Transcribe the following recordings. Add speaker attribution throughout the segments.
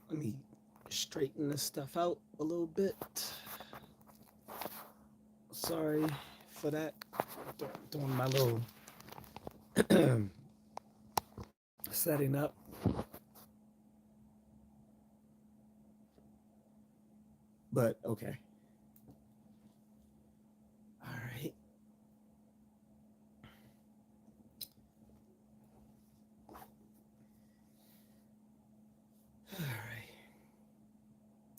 Speaker 1: Let me straighten this stuff out a little bit. Sorry for that. Doing my little setting up. But okay. All right. All right.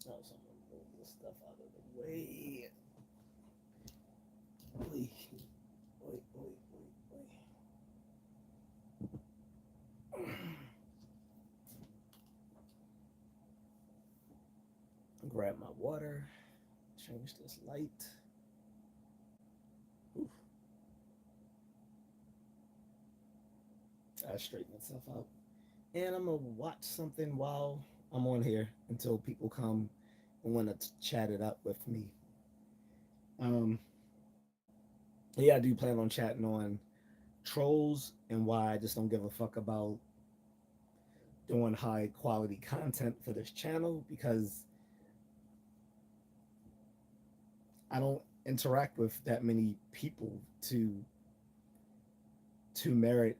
Speaker 1: Oh, so I'm gonna move this stuff out of the way. Wait, wait. Grab my water. Change this light. Oof, I straighten myself out. And I'm gonna watch something while I'm on here until people come and want to chat it up with me. Um, yeah, I do plan on chatting on trolls and why I just don't give a fuck about doing high quality content for this channel because I don't interact with that many people to merit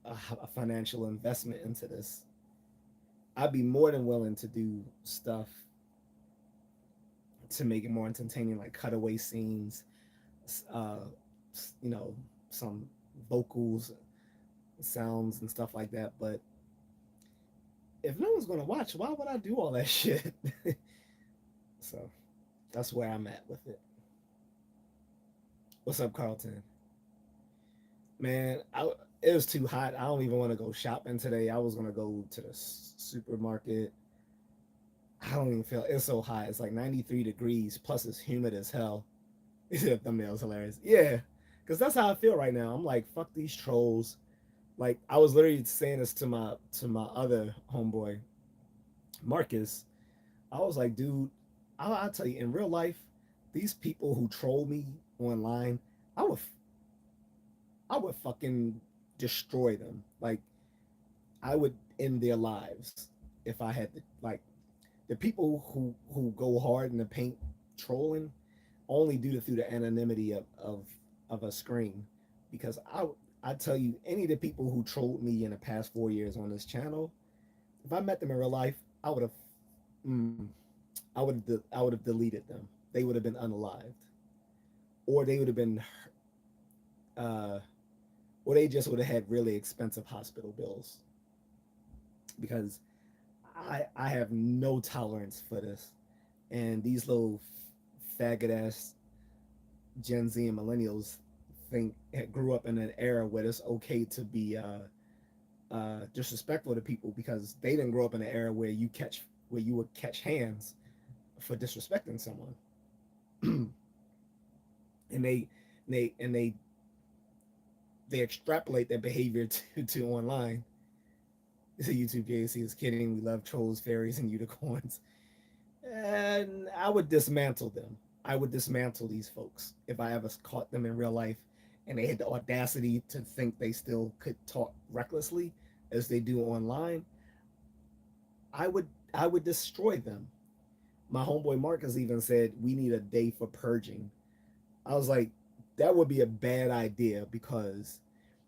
Speaker 1: a financial investment into this. I'd be more than willing to do stuff to make it more entertaining, like cutaway scenes, uh, you know, some vocals, sounds, and stuff like that. But if no one's gonna watch, why would I do all that shit? So that's where I'm at with it. What's up, Carlton? Man, it was too hot. I don't even want to go shopping today. I was gonna go to the supermarket. I don't even feel it's so hot. It's like 93 degrees, plus it's humid as hell. The thumbnail's hilarious. Yeah, because that's how I feel right now. I'm like, fuck these trolls. Like I was literally saying this to my other homeboy, Marcus. I was like, dude, I'll tell you, in real life, these people who troll me online, I would I would fucking destroy them. Like I would end their lives if I had to. Like the people who go hard in the paint trolling only do it through the anonymity of a screen. Because I tell you, any of the people who trolled me in the past 4 years on this channel, if I met them in real life, mm, I would have deleted them. They would have been unalived, or they would have been, uh, or they just would have had really expensive hospital bills. Because I have no tolerance for this, and these little faggot ass Gen Z and millennials think grew up in an era where it's okay to be disrespectful to people because they didn't grow up in an era where you would catch hands for disrespecting someone, and they and they extrapolate their behavior to online. So YouTube J.A.C is kidding. We love trolls, fairies, and unicorns. And I would dismantle them. I would dismantle these folks if I ever caught them in real life and they had the audacity to think they still could talk recklessly as they do online. I would destroy them. My homeboy Marcus even said we need a day for purging. I was like, that would be a bad idea because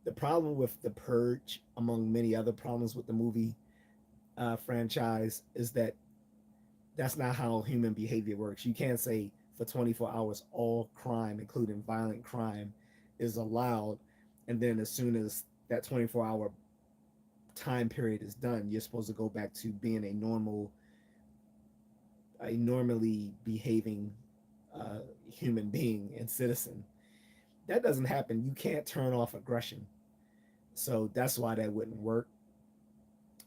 Speaker 1: the problem with the purge, among many other problems with the movie franchise, is that that's not how human behavior works. You can't say for 24 hours all crime, including violent crime, is allowed, and then as soon as that 24-hour time period is done, you're supposed to go back to being a normally behaving human being and citizen. That doesn't happen. You can't turn off aggression. So that's why that wouldn't work.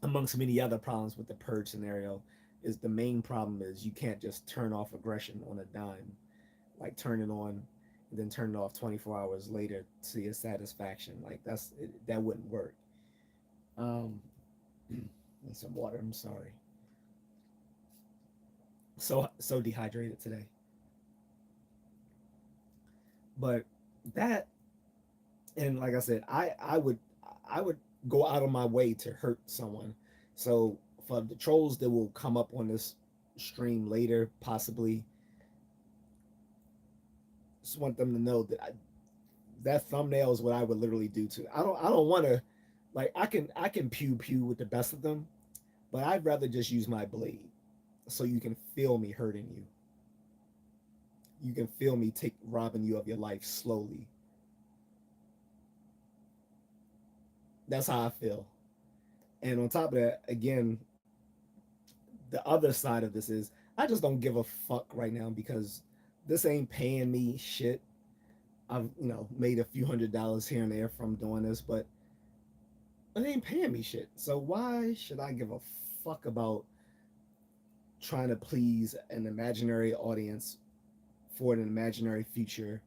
Speaker 1: Amongst many other problems with the purge scenario, is the main problem is you can't just turn off aggression on a dime, like turn it on and then turn it off 24 hours later to your satisfaction. Like that wouldn't work. Um, and some water. I'm sorry. So dehydrated today. But that, and like I said, I would go out of my way to hurt someone. So for the trolls that will come up on this stream later, possibly, just want them to know that that thumbnail is what I would literally do to. I don't want to, like, I can pew pew with the best of them, but I'd rather just use my blade so you can feel me hurting you. You can feel me take robbing you of your life slowly. That's how I feel. And on top of that, again, the other side of this is I just don't give a fuck right now because this ain't paying me shit. I've made a few $100s here and there from doing this, but it ain't paying me shit. So why should I give a fuck about trying to please an imaginary audience for an imaginary future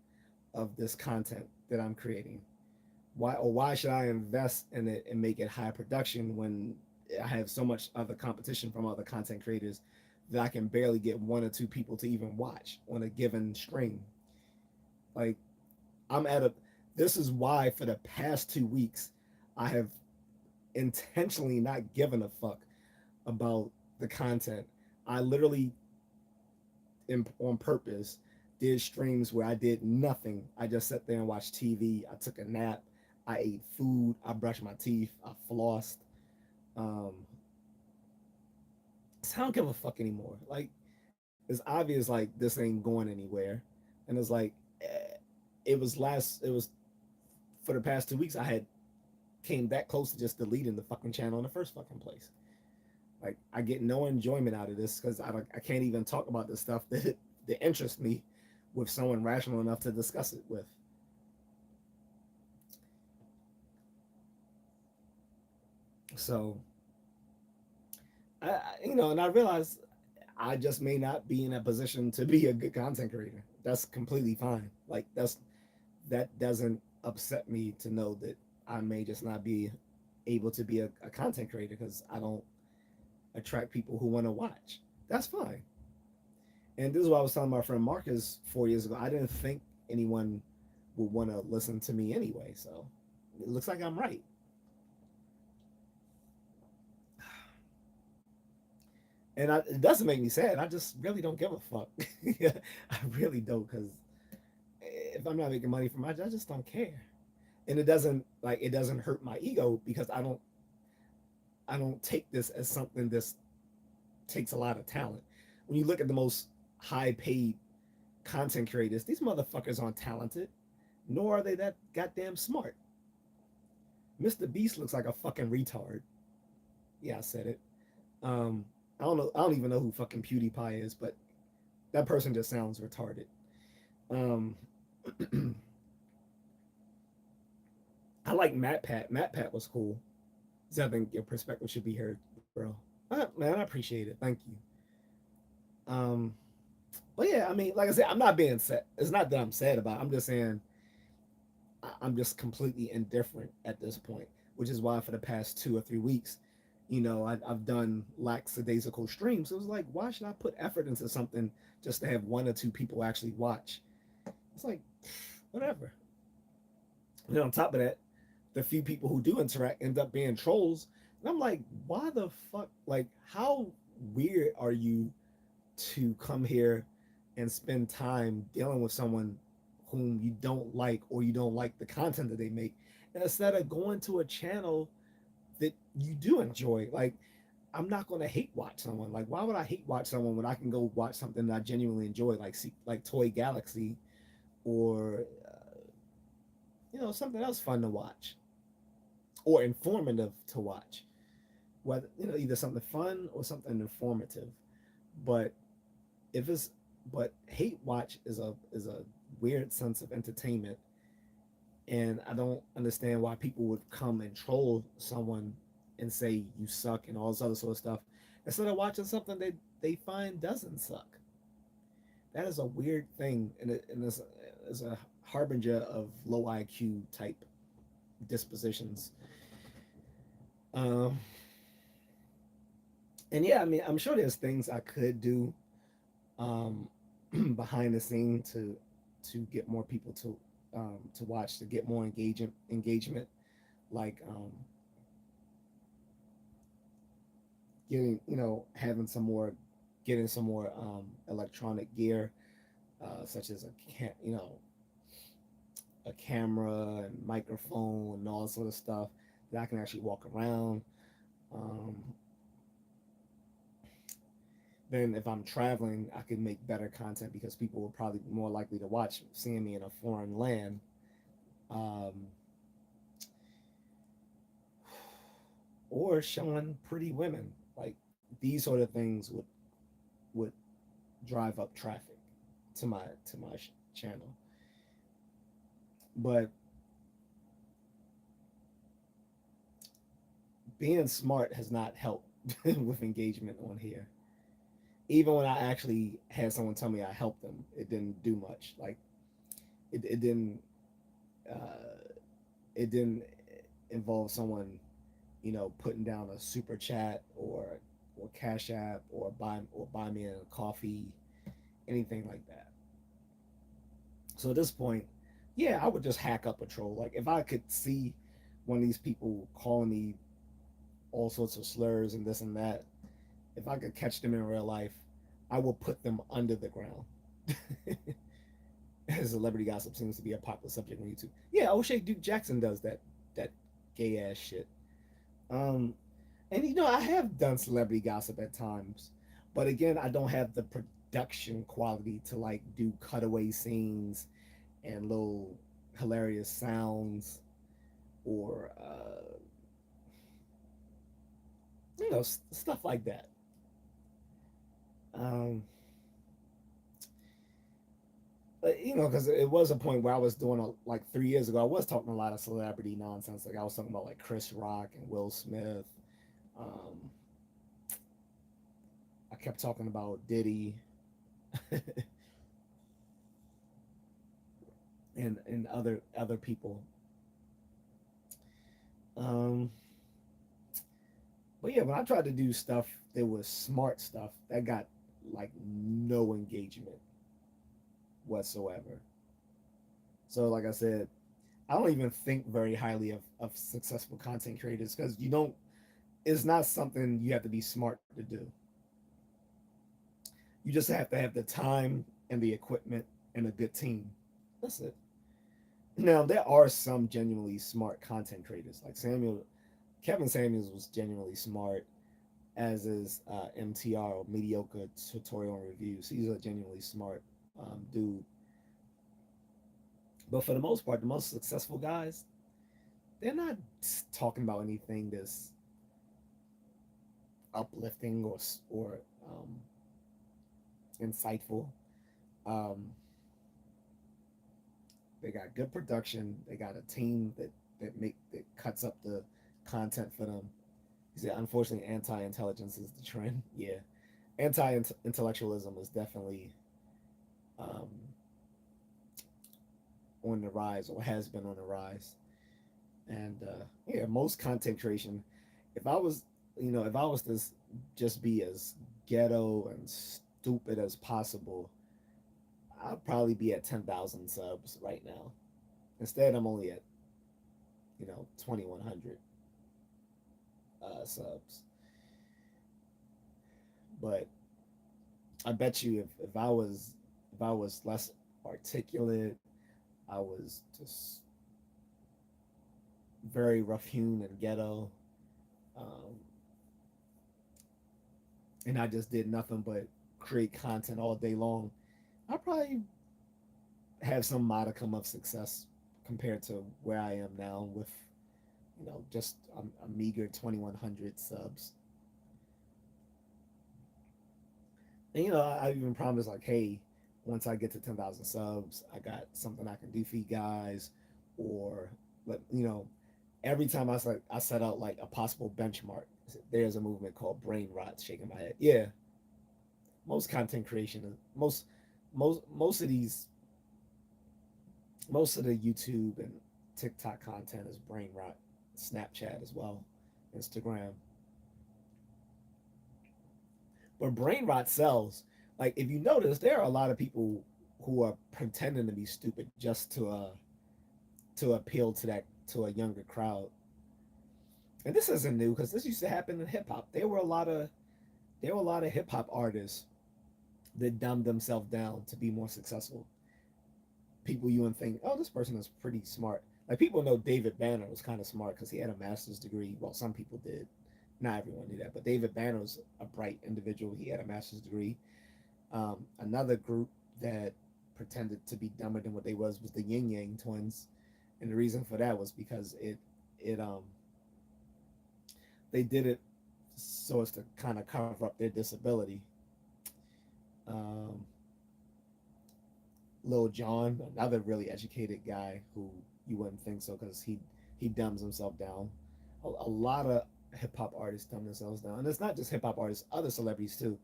Speaker 1: of this content that I'm creating? Why should I invest in it and make it high production when I have so much other competition from other content creators that I can barely get one or two people to even watch on a given stream? Like, I'm at a this is why for the past 2 weeks I have intentionally not given a fuck about the content. I literally, on purpose, did streams where I did nothing. I just sat there and watched TV. I took a nap. I ate food. I brushed my teeth. I flossed. Um, so I don't give a fuck anymore. Like, it's obvious like this ain't going anywhere, and it's like it was for the past 2 weeks I had came that close to just deleting the fucking channel in the first fucking place. Like, I get no enjoyment out of this because I can't even talk about the stuff that interests me with someone rational enough to discuss it with. So and I realize I just may not be in a position to be a good content creator. That's completely fine. Like, that doesn't upset me to know that I may just not be able to be a content creator because I don't attract people who want to watch. That's fine. And this is what I was telling my friend Marcus 4 years ago. I didn't think anyone would want to listen to me anyway. So it looks like I'm right. And it doesn't make me sad. I just really don't give a fuck. I really don't, because if I'm not making money from it, I just don't care. And it doesn't hurt my ego because I don't take this as something that takes a lot of talent. When you look at the most high paid content creators, these motherfuckers aren't talented, nor are they that goddamn smart. Mr. Beast looks like a fucking retard. Yeah, I said it. Um, I don't know. I don't even know who fucking PewDiePie is, but that person just sounds retarded. Um, I like Matt Pat. Matt Pat was cool. So I think your perspective should be heard, bro. Man, I appreciate it. Thank you. Um, but yeah, I mean, like I said, I'm not being sad. It's not that I'm sad about it. I'm just saying I'm just completely indifferent at this point, which is why for the past 2 or 3 weeks, I've done lackadaisical streams. It was like, why should I put effort into something just to have one or two people actually watch? It's like, whatever. And then on top of that, the few people who do interact end up being trolls. And I'm like, why the fuck? Like, how weird are you to come here and spend time dealing with someone whom you don't like or you don't like the content that they make, and instead of going to a channel that you do enjoy? Like, I'm not going to hate watch someone. Like, why would I hate watch someone when I can go watch something that I genuinely enjoy, like Toy Galaxy, or something else fun to watch or informative to watch? Whether either something fun or something informative. But if it's but hate watch is a weird sense of entertainment, and I don't understand why people would come and troll someone and say you suck and all this other sort of stuff instead of watching something they find doesn't suck. That is a weird thing, and it's a harbinger of low IQ type dispositions. Um, and yeah, I mean, I'm sure there's things I could do um, behind the scene to get more people to watch, to get more engagement, like getting, having some more, getting some more electronic gear, such as a camera and microphone and all that sort of stuff that I can actually walk around. Um, then if I'm traveling, I can make better content because people will probably be more likely to watch seeing me in a foreign land. Um, or showing pretty women. Like these sort of things would drive up traffic to my channel. But being smart has not helped with engagement on here. Even when I actually had someone tell me I helped them, it didn't do much. Like it didn't uh, it didn't involve someone putting down a super chat or cash app or buy me a coffee, anything like that. So at this point, yeah, I would just hack up a troll. Like if I could see one of these people calling me all sorts of slurs and this and that, if I could catch them in real life, I will put them under the ground. Celebrity gossip seems to be a popular subject on YouTube. Yeah, O'Shea Duke Jackson does that gay ass shit. Um, and I have done celebrity gossip at times, but again, I don't have the production quality to like do cutaway scenes and little hilarious sounds or stuff like that. Um, but, because it was a point where I was doing like 3 years ago. I was talking a lot of celebrity nonsense. Like I was talking about like Chris Rock and Will Smith. Um, I kept talking about Diddy and other people. Um, but yeah, when I tried to do stuff that was smart stuff, that got like no engagement whatsoever. So like I said, I don't even think very highly of successful content creators because you don't. It's not something you have to be smart to do. You just have to have the time and the equipment and a good team. That's it. Now there are some genuinely smart content creators like Kevin Samuels was genuinely smart, as is MTR or Mediocre Tutorial and Reviews. He's a genuinely smart dude. But for the most part, the most successful guys, they're not talking about anything that's uplifting or insightful. Um, they got good production. They got a team that cuts up the content for them. You see, unfortunately, anti-intelligence is the trend. Yeah, anti-intellectualism is definitely um, on the rise or has been on the rise. And yeah, most content creation. If I was, if I was to just be as ghetto and stupid as possible, I'd probably be at 10,000 subs right now. Instead, I'm only at 2,100 subs. But I bet you if I was less articulate, I was just very rough hewn and ghetto, um, and I just did nothing but create content all day long, I probably have some modicum of success compared to where I am now with just a meager 2,100 subs. And I even promised like, hey, once I get to 10,000 subs, I got something I can do for you guys, or let every time I set out like a possible benchmark. There's a movement called brain rot. Shaking my head. Yeah, most content creation, most of these, most of the YouTube and TikTok content is brain rot. Snapchat as well, Instagram. But brain rot sells. Like if you notice, there are a lot of people who are pretending to be stupid just to appeal to a younger crowd. And this isn't new because this used to happen in hip hop. There were a lot of there were a lot of hip hop artists that dumbed themselves down to be more successful. People you would think, oh, this person is pretty smart. Like people know David Banner was kind of smart because he had a master's degree. Well, some people did. Not everyone knew that, but David Banner was a bright individual. He had a master's degree. Another group that pretended to be dumber than what they was the Yin Yang twins, and the reason for that was because it they did it so as to kind of cover up their disability. Um, Lil Jon, another really educated guy who you wouldn't think so because he dumbs himself down. A lot of hip hop artists dumb themselves down, and it's not just hip hop artists, other celebrities too.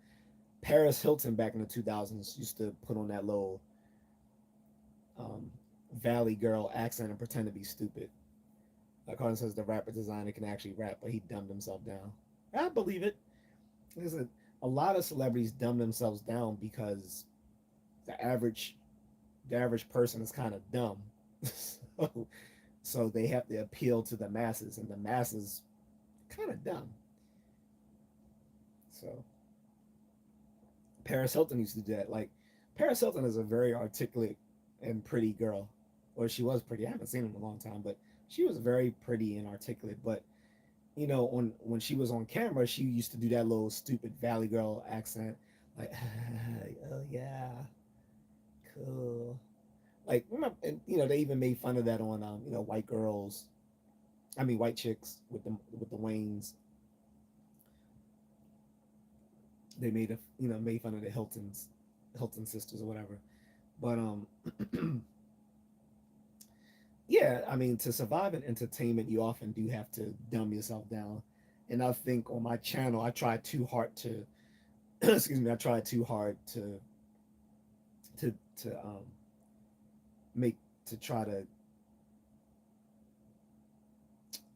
Speaker 1: Paris Hilton back in the 2000s used to put on that little um, Valley girl accent and pretend to be stupid. Like Carter says, the rapper designer can actually rap, but he dumbed himself down. I believe it. Listen, a lot of celebrities dumb themselves down because the average the average person is kind of dumb. so, so they have to appeal to the masses, and the masses kind of dumb. So Paris Hilton used to do that. Like Paris Hilton is a very articulate and pretty girl, or she was pretty. I haven't seen her in a long time, but she was very pretty and articulate. But you know, when she was on camera, she used to do that little stupid Valley Girl accent, like, oh yeah, cool. Like, and you know, they even made fun of that on, you know, white girls. I mean, white chicks with the Waynes. They made a, you know, made fun of the Hilton sisters or whatever. But yeah, I mean, to survive in entertainment, you often do have to dumb yourself down. And I think on my channel, I tried too hard to, excuse me, I tried too hard to to make to try to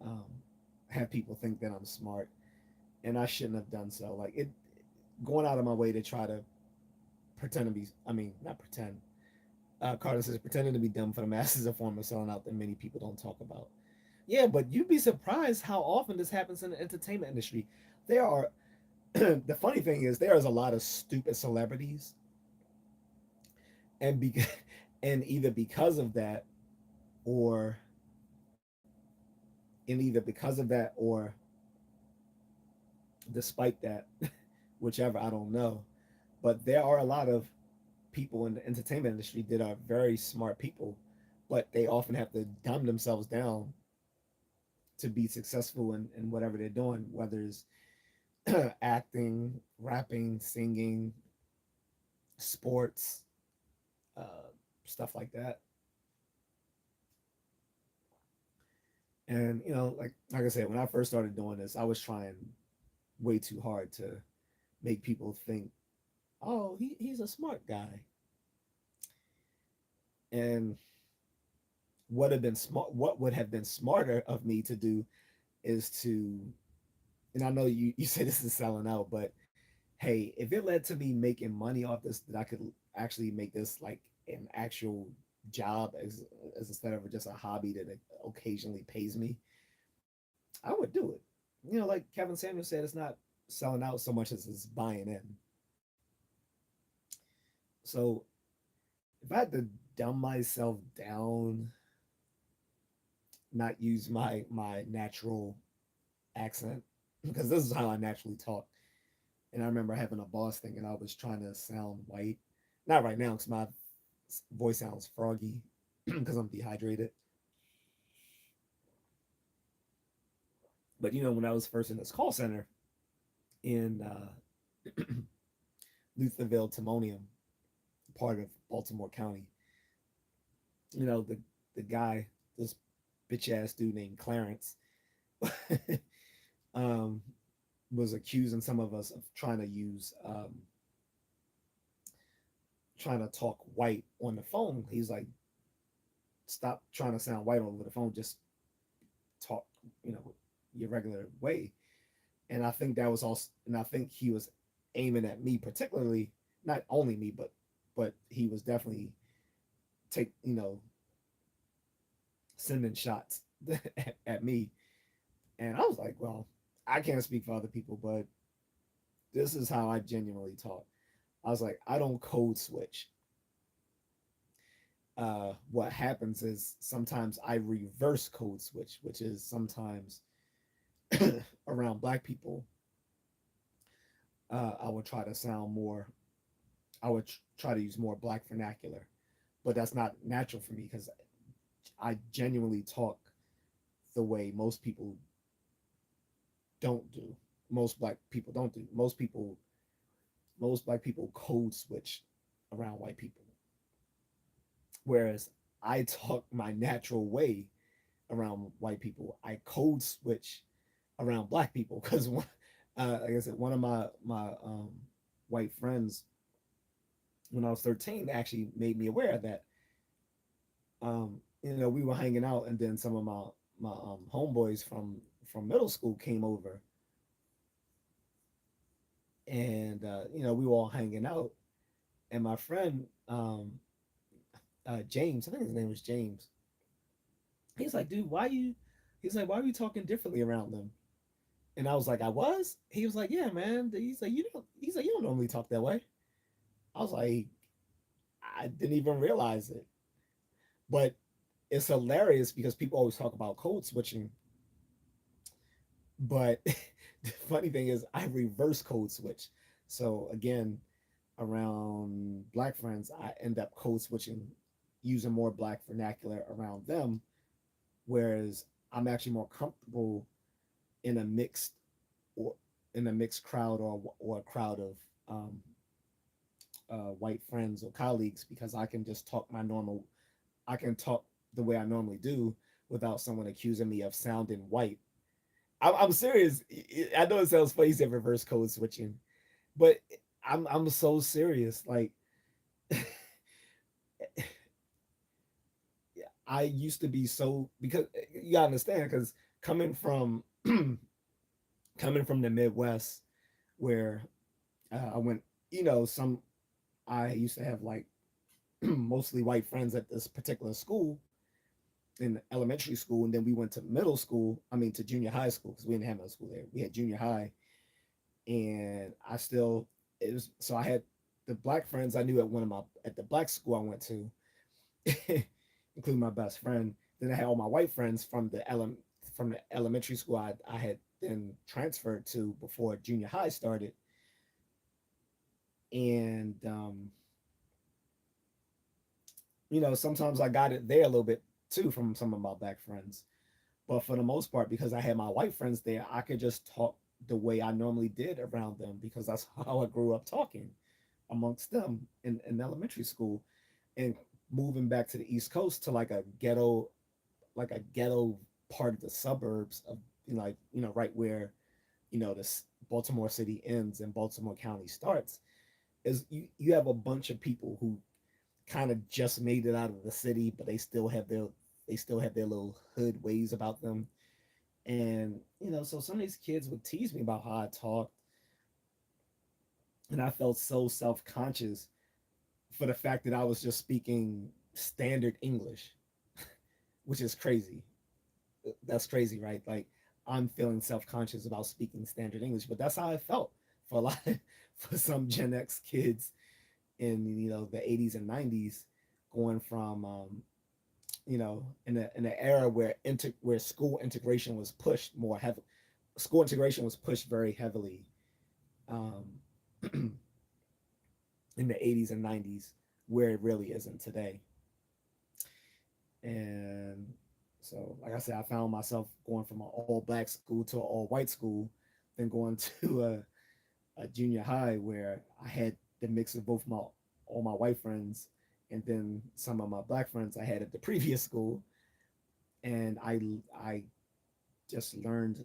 Speaker 1: um, have people think that I'm smart, and I shouldn't have done so. Like it, going out of my way to try to pretend to be, I mean, not pretend. Carter says pretending to be dumb for the masses is a form of selling out that many people don't talk about. Yeah, but you'd be surprised how often this happens in the entertainment industry. There are the funny thing is there is a lot of stupid celebrities, and be, and either because of that, or and either because of that, or despite that, whichever, I don't know. But there are a lot of people in the entertainment industry that are very smart people, but they often have to dumb themselves down to be successful in whatever they're doing, whether it's acting, rapping, singing, sports, uh, stuff like that. And you know, like I said, when I first started doing this, I was trying way too hard to make people think, oh, he's a smart guy. And what would have been smarter of me to do is to, and I know you said this is selling out, but hey, if it led to me making money off this, that I could actually make this like an actual job as instead of just a hobby that occasionally pays me, I would do it. You know, like Kevin Samuel said, it's not selling out so much as it's buying in. So if I had to dumb myself down, not use my natural accent, because this is how I naturally talk. And I remember having a boss thinking I was trying to sound white. Not right now, because my voice sounds froggy because I'm dehydrated. But you know, when I was first in this call center in Lutherville, Timonium, part of Baltimore County, you know, the guy, this bitch ass dude named Clarence, um, was accusing some of us of trying to talk white on the phone. He's like, stop trying to sound white over the phone. Just talk, you know, your regular way. And I think that was also, and I think he was aiming at me particularly, not only me, but he was definitely you know, sending shots at me. And I was like, well, I can't speak for other people, but this is how I genuinely talk. I was like, I don't code switch. What happens is sometimes I reverse code switch, which is sometimes around black people, I would try to sound more, I would try to use more black vernacular, but that's not natural for me because I genuinely talk the way most people don't do. Most black people don't do. Most black people code switch around white people, whereas I talk my natural way around white people. I code switch around black people because, like I said, one of my white friends when I was 13 actually made me aware of that. We were hanging out, and then some of my homeboys from middle school came over, and we were all hanging out, and my friend James, I think his name was James. He's like, dude, why you? He's like, why are you talking differently around them? And I was like, I was. He was like, yeah, man. He's like, you don't. He's like, you don't normally talk that way. I was like, I didn't even realize it, but it's hilarious because people always talk about code switching, but the funny thing is I reverse code switch. So again, around black friends, I end up code switching using more black vernacular around them, whereas I'm actually more comfortable in a mixed or in a mixed crowd or a crowd of white friends or colleagues because I can just talk my normal. I can talk the way I normally do without someone accusing me of sounding white. I'm serious. I know it sounds funny, said reverse code switching, but I'm so serious. Like I used to be so because you gotta understand because coming from coming from the Midwest where I went, some I used to have like mostly white friends at this particular school in elementary school, and then we went to middle school. I mean to junior high school because we didn't have middle school there. We had junior high, and I still it was so I had the black friends I knew at the black school I went to, including my best friend. Then I had all my white friends from the elementary school I had then transferred to before junior high started, and sometimes I got it there a little bit too from some of my black friends. But for the most part, because I had my white friends there, I could just talk the way I normally did around them because that's how I grew up talking amongst them in elementary school. And moving back to the East Coast to like a ghetto part of the suburbs of right where this Baltimore City ends and Baltimore County starts, is you have a bunch of people who kind of just made it out of the city, but they still have their little hood ways about them. And so some of these kids would tease me about how I talked, and I felt so self conscious for the fact that I was just speaking standard English, which is crazy. That's crazy, right? Like I'm feeling self conscious about speaking standard English, but that's how I felt for a lot for some Gen X kids in the 80s and 90s, going from in the era where school integration was pushed more heavily. School integration was pushed very heavily um, in the 80s and 90s, where it really isn't today. And so, like I said, I found myself going from an all black school to an all white school, then going to a junior high where I had the mix of both my all my white friends and then some of my black friends I had at the previous school. And I just learned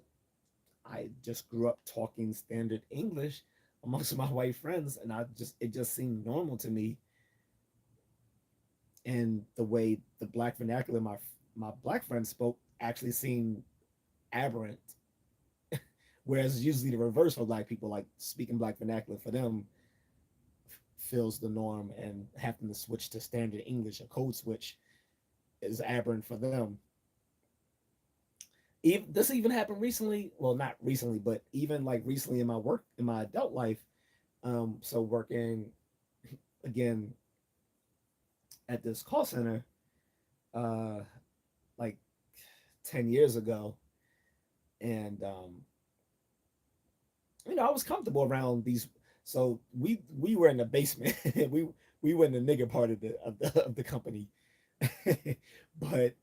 Speaker 1: I just grew up talking standard English amongst my white friends, and it just seemed normal to me. And the way the black vernacular my black friends spoke actually seemed aberrant, whereas usually the reverse for black people, like speaking black vernacular for them, feels the norm, and having to switch to standard English, a code switch, is aberrant for them. Even this even happened recently. Well, not recently, but even like recently in my work in my adult life. So working again at this call center, uh, like 10 years ago, and I was comfortable around these. So we were in the basement. We were in the nigger part of the company, but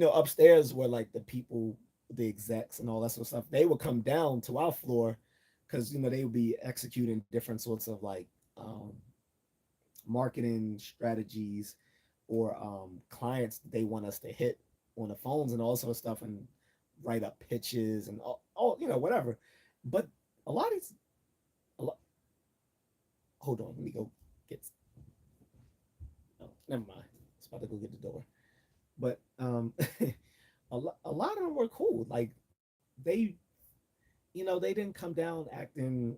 Speaker 1: upstairs were like the people, the execs, and all that sort of stuff. They would come down to our floor because they would be executing different sorts of like marketing strategies or clients that they want us to hit on the phones and all sort of stuff and write up pitches and all whatever. But a lot of these, a lot, hold on, let me go get. Oh, never mind. It's about to go get the door. But a lot of them were cool. Like they, they didn't come down acting,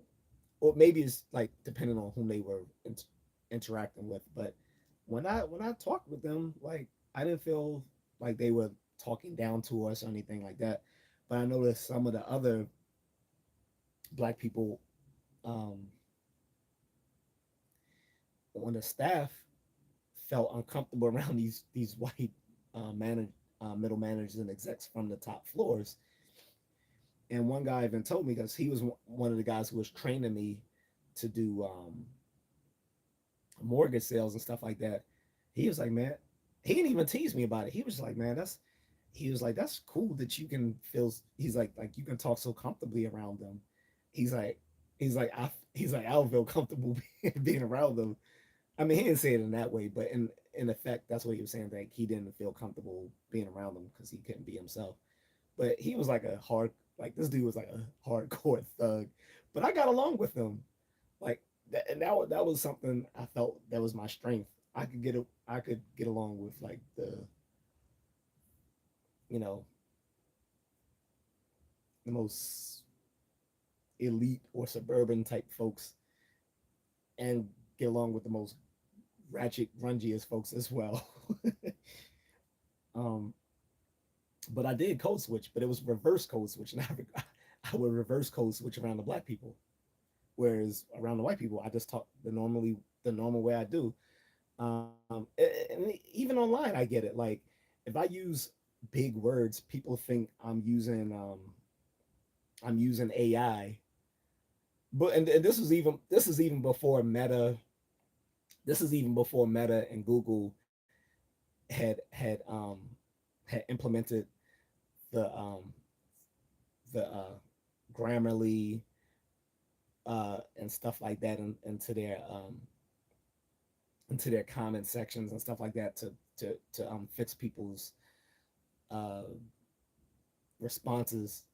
Speaker 1: or maybe it's like depending on whom they were interacting with. But when I talked with them, like I didn't feel like they were talking down to us or anything like that. But I noticed some of the other black people um, on the staff felt uncomfortable around these white middle managers and execs from the top floors. And one guy even told me because he was one of the guys who was training me to do mortgage sales and stuff like that. He was like, man, he didn't even tease me about it. He was like, man, he was like, that's cool that you can feel. He's like you can talk so comfortably around them. He's like, he's like, I don't feel comfortable being around them. I mean, he didn't say it in that way, but in effect, that's what he was saying. Like he didn't feel comfortable being around them because he couldn't be himself. But he was like like this dude was like a hardcore thug. But I got along with him, like and that was something I felt that was my strength. I could get along with like you know the most elite or suburban type folks, and get along with the most ratchet grungiest folks as well. um, but I did code switch, but it was reverse code switch, and I would reverse code switch around the black people, whereas around the white people, I just talk the normal way I do. And even online, I get it. Like if I use big words, people think I'm using AI. And this is even before Meta. This is even before Meta and Google had had implemented the the Grammarly and stuff like that into their comment sections and stuff like that to fix people's uh, responses.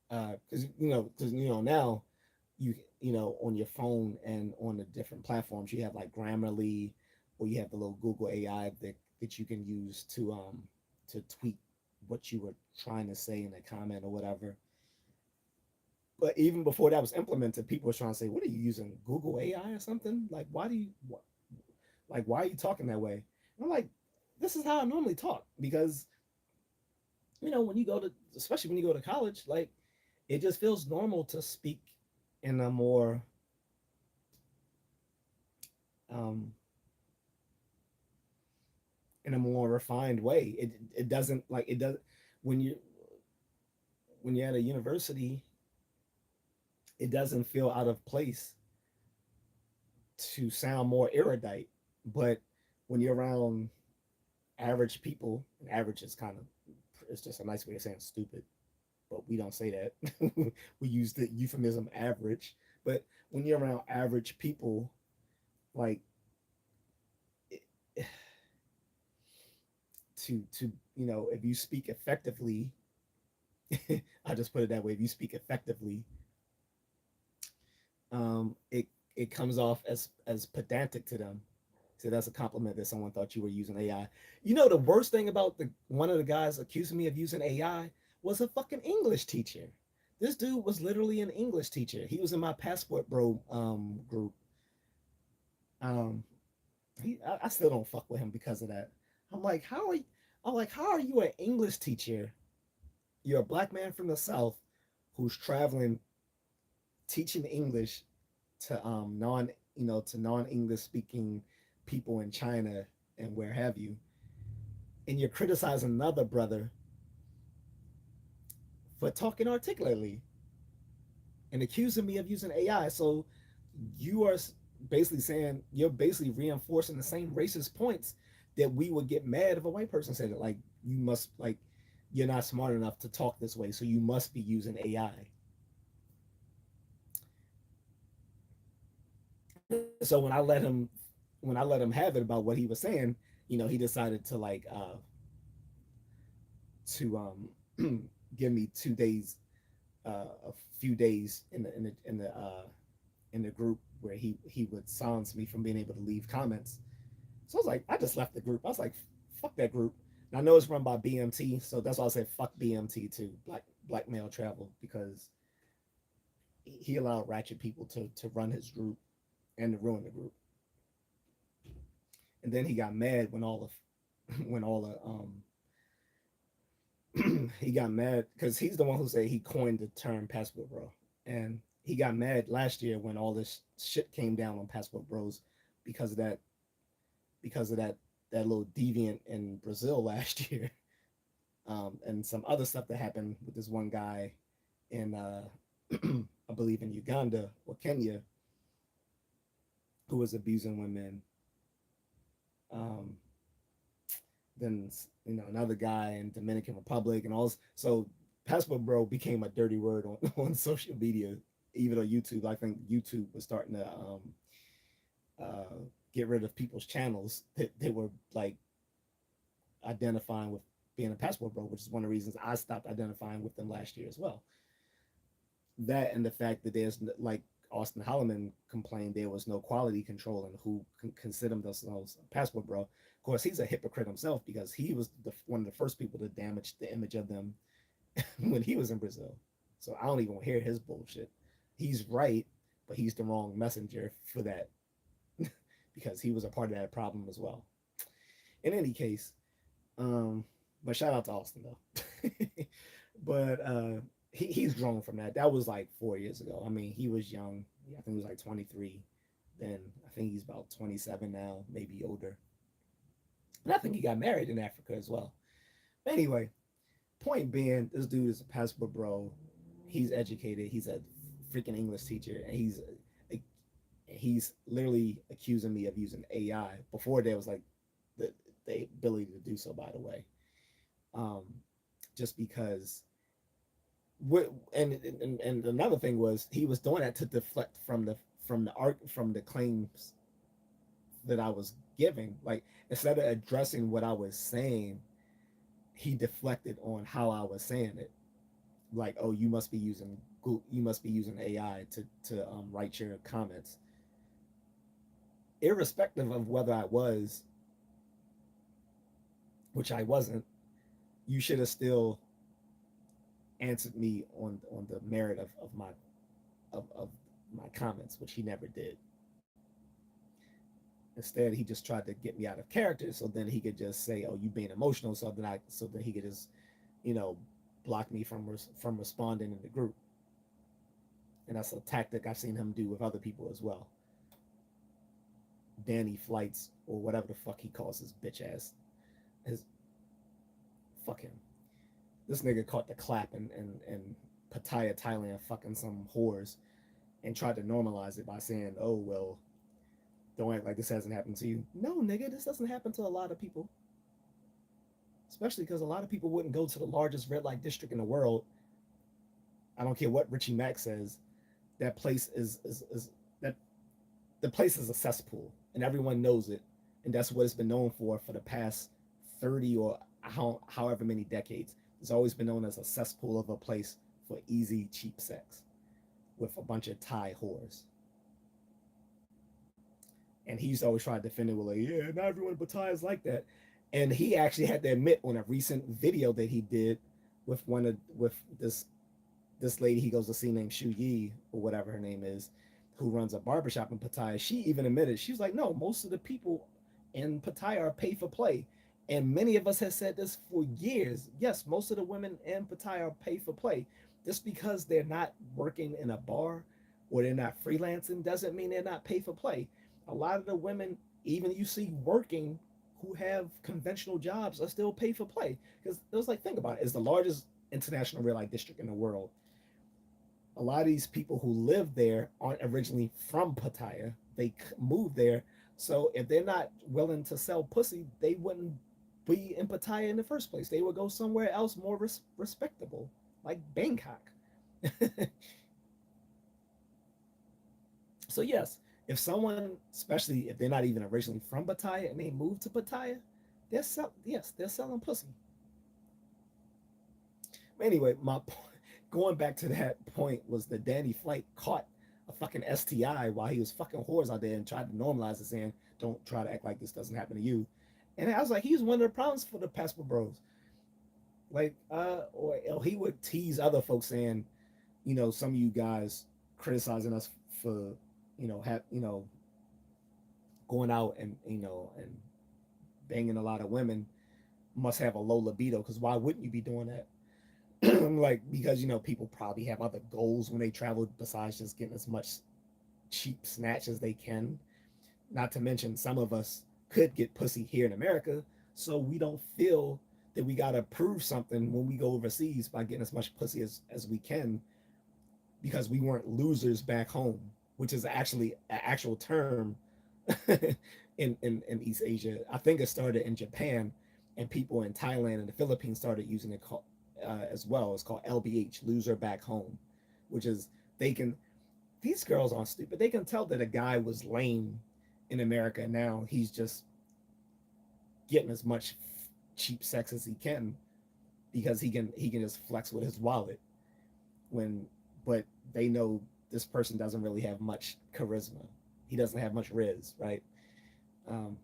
Speaker 1: Because now on your phone and on the different platforms you have like Grammarly, or you have the little Google AI that you can use to tweak what you were trying to say in a comment or whatever. But even before that was implemented, people were trying to say, "What are you using, Google AI or something? Like, why are you talking that way?" And I'm like, "This is how I normally talk because when you go to, especially when you go to college, like it just feels normal to speak in a more um, refined way. It doesn't like it does when you when you're at a university. It doesn't feel out of place to sound more erudite, but when you're around average people, and average is kind of it's just a nice way of saying stupid, but we don't say that. We use the euphemism average. But when you're around average people, like to if you speak effectively, I just put it that way. If you speak effectively, it comes off as pedantic to them. So that's a compliment that someone thought you were using AI. The worst thing about the one of the guys accusing me of using AI was a fucking English teacher. This dude was literally an English teacher. He was in my Passport Bro group. Um, I still don't fuck with him because of that. I'm like, how are you? I'm like, how are you an English teacher? You're a black man from the South who's traveling teaching English to non to non English speaking people in China and where have you, and you're criticizing another brother for talking articulately and accusing me of using AI. So you are basically saying you're basically reinforcing the same racist points that we would get mad if a white person said it. Like you must like you're not smart enough to talk this way, so you must be using AI. So when I let him have it about what he was saying, he decided to give me 2 days, a few days in the group where he would silence me from being able to leave comments. So I was like, I just left the group. I was like, fuck that group. And I know it's run by BMT, so that's why I said fuck BMT too, Black Male Travel, because he allowed ratchet people to run his group and to ruin the group. And then he got mad when all of when all the he got mad because he's the one who said he coined the term passport bro, and he got mad last year when all this shit came down on passport bros because of that that little deviant in Brazil last year, and some other stuff that happened with this one guy in I believe in Uganda or Kenya who was abusing women. Um, then another guy in Dominican Republic and all. So passport bro became a dirty word on on social media, even on YouTube. I think YouTube was starting to get rid of people's channels that they were like identifying with being a passport bro, which is one of the reasons I stopped identifying with them last year as well. That and the fact that there's like Austin Holloman complained there was no quality control and who consider themselves a passport bro. Of course, he's a hypocrite himself because he was one of the first people to damage the image of them when he was in Brazil. So I don't even hear his bullshit. He's right, but he's the wrong messenger for that because he was a part of that problem as well. In any case, um, but shout out to Austin though. But he's grown from that. That was like 4 years ago. I mean, he was young. I think he was like 23. Then I think he's about 27 now, maybe older. And I think he got married in Africa as well. But anyway, point being, this dude is a passport bro. He's educated. He's a freaking English teacher, and he's literally accusing me of using AI before there was like the ability to do so. By the way, um, just because and another thing was he was doing that to deflect from the claims that I was giving. Like instead of addressing what I was saying, he deflected on how I was saying it. Like, oh, you must be using AI to write your comments, irrespective of whether I was, which I wasn't. You should have still answered me on the merit of my comments, which he never did. Instead, he just tried to get me out of character, so then he could just say, "Oh, you being emotional," so then he could just, you know, block me from responding in the group. And that's a tactic I've seen him do with other people as well. Danny Flights or whatever the fuck he calls his bitch ass. His fuck him. This nigga caught the clap in Pattaya, Thailand, fucking some whores, and tried to normalize it by saying, "Oh well, don't act like this hasn't happened to you." No, nigga, this doesn't happen to a lot of people. Especially because a lot of people wouldn't go to the largest red light district in the world. I don't care what Richie Mack says. That place is that the place is a cesspool, and everyone knows it, and that's what it's been known for the past 30 or however many decades. It's always been known as a cesspool of a place for easy, cheap sex with a bunch of Thai whores. And he used to always try to defend it with like, yeah, not everyone but Thai is like that. And he actually had to admit on a recent video that he did with this lady he goes to see named Shu Yi or whatever her name is, who runs a barbershop in Pattaya. She even admitted, she was like, no, most of the people in Pattaya are pay for play. And many of us have said this for years. Yes, most of the women in Pattaya are pay for play. Just because they're not working in a bar or they're not freelancing doesn't mean they're not pay for play. A lot of the women, even you see working, who have conventional jobs, are still pay for play. Because it was like, think about it, it's the largest international red light district in the world. A lot of these people who live there aren't originally from Pattaya. They moved there. So if they're not willing to sell pussy, they wouldn't be in Pattaya in the first place. They would go somewhere else more respectable, like Bangkok. So yes, if someone, especially if they're not even originally from Pattaya and they move to Pattaya, they're selling pussy. Anyway, my going back to that point was that Danny Flight caught a fucking STI while he was fucking whores out there and tried to normalize it, saying, "Don't try to act like this doesn't happen to you." And I was like, he's one of the problems for the Passport Bros. Like, or he would tease other folks saying, some of you guys criticizing us for, going out and and banging a lot of women must have a low libido, because why wouldn't you be doing that? Like, because people probably have other goals when they travel besides just getting as much cheap snatch as they can. Not to mention, some of us could get pussy here in America, so we don't feel that we gotta prove something when we go overseas by getting as much pussy as we can, because we weren't losers back home, which is actually an actual term in East Asia. I think it started in Japan, and people in Thailand and the Philippines started using it as well. It's called LBH, loser back home, which is, they can, these girls aren't stupid. They can tell that a guy was lame in America. Now he's just getting as much cheap sex as he can, because he can just flex with his wallet. When But they know this person doesn't really have much charisma. He doesn't have much riz, right? Um,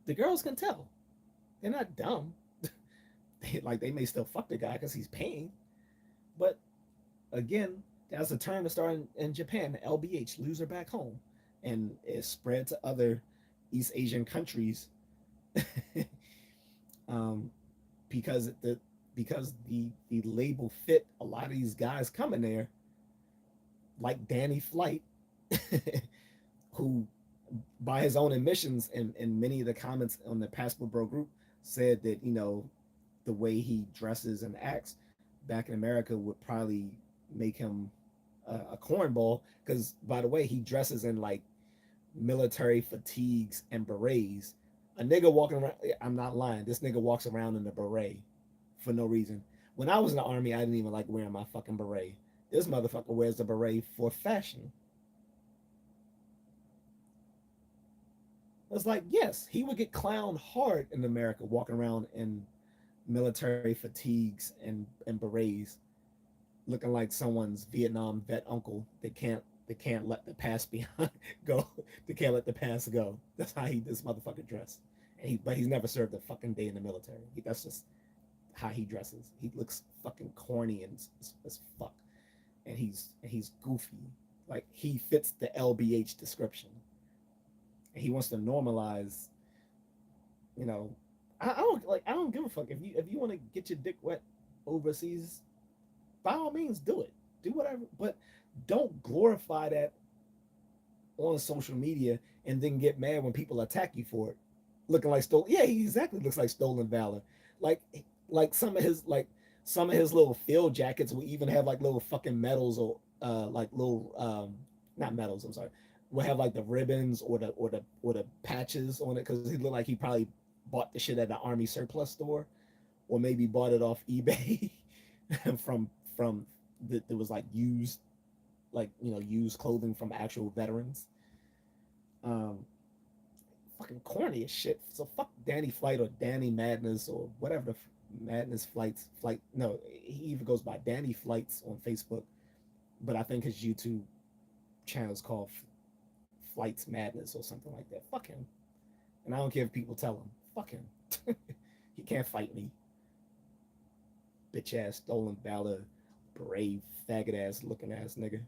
Speaker 1: the girls can tell. They're not dumb. They may still fuck the guy because he's paying, but again, that's a term that started in Japan, LBH, loser back home, and it spread to other East Asian countries. um, because the label fit a lot of these guys coming there, like Danny Flight, who, by his own admissions and many of the comments on the Passport Bro group, said that the way he dresses and acts back in America would probably make him a cornball. Because, by the way, he dresses in like military fatigues and berets. A nigga walking around, I'm not lying, this nigga walks around in a beret for no reason. When I was in the army, I didn't even like wearing my fucking beret. This motherfucker wears the beret for fashion. It's like, yes, he would get clowned hard in America walking around in military fatigues and berets, looking like someone's Vietnam vet uncle that can't let the past behind go. They can't let the past go. That's how this motherfucker dressed. But he's never served a fucking day in the military. That's just how he dresses. He looks fucking corny and as fuck, and he's goofy. Like, he fits the LBH description, and he wants to normalize. You know, I don't give a fuck if you want to get your dick wet overseas, by all means do it. Do whatever, but don't glorify that on social media and then get mad when people attack you for it. Looking like stolen. Yeah, he exactly looks like stolen valor. Like like some of his little field jackets will even have like little fucking medals, or like little not medals. I'm sorry. Will have like the ribbons or the patches on it, because he looked like he probably bought the shit at the army surplus store, or maybe bought it off eBay from that was like used, like used clothing from actual veterans. Um, Fucking corny as shit. So fuck Danny Flight or Danny Madness or whatever the Madness Flight. No, he even goes by Danny Flights on Facebook, but I think his YouTube channel is called Flights Madness or something like that. Fuck him. And I don't care if people tell him. Fuck him. He can't fight me. Bitch ass stolen valor, brave faggot ass looking ass nigga.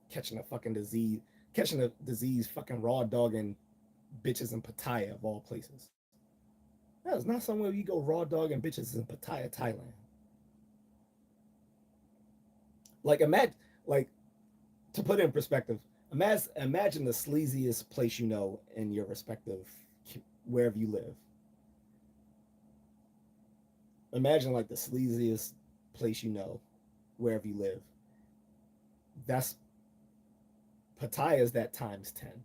Speaker 1: Catching a fucking disease, catching a disease, fucking raw dogging bitches in Pattaya of all places. That is not somewhere you go raw dogging bitches in Pattaya, Thailand. Like imagine, like to put it in perspective, imagine the sleaziest place you know in your respective wherever you live. Imagine like the sleaziest place you know wherever you live. That's Pattaya's that times 10.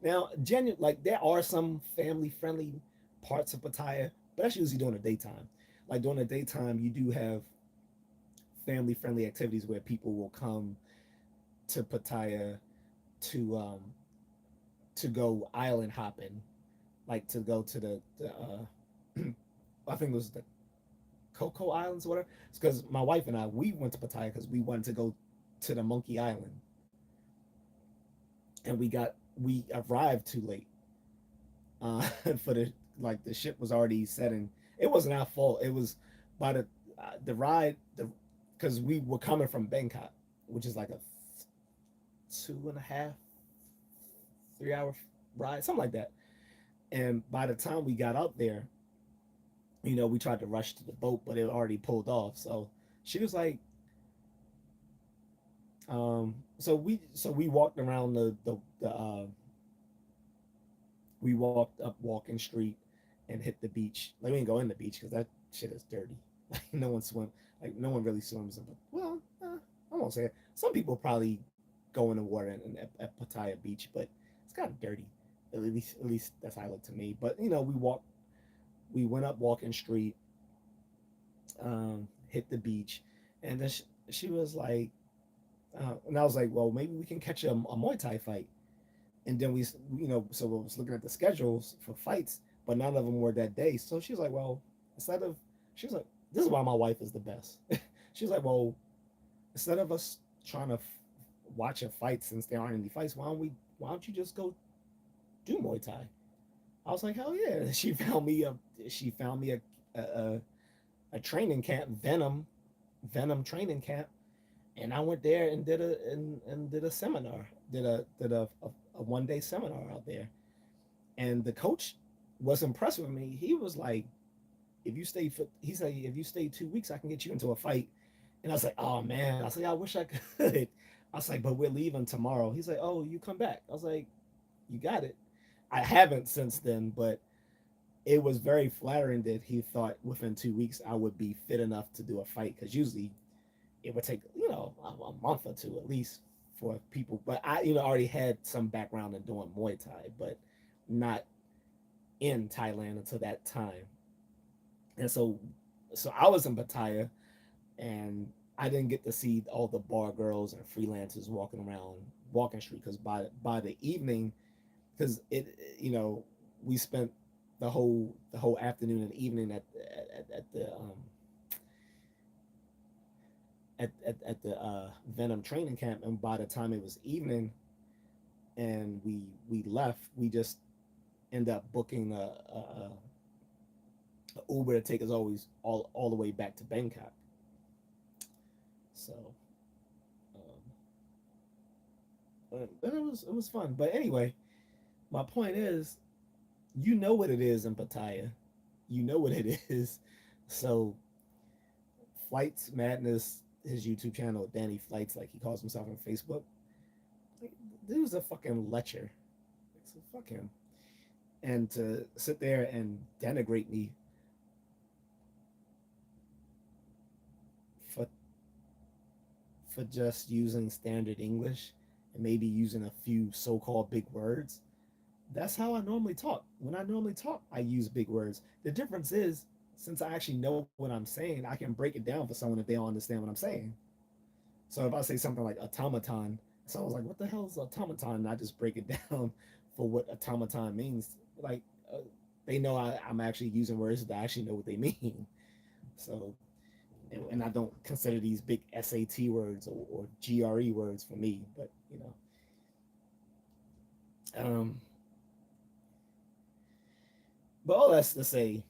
Speaker 1: Now, like there are some family friendly parts of Pattaya, but that's usually during the daytime. Like during the daytime, you do have family friendly activities where people will come to Pattaya to go island hopping, like to go to I think it was the Coco Islands or whatever. It's because my wife and I we went to Pattaya because we wanted to go to the Monkey Island, and we arrived too late for the ship was already setting. It wasn't our fault. It was by the ride because we were coming from Bangkok, which is like a 2.5 3 hour ride, something like that. And by the time we got up there, we tried to rush to the boat, but it already pulled off. So she was like, so we walked around we walked up Walking Street and hit the beach. Like we didn't go in the beach because that shit is dirty. Like no one swim. Like no one really swims in. Well, I won't say it. Some people probably go in the water at Pattaya Beach, but it's kind of dirty. At least that's how it looked to me. But we went up Walking Street, hit the beach, and then she was like, and I was like, well, maybe we can catch a Muay Thai fight. And then so we was looking at the schedules for fights, but none of them were that day. So she was like, well, instead of, she was like, this is why my wife is the best. She was like, well, instead of us trying to watch a fight since there aren't any fights, why don't you just go do Muay Thai? I was like, hell yeah. She found me a training camp, Venom training camp, and I went there and did a seminar, did a 1 day seminar out there. And the coach was impressed with me. He was like, he said, if you stay 2 weeks, I can get you into a fight. And I was like, oh man. I was like, I wish I could. I was like, but we're leaving tomorrow. He's like, oh, you come back. I was like, you got it. I haven't since then, but it was very flattering that he thought within 2 weeks I would be fit enough to do a fight. Because usually it would take a month or two at least for people. But I already had some background in doing Muay Thai, but not in Thailand until that time. And so I was in Pattaya, and I didn't get to see all the bar girls and freelancers walking around Walking Street because by the evening, because we spent the whole afternoon and evening at the Venom training camp, and by the time it was evening and we left, we just end up booking a Uber to take us always all the way back to Bangkok. So, but it was fun. But anyway, my point is, you know what it is in Pattaya, you know what it is. So, Flights Madness, his YouTube channel, Danny Flights, like he calls himself on Facebook. Like, dude's a fucking lecher. So fuck him. And to sit there and denigrate me for just using standard English and maybe using a few so-called big words. That's how I normally talk. When I normally talk, I use big words. The difference is, since I actually know what I'm saying, I can break it down for someone if they don't understand what I'm saying. So if I say something like automaton, someone's like, "What the hell is automaton?" And I just break it down for what automaton means. Like they know I'm actually using words that I actually know what they mean. So, and I don't consider these big SAT words or GRE words for me, but um, but all that's to say,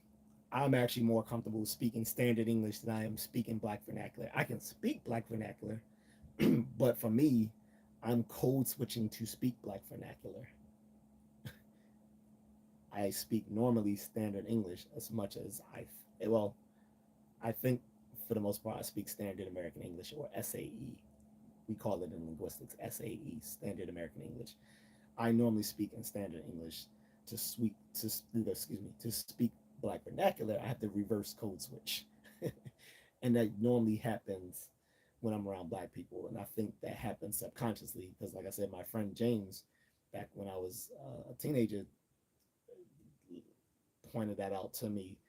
Speaker 1: I'm actually more comfortable speaking standard English than I am speaking Black vernacular. I can speak Black vernacular, but for me, I'm code switching to speak Black vernacular. I speak normally standard English as much as well, I think for the most part I speak standard American English, or SAE. We call it in linguistics SAE, standard American English. I normally speak in standard English. To speak Black vernacular, I have to reverse code switch, and that normally happens when I'm around Black people, and I think that happens subconsciously because, like I said, my friend James, back when I was a teenager, pointed that out to me,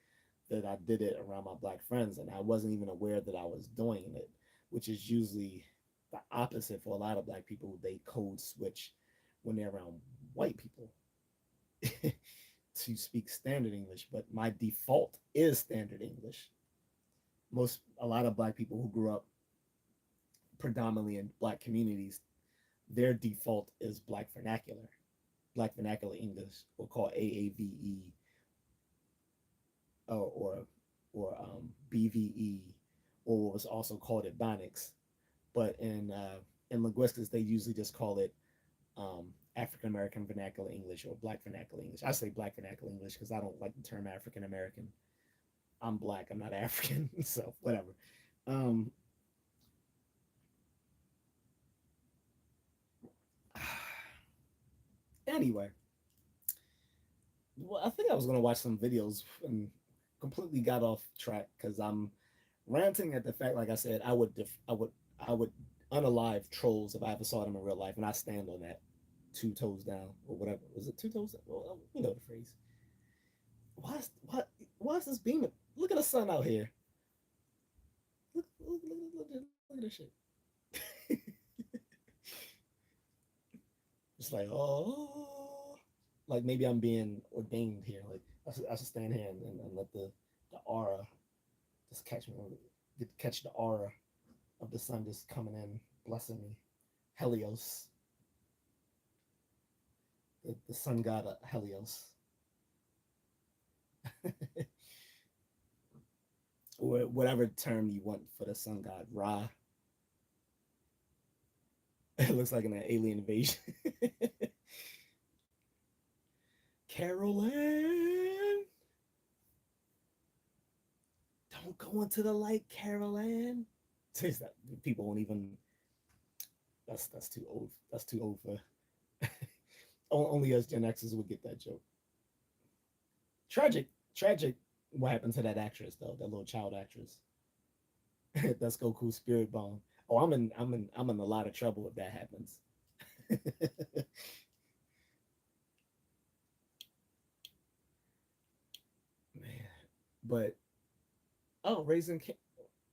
Speaker 1: that I did it around my Black friends, and I wasn't even aware that I was doing it, which is usually the opposite for a lot of Black people. They code switch when they're around white people to speak standard English, but my default is standard English. A lot of Black people who grew up predominantly in Black communities, their default is Black vernacular English, or called AAVE, or BVE, or was also called Ebonics. But in linguistics, they usually just call it African American vernacular English or Black vernacular English. I say Black vernacular English because I don't like the term African American. I'm Black. I'm not African, so whatever. Um, anyway, well, I think I was gonna watch some videos and completely got off track because I'm ranting at the fact, like I said, I would unalive trolls if I ever saw them in real life, and I stand on that. Two toes down, or whatever. Was it two toes down? Well, you know the phrase. Why is why why is this beaming? Look at the sun out here. Look at this shit. It's like, oh, like maybe I'm being ordained here. Like I should stand here and let the aura just catch me, catch the aura of the sun just coming in, blessing me. Helios, the sun god Helios, or whatever term you want for the sun god Ra. It looks like an alien invasion. Carolyn, don't go into the light, Carolyn. Says that people won't even. That's too old. That's too old for. Only us Gen Xers would get that joke. Tragic, tragic. What happened to that actress though? That little child actress. That's Goku's spirit bomb. Oh, I'm in a lot of trouble if that happens. Man, but oh, Raising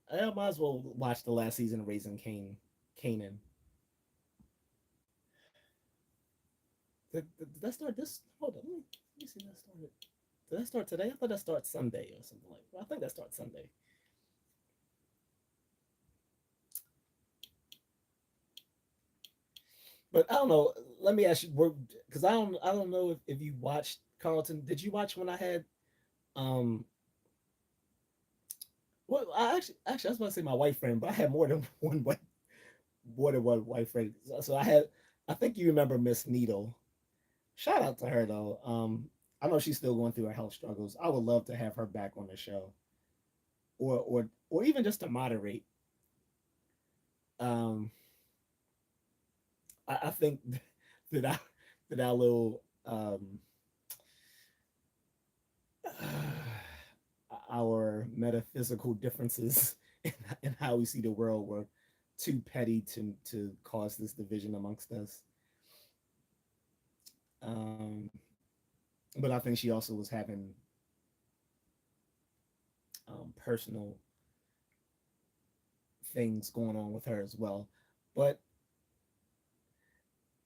Speaker 1: I might as well watch the last season of Raising Kanan. Did that start this? Hold on, let me see that started. Did that start today? I thought that starts Sunday or something like. Well, I think that starts Sunday. But I don't know. Let me ask you, because I don't know if you watched Carlton. Did you watch when I had um? Well, I was about to say my white friend, but I had more than one white friend. So I had. I think you remember Miss Needle. Shout out to her though. I know she's still going through her health struggles. I would love to have her back on the show, or even just to moderate. Um, I think that I that our little our metaphysical differences in how we see the world were too petty to cause this division amongst us. Um, but I think she also was having personal things going on with her as well. But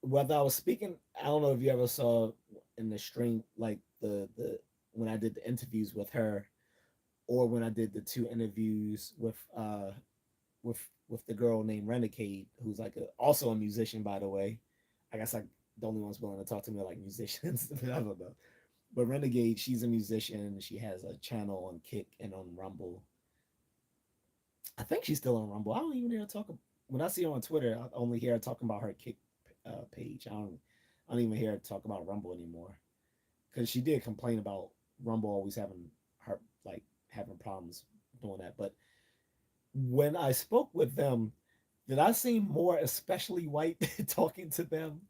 Speaker 1: whether I was speaking, I don't know if you ever saw in the stream, like the when I did the interviews with her, or when I did the two interviews with the girl named Renegade, who's like also a musician, by the way. I guess like the only ones willing to talk to me are like musicians. I don't know. But Renegade, she's a musician. She has a channel on Kick and on Rumble. I think she's still on Rumble. I don't even hear her talk. when I see her on Twitter, I only hear her talking about her kick page. I don't even hear her talk about Rumble anymore because she did complain about Rumble always having her like having problems doing that. But when I spoke with them, did I seem more especially white talking to them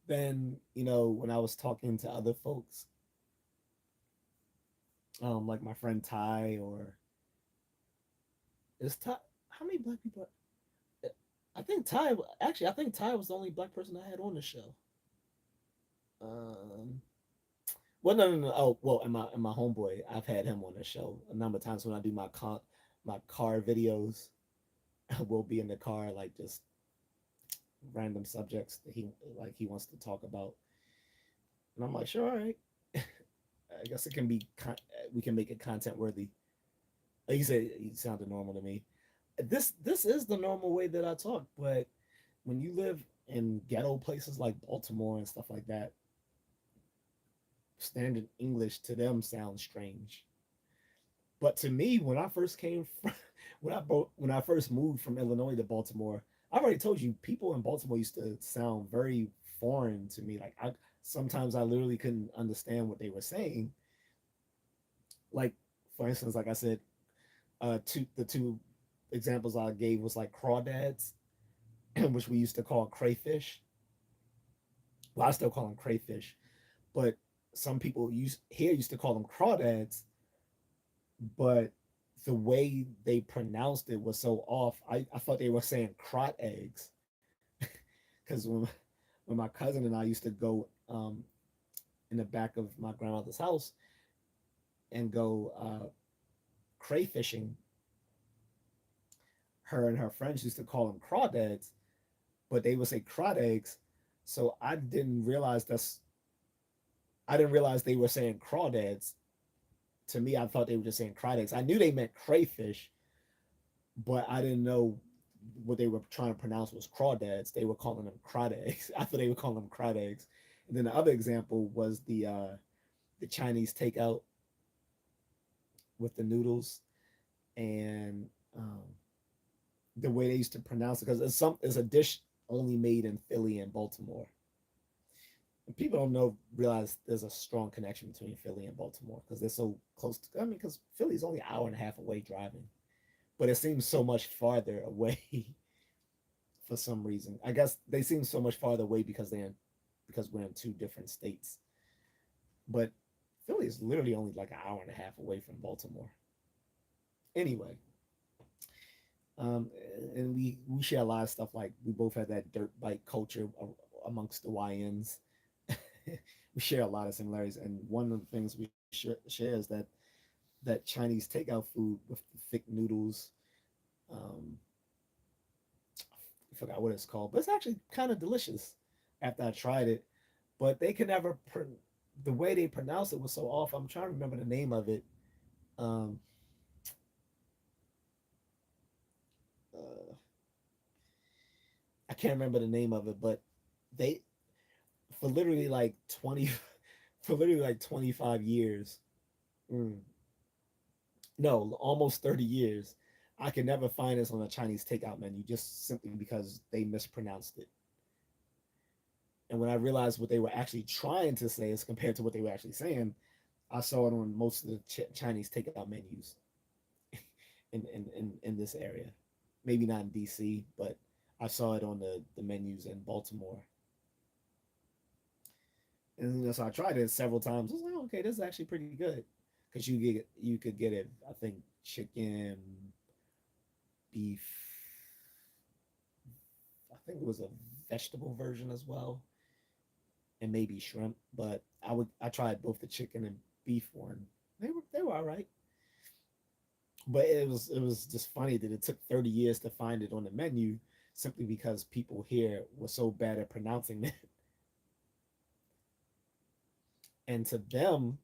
Speaker 1: than when I was talking to other folks, like my friend Ty or is Ty? How many black people? I think Ty. Actually, I think Ty was the only black person I had on the show. Um, well, no. Oh, well, and my homeboy, I've had him on the show a number of times when I do my car videos. We'll be in the car like just random subjects that he wants to talk about, and I'm like, sure, all right. I guess it can be we can make it content worthy. Like you said, it sounded normal to me. This is the normal way that I talk, but when you live in ghetto places like Baltimore and stuff like that, standard English to them sounds strange. But to me, when I first came from, when I first moved from Illinois to Baltimore, I've already told you people in Baltimore used to sound very foreign to me. Like I sometimes I literally couldn't understand what they were saying. Like for instance, like I said, the two examples I gave was like crawdads, which we used to call crayfish. Well, I still call them crayfish, but some people used to call them crawdads, but the way they pronounced it was so off. I thought they were saying crot eggs because when my cousin and I used to go in the back of my grandmother's house and go crayfishing, her and her friends used to call them crawdads, but they would say crot eggs. So I didn't realize they were saying crawdads. To me, I thought they were just saying crawdads. I knew they meant crayfish, but I didn't know what they were trying to pronounce was crawdads. They were calling them crot eggs. I thought they were calling them crot eggs. And then the other example was the Chinese takeout with the noodles and the way they used to pronounce it because it's a dish only made in Philly and Baltimore. And people don't realize there's a strong connection between Philly and Baltimore because they're so close to. I mean, because Philly's only an hour and a half away driving, but it seems so much farther away for some reason. I guess they seem so much farther away because we're in two different states. But Philly is literally only like an hour and a half away from Baltimore. Anyway, um, and we share a lot of stuff. Like we both had that dirt bike culture amongst the YNs. We share a lot of similarities, and one of the things we share is that Chinese takeout food with the thick noodles. Um, I forgot what it's called, but it's actually kind of delicious after I tried it. But they can never the way they pronounce it was so off. I'm trying to remember the name of it. Um, uh, I can't remember the name of it, but they for literally like 20 for literally like 25 years. Mm, no, almost 30 years. I can never find this on a Chinese takeout menu just simply because they mispronounced it. And when I realized what they were actually trying to say as compared to what they were actually saying, I saw it on most of the Chinese takeout menus in this area. Maybe not in DC, but I saw it on the menus in Baltimore. And so I tried it several times. I was like, oh, okay, this is actually pretty good because you could get it. I think chicken, beef. I think it was a vegetable version as well, and maybe shrimp. But I tried both the chicken and beef one. They were all right. But it was just funny that it took 30 years to find it on the menu simply because people here were so bad at pronouncing it. And to them,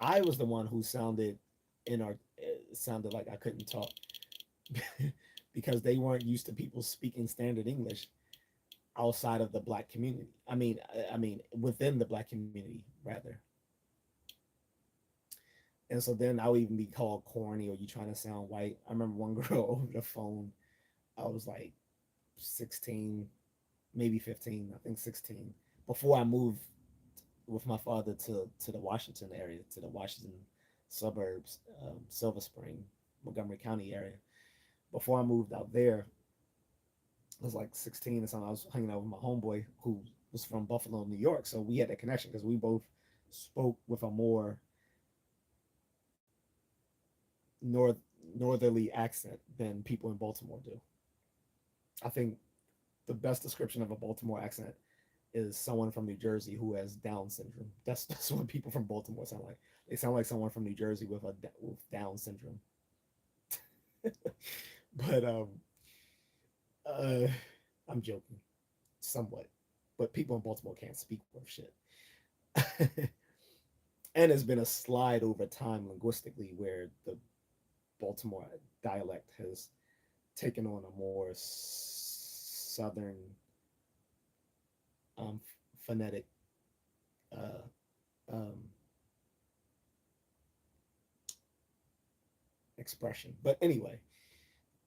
Speaker 1: I was the one who sounded like I couldn't talk because they weren't used to people speaking standard English outside of the black community. I mean within the black community rather. And so then I would even be called corny or you trying to sound white. I remember one girl over the phone. I was like 16, maybe 15, I think 16, before I moved with my father to the Washington area, to the Washington suburbs, Silver Spring, Montgomery County area. Before I moved out there, I was like 16 or something. I was hanging out with my homeboy who was from Buffalo, New York. So we had that connection because we both spoke with a more north northerly accent than people in Baltimore do. I think the best description of a Baltimore accent is someone from New Jersey who has Down syndrome. That's what people from Baltimore sound like. They sound like someone from New Jersey with Down syndrome. But uh, I'm joking somewhat. But people in Baltimore can't speak worth shit. And there's been a slide over time linguistically where the Baltimore dialect has taken on a more southern phonetic uh, um, expression. But anyway,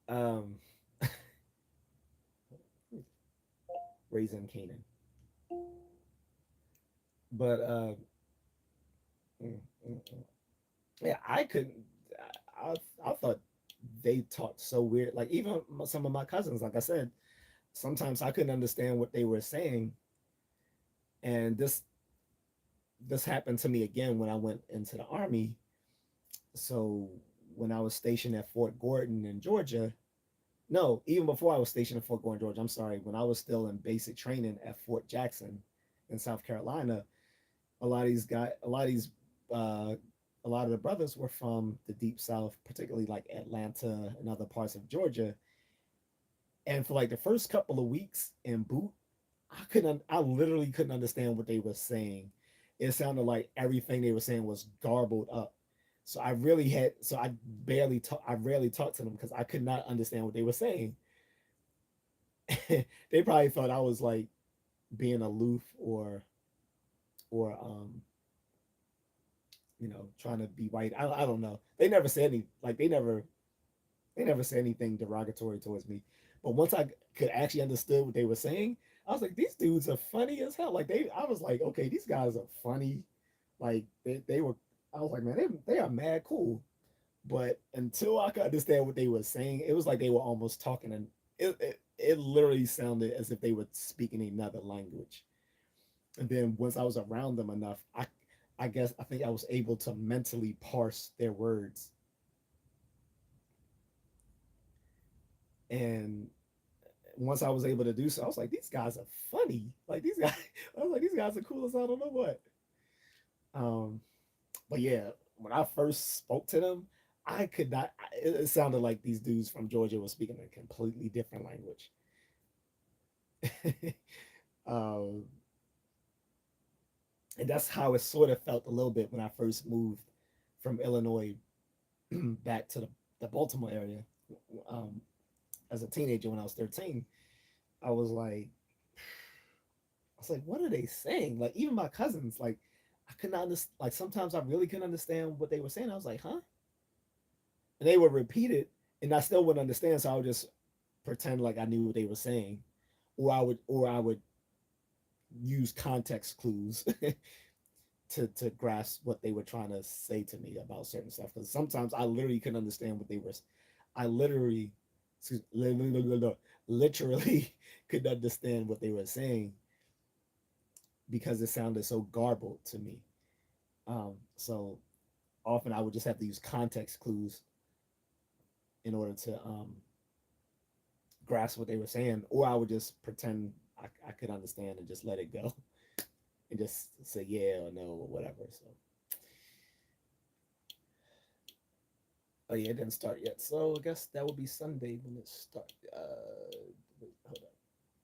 Speaker 1: um, raising Canaan. But mm, mm, mm. Yeah, I couldn't. I thought they talked so weird. Like even some of my cousins, like I said, sometimes I couldn't understand what they were saying, and this happened to me again when I went into the army. So when I was stationed at Fort Gordon in Georgia, no, even before I was stationed at Fort Gordon, Georgia, I'm sorry, when I was still in basic training at Fort Jackson in South Carolina, a lot of these guys, uh, a lot of the brothers were from the deep South, particularly like Atlanta and other parts of Georgia. And for like the first couple of weeks in boot, I literally couldn't understand what they were saying. It sounded like everything they were saying was garbled up. So I rarely talked to them because I could not understand what they were saying. They probably thought I was like being aloof or trying to be white. I don't know. They never said any like they never said anything derogatory towards me. But once I could actually understood what they were saying, I was like, these dudes are funny as hell. I was like, okay, these guys are funny. Like they were. I was like, man, they are mad cool. But until I could understand what they were saying, it was like they were almost talking, and it literally sounded as if they were speaking another language. And then once I was around them enough, I guess I think I was able to mentally parse their words. And once I was able to do so, I was like, these guys are funny. Like these guys, I was like, these guys are cool as I don't know what. Um, but yeah, when I first spoke to them, I could not. It sounded like these dudes from Georgia were speaking a completely different language. um, and that's how it sort of felt a little bit when I first moved from Illinois back to the Baltimore area. Um, as a teenager, when I was 13, I was like, what are they saying? Like even my cousins, like I could not understand. Like sometimes I really couldn't understand what they were saying. I was like, huh? And they would repeat it, and I still wouldn't understand. So I would just pretend like I knew what they were saying, or I would use context clues to grasp what they were trying to say to me about certain stuff. Because sometimes I literally couldn't understand what they were. I literally, excuse, literally could understand what they were saying because it sounded so garbled to me. So often I would just have to use context clues in order to grasp what they were saying, or I would just pretend I could understand and just let it go and just say yeah or no or whatever. So, oh yeah, it didn't start yet. So I guess that would be Sunday when it start. Hold on.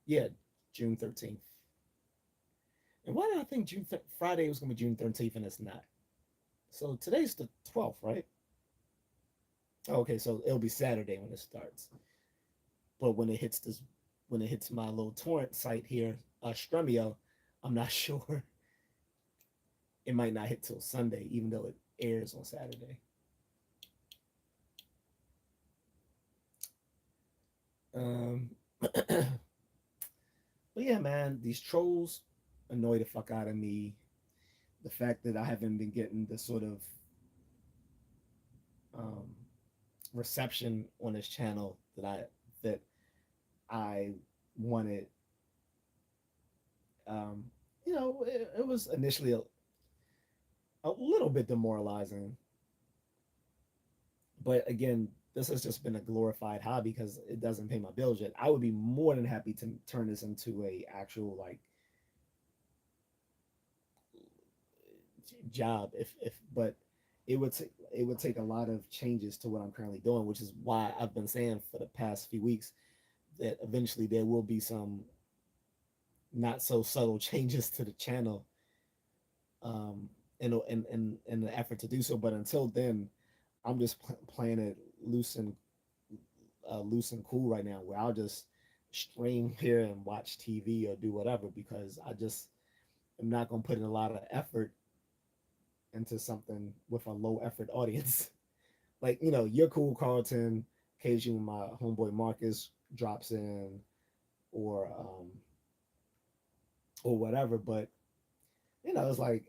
Speaker 1: Yeah, June 13th. And why did I think Friday was gonna be June 13th and it's not? So today's the 12th, right? Oh, okay, so it'll be Saturday when it starts. But when it hits my little torrent site here, Strumio, I'm not sure. It might not hit till Sunday, even though it airs on Saturday. But yeah, man, these trolls annoy the fuck out of me. The fact that I haven't been getting the sort of um, reception on this channel that I wanted. Um, it was initially a little bit demoralizing, but again, this has just been a glorified hobby because it doesn't pay my bills yet. I would be more than happy to turn this into a actual like job if but it would take a lot of changes to what I'm currently doing, which is why I've been saying for the past few weeks that eventually there will be some not so subtle changes to the channel um in the effort to do so. But until then, I'm just playing it loose and loose and cool right now, where I'll just stream here and watch TV or do whatever because I just am not gonna put in a lot of effort into something with a low effort audience. Like, you're cool, Carlton. Occasionally, my homeboy Marcus drops in, or or whatever. But it's like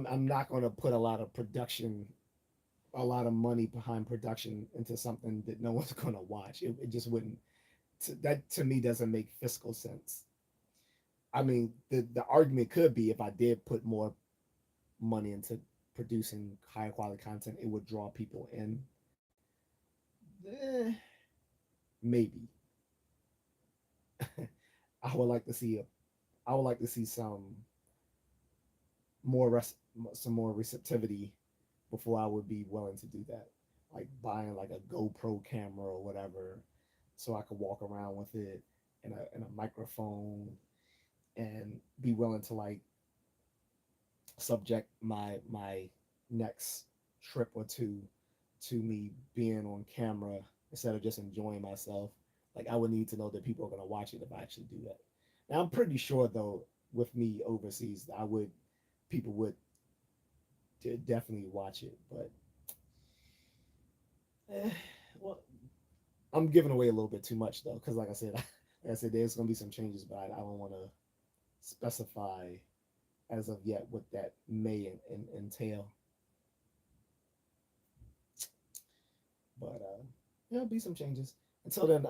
Speaker 1: I'm not gonna put a lot of production, a lot of money behind production into something that no one's gonna watch. It just wouldn't. That to me doesn't make fiscal sense. I mean, the argument could be if I did put more money into producing higher quality content, it would draw people in. Eh, maybe. I would like to see a. I would like to see more some more receptivity before I would be willing to do that. Like buying like a GoPro camera or whatever, so I could walk around with it and a microphone and be willing to like subject my next trip or two to me being on camera instead of just enjoying myself. Like I would need to know that people are gonna watch it if I actually do that. Now I'm pretty sure though, with me overseas, people would definitely watch it. But eh, well, I'm giving away a little bit too much though, because like I said, there's gonna be some changes, but I don't want to specify as of yet what that may entail. But there'll be some changes. Until then,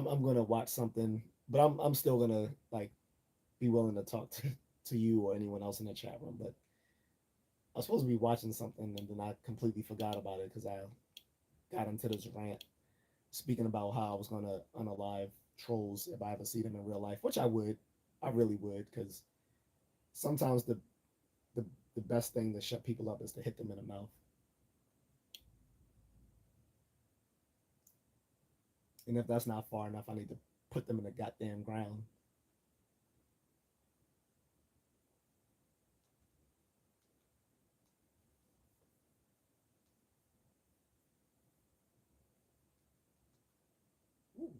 Speaker 1: I'm gonna watch something, but I'm still gonna like be willing to talk to you or anyone else in the chat room. But I was supposed to be watching something and then I completely forgot about it because I got into this rant speaking about how I was gonna unalive trolls if I ever see them in real life, which I would, I really would, because sometimes the the best thing to shut people up is to hit them in the mouth. And if that's not far enough, I need to put them in the goddamn ground. Ooh,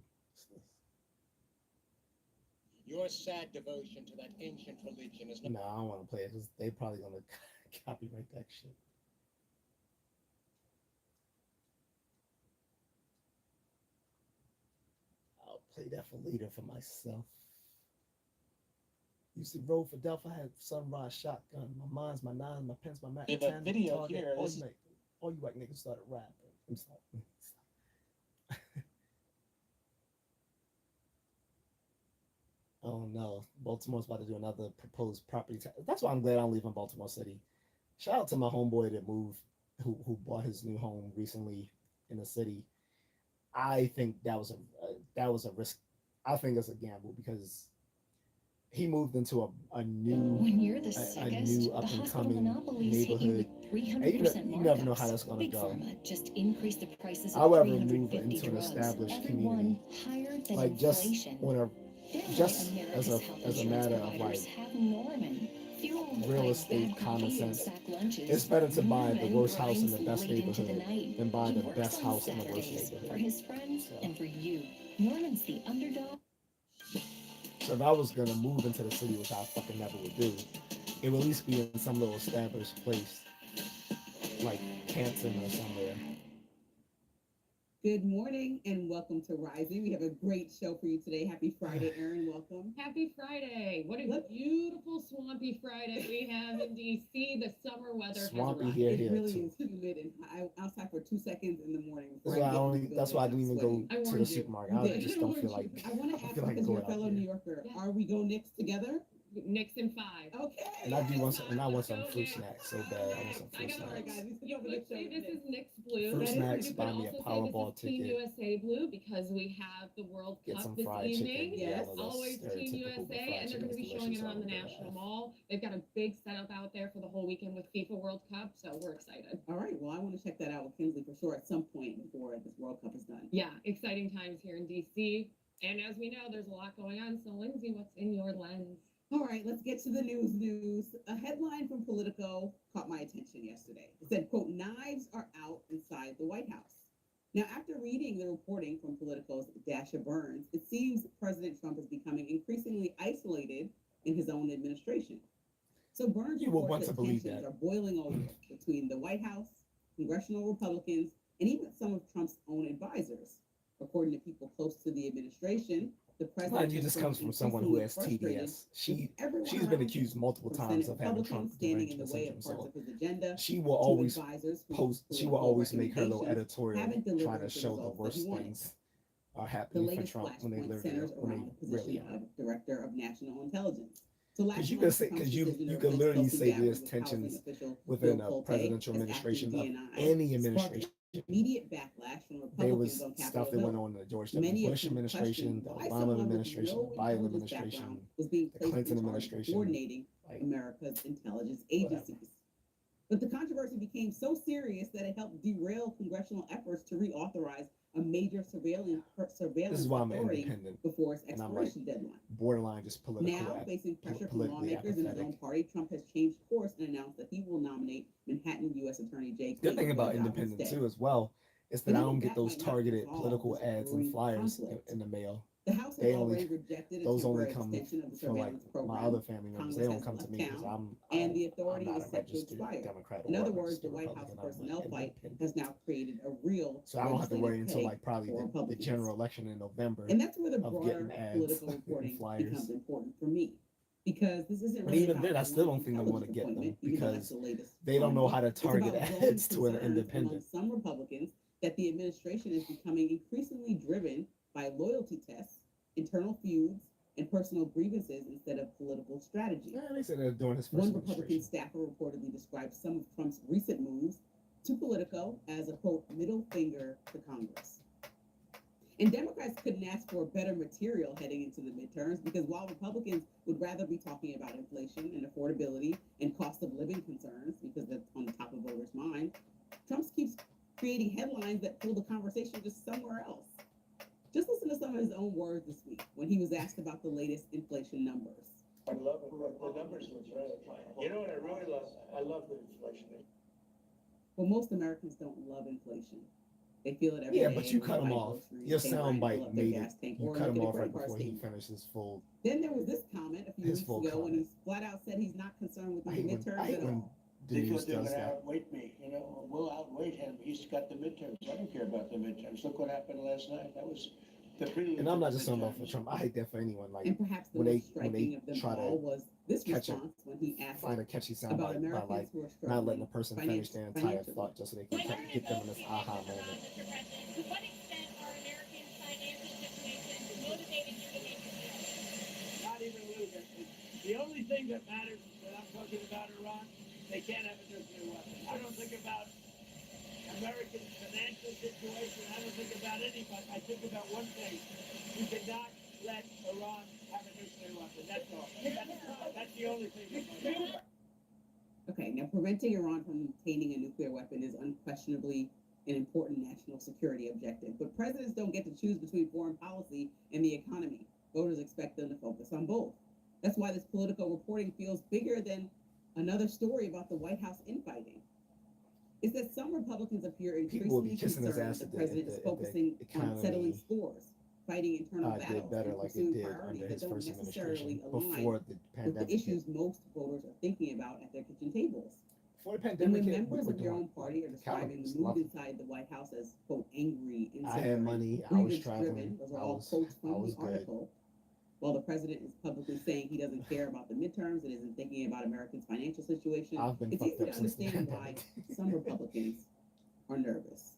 Speaker 2: Your sad devotion to that ancient religion is not.
Speaker 1: no, I don't want to play it because they probably gonna copyright that shit. I'll play that for later for myself. Used to roll for Delphi. I had sunrise shotgun. My mines, my nines, my pens, my Mac
Speaker 2: In the
Speaker 1: 10,
Speaker 2: video
Speaker 1: target.
Speaker 2: here,
Speaker 1: All you white niggas started rapping. I'm sorry. Oh no, Baltimore's about to do another proposed property tax. That's why I'm glad I'm leaving Baltimore City. Shout out to my homeboy that moved, who bought his new home recently in the city. I think that was a risk. I think it's a gamble because he moved into a new
Speaker 3: When you're the
Speaker 1: a
Speaker 3: sickest,
Speaker 1: new
Speaker 3: the
Speaker 1: up and
Speaker 3: hospital
Speaker 1: coming
Speaker 3: monopolies hit you
Speaker 1: neighborhood,
Speaker 3: with
Speaker 1: and
Speaker 3: 300%
Speaker 1: you never know how
Speaker 3: markups.
Speaker 1: that's gonna
Speaker 3: Big
Speaker 1: go.
Speaker 3: Pharma just increased the prices of
Speaker 1: However, move
Speaker 3: 350
Speaker 1: into an
Speaker 3: drugs.
Speaker 1: established community,
Speaker 3: Everyone higher than
Speaker 1: like just
Speaker 3: inflation.
Speaker 1: on a
Speaker 3: They're why
Speaker 1: just
Speaker 3: America's health
Speaker 1: as a
Speaker 3: insurance
Speaker 1: matter of like
Speaker 3: providers have Norman, fueled
Speaker 1: real
Speaker 3: by
Speaker 1: estate
Speaker 3: bad
Speaker 1: common
Speaker 3: coffee and
Speaker 1: sense,
Speaker 3: sack lunches.
Speaker 1: it's better to buy the
Speaker 3: Norman
Speaker 1: worst house in
Speaker 3: grinds
Speaker 1: the best
Speaker 3: late into the
Speaker 1: neighborhood
Speaker 3: night.
Speaker 1: than buy
Speaker 3: He
Speaker 1: the
Speaker 3: works
Speaker 1: best
Speaker 3: on
Speaker 1: house in the worst
Speaker 3: Saturdays for
Speaker 1: neighborhood.
Speaker 3: his friends
Speaker 1: So,
Speaker 3: and for you. Norman's the underdog.
Speaker 1: so if I was gonna move into the city, which I fucking never would do, it would at least be in some little established place. like Canton or somewhere.
Speaker 4: Good morning and welcome to Rising. We have a great show for you today. Happy Friday, Aaron. Welcome.
Speaker 5: Happy Friday. What a
Speaker 4: Look.
Speaker 5: beautiful swampy Friday we have in DC. The summer weather
Speaker 1: Swampy
Speaker 5: has arrived.
Speaker 1: here,
Speaker 4: It
Speaker 1: here
Speaker 4: really
Speaker 1: too.
Speaker 4: is humid, and outside for 2 seconds in the morning.
Speaker 1: That's
Speaker 4: before
Speaker 1: why I
Speaker 4: get in
Speaker 1: only.
Speaker 4: the
Speaker 1: That's why I
Speaker 4: building,
Speaker 1: didn't
Speaker 4: I'm
Speaker 1: even go
Speaker 4: sweating.
Speaker 5: I
Speaker 1: to the
Speaker 5: warned you.
Speaker 1: supermarket. I
Speaker 4: Yeah.
Speaker 1: just don't feel like.
Speaker 4: I want to
Speaker 1: I
Speaker 4: ask
Speaker 1: feel like
Speaker 4: because you're a
Speaker 1: going out
Speaker 4: fellow
Speaker 1: there.
Speaker 4: New Yorker.
Speaker 5: Yeah.
Speaker 4: Are we go Knicks together?
Speaker 5: Knicks in 5.
Speaker 4: Okay.
Speaker 1: And I do want some. And I want
Speaker 5: Go
Speaker 1: some fruit
Speaker 5: Knicks.
Speaker 1: snacks so bad. I want some
Speaker 5: I
Speaker 1: fruit
Speaker 5: got
Speaker 4: All right,
Speaker 1: snacks.
Speaker 4: guys. We
Speaker 5: You
Speaker 4: have a
Speaker 5: could
Speaker 4: good show
Speaker 5: say this
Speaker 4: today.
Speaker 5: is Knicks blue.
Speaker 1: Fruit
Speaker 4: That is
Speaker 1: snacks.
Speaker 5: You could
Speaker 1: Buy me a
Speaker 5: also say
Speaker 1: Powerball
Speaker 5: this is Team
Speaker 1: ticket.
Speaker 5: USA blue because we have the World
Speaker 1: Get
Speaker 5: Cup
Speaker 1: some
Speaker 5: this
Speaker 1: fried
Speaker 5: evening.
Speaker 1: chicken. Yeah, I
Speaker 4: Yes.
Speaker 1: know that's
Speaker 5: Always Team
Speaker 1: stereotypical, but
Speaker 5: USA,
Speaker 1: fried
Speaker 5: and they're
Speaker 1: chicken
Speaker 5: going to
Speaker 1: is
Speaker 5: be showing
Speaker 1: delicious.
Speaker 5: it
Speaker 1: I
Speaker 5: around the
Speaker 1: don't
Speaker 5: National
Speaker 1: laugh.
Speaker 5: Mall. They've got a big setup out there for the whole weekend with FIFA World Cup, so we're excited.
Speaker 4: All right. Well, I want to check that out with Kinsley for sure at some point before this World Cup is done.
Speaker 5: Yeah, exciting times here in DC. And as we know, there's a lot going on. So, Lindsay, what's in your lens?
Speaker 4: All right, let's get to the news. A headline from Politico caught my attention yesterday. It said, quote, knives are out inside the White House. Now, after reading the reporting from Politico's Dasha Burns, it seems President Trump is becoming increasingly isolated in his own administration. So Burns
Speaker 1: You will
Speaker 4: reports
Speaker 1: want
Speaker 4: that
Speaker 1: to believe
Speaker 4: tensions
Speaker 1: that.
Speaker 4: are boiling over between the White House, congressional Republicans, and even some of Trump's own advisors. According to people close to the administration, the president
Speaker 1: Mind you, this comes from someone who has TDS. She's been accused multiple times of having Trump
Speaker 4: standing in the
Speaker 1: derangement
Speaker 4: way
Speaker 1: syndrome.
Speaker 4: of parts
Speaker 1: So
Speaker 4: of his agenda.
Speaker 1: she will
Speaker 4: To
Speaker 1: always
Speaker 4: advisors whose
Speaker 1: post. She will
Speaker 4: political
Speaker 1: always make her little
Speaker 4: recommendations
Speaker 1: editorial
Speaker 4: haven't
Speaker 1: trying
Speaker 4: delivered
Speaker 1: to
Speaker 4: the
Speaker 1: show the
Speaker 4: results that
Speaker 1: worst
Speaker 4: he wanted.
Speaker 1: things are
Speaker 4: The
Speaker 1: happening for
Speaker 4: latest
Speaker 1: Trump when they
Speaker 4: flashpoint centers around the
Speaker 1: really
Speaker 4: position
Speaker 1: are.
Speaker 4: of Director of National Intelligence. So last
Speaker 1: Because you
Speaker 4: month,
Speaker 1: can say,
Speaker 4: Trump's
Speaker 1: because you
Speaker 4: decision to
Speaker 1: can
Speaker 4: replace
Speaker 1: literally
Speaker 4: Tulsi
Speaker 1: say
Speaker 4: Gabbard
Speaker 1: there's
Speaker 4: with
Speaker 1: tensions
Speaker 4: housing official
Speaker 1: within
Speaker 4: Bill
Speaker 1: a
Speaker 4: Pulte
Speaker 1: presidential
Speaker 4: as
Speaker 1: administration
Speaker 4: acting
Speaker 1: of
Speaker 4: DNI
Speaker 1: any
Speaker 4: sparked
Speaker 1: administration.
Speaker 4: immediate backlash from
Speaker 1: There
Speaker 4: Republicans
Speaker 1: was
Speaker 4: on
Speaker 1: stuff
Speaker 4: Capitol
Speaker 1: that went
Speaker 4: Hill.
Speaker 1: on in the George W.
Speaker 4: Many of
Speaker 1: Bush
Speaker 4: whom
Speaker 1: administration,
Speaker 4: questioned
Speaker 1: the
Speaker 4: why
Speaker 1: Obama
Speaker 4: someone with
Speaker 1: administration,
Speaker 4: no
Speaker 1: the Biden
Speaker 4: intelligence
Speaker 1: administration,
Speaker 4: background was being
Speaker 1: the
Speaker 4: placed
Speaker 1: Clinton
Speaker 4: in charge of
Speaker 1: administration.
Speaker 4: coordinating
Speaker 1: Like,
Speaker 4: America's intelligence
Speaker 1: whatever.
Speaker 4: agencies. But the controversy became so serious that it helped derail congressional efforts to reauthorize a major surveillance
Speaker 1: This is why I'm
Speaker 4: authority
Speaker 1: independent
Speaker 4: before its
Speaker 1: and I'm like
Speaker 4: expiration deadline.
Speaker 1: borderline just political.
Speaker 4: Now, facing pressure from
Speaker 1: politically
Speaker 4: lawmakers in his
Speaker 1: apathetic.
Speaker 4: own party, Trump has changed course and announced that he will nominate Manhattan U.S. Attorney J.A.C.
Speaker 1: Good thing
Speaker 4: for
Speaker 1: about
Speaker 4: the job
Speaker 1: independent
Speaker 4: instead.
Speaker 1: too as well is that
Speaker 4: And
Speaker 1: I
Speaker 4: even
Speaker 1: don't get
Speaker 4: that
Speaker 1: those
Speaker 4: might not
Speaker 1: targeted
Speaker 4: resolve
Speaker 1: political
Speaker 4: this
Speaker 1: ads and
Speaker 4: brewing
Speaker 1: flyers
Speaker 4: conflict.
Speaker 1: in the mail.
Speaker 4: The House has
Speaker 1: They only-
Speaker 4: already rejected a
Speaker 1: Those only
Speaker 4: temporary
Speaker 1: come
Speaker 4: extension of the
Speaker 1: for like
Speaker 4: surveillance program.
Speaker 1: my other family members.
Speaker 4: Congress
Speaker 1: They don't
Speaker 4: has
Speaker 1: come to
Speaker 4: left
Speaker 1: me because
Speaker 4: town,
Speaker 1: I'm
Speaker 4: and the authority
Speaker 1: not
Speaker 4: is
Speaker 1: a
Speaker 4: set to
Speaker 1: registered
Speaker 4: expire.
Speaker 1: Democrat or
Speaker 4: In other
Speaker 1: a
Speaker 4: words, the
Speaker 1: registered
Speaker 4: White House
Speaker 1: Republican. I'm
Speaker 4: personnel
Speaker 1: like
Speaker 4: fight
Speaker 1: independent.
Speaker 4: has now created a real
Speaker 1: So I don't have to worry
Speaker 4: legislative
Speaker 1: until
Speaker 4: peg
Speaker 1: like probably
Speaker 4: for
Speaker 1: the
Speaker 4: Republicans.
Speaker 1: general election in November.
Speaker 4: And that's where the
Speaker 1: of
Speaker 4: broader
Speaker 1: getting ads
Speaker 4: political
Speaker 1: and
Speaker 4: reporting
Speaker 1: flyers.
Speaker 4: becomes important for me. Because this isn't
Speaker 1: But
Speaker 4: really
Speaker 1: even
Speaker 4: about
Speaker 1: then, I still don't
Speaker 4: one
Speaker 1: think they want to
Speaker 4: intelligence
Speaker 1: get them
Speaker 4: appointment, even though that's
Speaker 1: because
Speaker 4: the latest
Speaker 1: they don't know
Speaker 4: finding.
Speaker 1: how to
Speaker 4: It's
Speaker 1: target
Speaker 4: about growing
Speaker 1: ads to an
Speaker 4: concerns among
Speaker 1: independent.
Speaker 4: some Republicans that the administration is becoming increasingly driven by loyalty tests, internal feuds, and personal grievances instead of political strategy.
Speaker 1: Yeah, they said they're doing his first
Speaker 4: One Republican
Speaker 1: administration.
Speaker 4: staffer reportedly described some of Trump's recent moves to Politico as a, quote, middle finger to Congress. And Democrats couldn't ask for better material heading into the midterms because while Republicans would rather be talking about inflation and affordability and cost of living concerns because that's on the top of voters' mind, Trump keeps creating headlines that pull the conversation just somewhere else. Just listen to some of his own words this week when he was asked about the latest inflation numbers.
Speaker 2: I love it. The numbers were great. You know what I really love? I love the inflation rate.
Speaker 4: Well, most Americans don't love inflation. They feel it every day.
Speaker 1: Yeah, but you
Speaker 4: when
Speaker 1: cut
Speaker 4: they
Speaker 1: him
Speaker 4: buy
Speaker 1: off.
Speaker 4: groceries,
Speaker 1: Your
Speaker 4: pay rent,
Speaker 1: sound
Speaker 4: fill
Speaker 1: bite
Speaker 4: up their
Speaker 1: made
Speaker 4: gas
Speaker 1: it.
Speaker 4: tank,
Speaker 1: You
Speaker 4: or
Speaker 1: cut
Speaker 4: look
Speaker 1: him
Speaker 4: at a
Speaker 1: off right
Speaker 4: credit card
Speaker 1: before he
Speaker 4: statement.
Speaker 1: finished his full.
Speaker 4: Then there was this comment a few
Speaker 1: His
Speaker 4: weeks
Speaker 1: full
Speaker 4: ago when
Speaker 1: comment.
Speaker 4: he flat out said he's not concerned with
Speaker 1: I
Speaker 4: the
Speaker 1: hate when,
Speaker 4: midterms
Speaker 1: I hate
Speaker 4: at
Speaker 1: when
Speaker 4: all.
Speaker 1: Denise
Speaker 2: Because they're
Speaker 1: does
Speaker 2: gonna
Speaker 1: that.
Speaker 2: outweight me, you know, we'll outweight him, he's got the midterms, I don't care about the midterms, look what happened last night, that was the prelude.
Speaker 1: And
Speaker 2: to
Speaker 1: I'm
Speaker 2: the
Speaker 1: not just talking about for
Speaker 2: midterms.
Speaker 1: Trump. I hate that for anyone. Like
Speaker 4: And perhaps the
Speaker 1: when
Speaker 4: most
Speaker 1: they
Speaker 4: striking of them
Speaker 1: try to
Speaker 4: all was this
Speaker 1: catch a-
Speaker 4: response when he asked
Speaker 1: find a catchy sound
Speaker 4: about
Speaker 1: bite by
Speaker 4: Americans
Speaker 1: like
Speaker 4: who are
Speaker 1: not
Speaker 4: struggling
Speaker 1: letting the person finish their entire
Speaker 4: financially.
Speaker 1: thought just so they can get them in this aha moment.
Speaker 6: Mr. President, to what extent are Americans' financial situations motivating you to make decisions?
Speaker 7: Not even a little bit. The only thing that matters when I'm talking about Iran, they can't have a nuclear weapon. I don't think about American financial situation. I don't think about anybody. I think about one thing. We cannot let Iran have a nuclear weapon. That's all. That's the only thing that matters.
Speaker 4: Okay, now preventing Iran from obtaining a nuclear weapon is unquestionably an important national security objective. But presidents don't get to choose between foreign policy and the economy. Voters expect them to focus on both. That's why this political reporting feels bigger than another story about the White House infighting. Is that some Republicans appear
Speaker 1: People will be
Speaker 4: increasingly
Speaker 1: kissing his
Speaker 4: concerned
Speaker 1: ass
Speaker 4: that
Speaker 1: at
Speaker 4: the
Speaker 1: the-
Speaker 4: president
Speaker 1: at
Speaker 4: is
Speaker 1: the- at the
Speaker 4: focusing on settling
Speaker 1: economy,
Speaker 4: scores, fighting internal
Speaker 1: did
Speaker 4: battles,
Speaker 1: better
Speaker 4: and
Speaker 1: like it
Speaker 4: pursuing
Speaker 1: did
Speaker 4: priorities
Speaker 1: under
Speaker 4: that
Speaker 1: his
Speaker 4: don't
Speaker 1: first
Speaker 4: necessarily
Speaker 1: administration
Speaker 4: align
Speaker 1: before the
Speaker 4: with
Speaker 1: pandemic
Speaker 4: the
Speaker 1: hit.
Speaker 4: issues most voters are thinking about at their kitchen tables.
Speaker 1: For the
Speaker 4: And
Speaker 1: pandemic,
Speaker 4: when
Speaker 1: hit, we
Speaker 4: members
Speaker 1: were
Speaker 4: of your
Speaker 1: doing
Speaker 4: own party are describing
Speaker 1: calories,
Speaker 4: the mood
Speaker 1: love it.
Speaker 4: inside the White House as, quote, angry,
Speaker 1: I had
Speaker 4: insecure,
Speaker 1: money.
Speaker 4: and
Speaker 1: I was
Speaker 4: grievance
Speaker 1: traveling.
Speaker 4: driven, those are
Speaker 1: I
Speaker 4: all
Speaker 1: was
Speaker 4: quotes
Speaker 1: I
Speaker 4: from
Speaker 1: was
Speaker 4: the
Speaker 1: good.
Speaker 4: article, while the president is publicly saying he doesn't care about the midterms and isn't thinking about Americans' financial situation,
Speaker 1: I've been
Speaker 4: it's
Speaker 1: fucked
Speaker 4: easy to
Speaker 1: up since the
Speaker 4: understand why
Speaker 1: pandemic.
Speaker 4: some Republicans are nervous.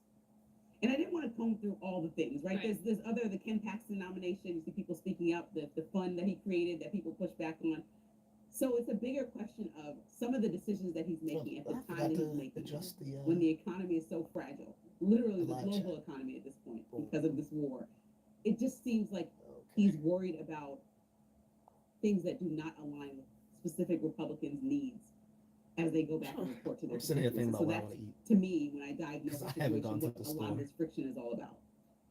Speaker 4: And I didn't want to comb through all the things, right?
Speaker 5: Right.
Speaker 4: There's the Ken Paxton nomination. You see people speaking up, the fund that he created that people push back on. So it's a bigger question of some of the decisions that he's making at the
Speaker 1: I
Speaker 4: time
Speaker 1: forgot
Speaker 4: that he's
Speaker 1: to
Speaker 4: making
Speaker 1: adjust the
Speaker 4: when the economy is so fragile, literally the
Speaker 1: live
Speaker 4: global
Speaker 1: chat.
Speaker 4: economy at this point
Speaker 1: Boom.
Speaker 4: because of this war. It just seems like
Speaker 1: Okay.
Speaker 4: he's worried about things that do not align with specific Republicans' needs as they go back and report to their
Speaker 1: I'm sitting here thinking
Speaker 4: constituencies. So
Speaker 1: about what I
Speaker 4: that's,
Speaker 1: want to eat.
Speaker 4: to me, when I diagnose
Speaker 1: 'Cause
Speaker 4: the
Speaker 1: I haven't
Speaker 4: situation,
Speaker 1: gone to
Speaker 4: what
Speaker 1: the
Speaker 4: a lot
Speaker 1: store.
Speaker 4: of this friction is all about.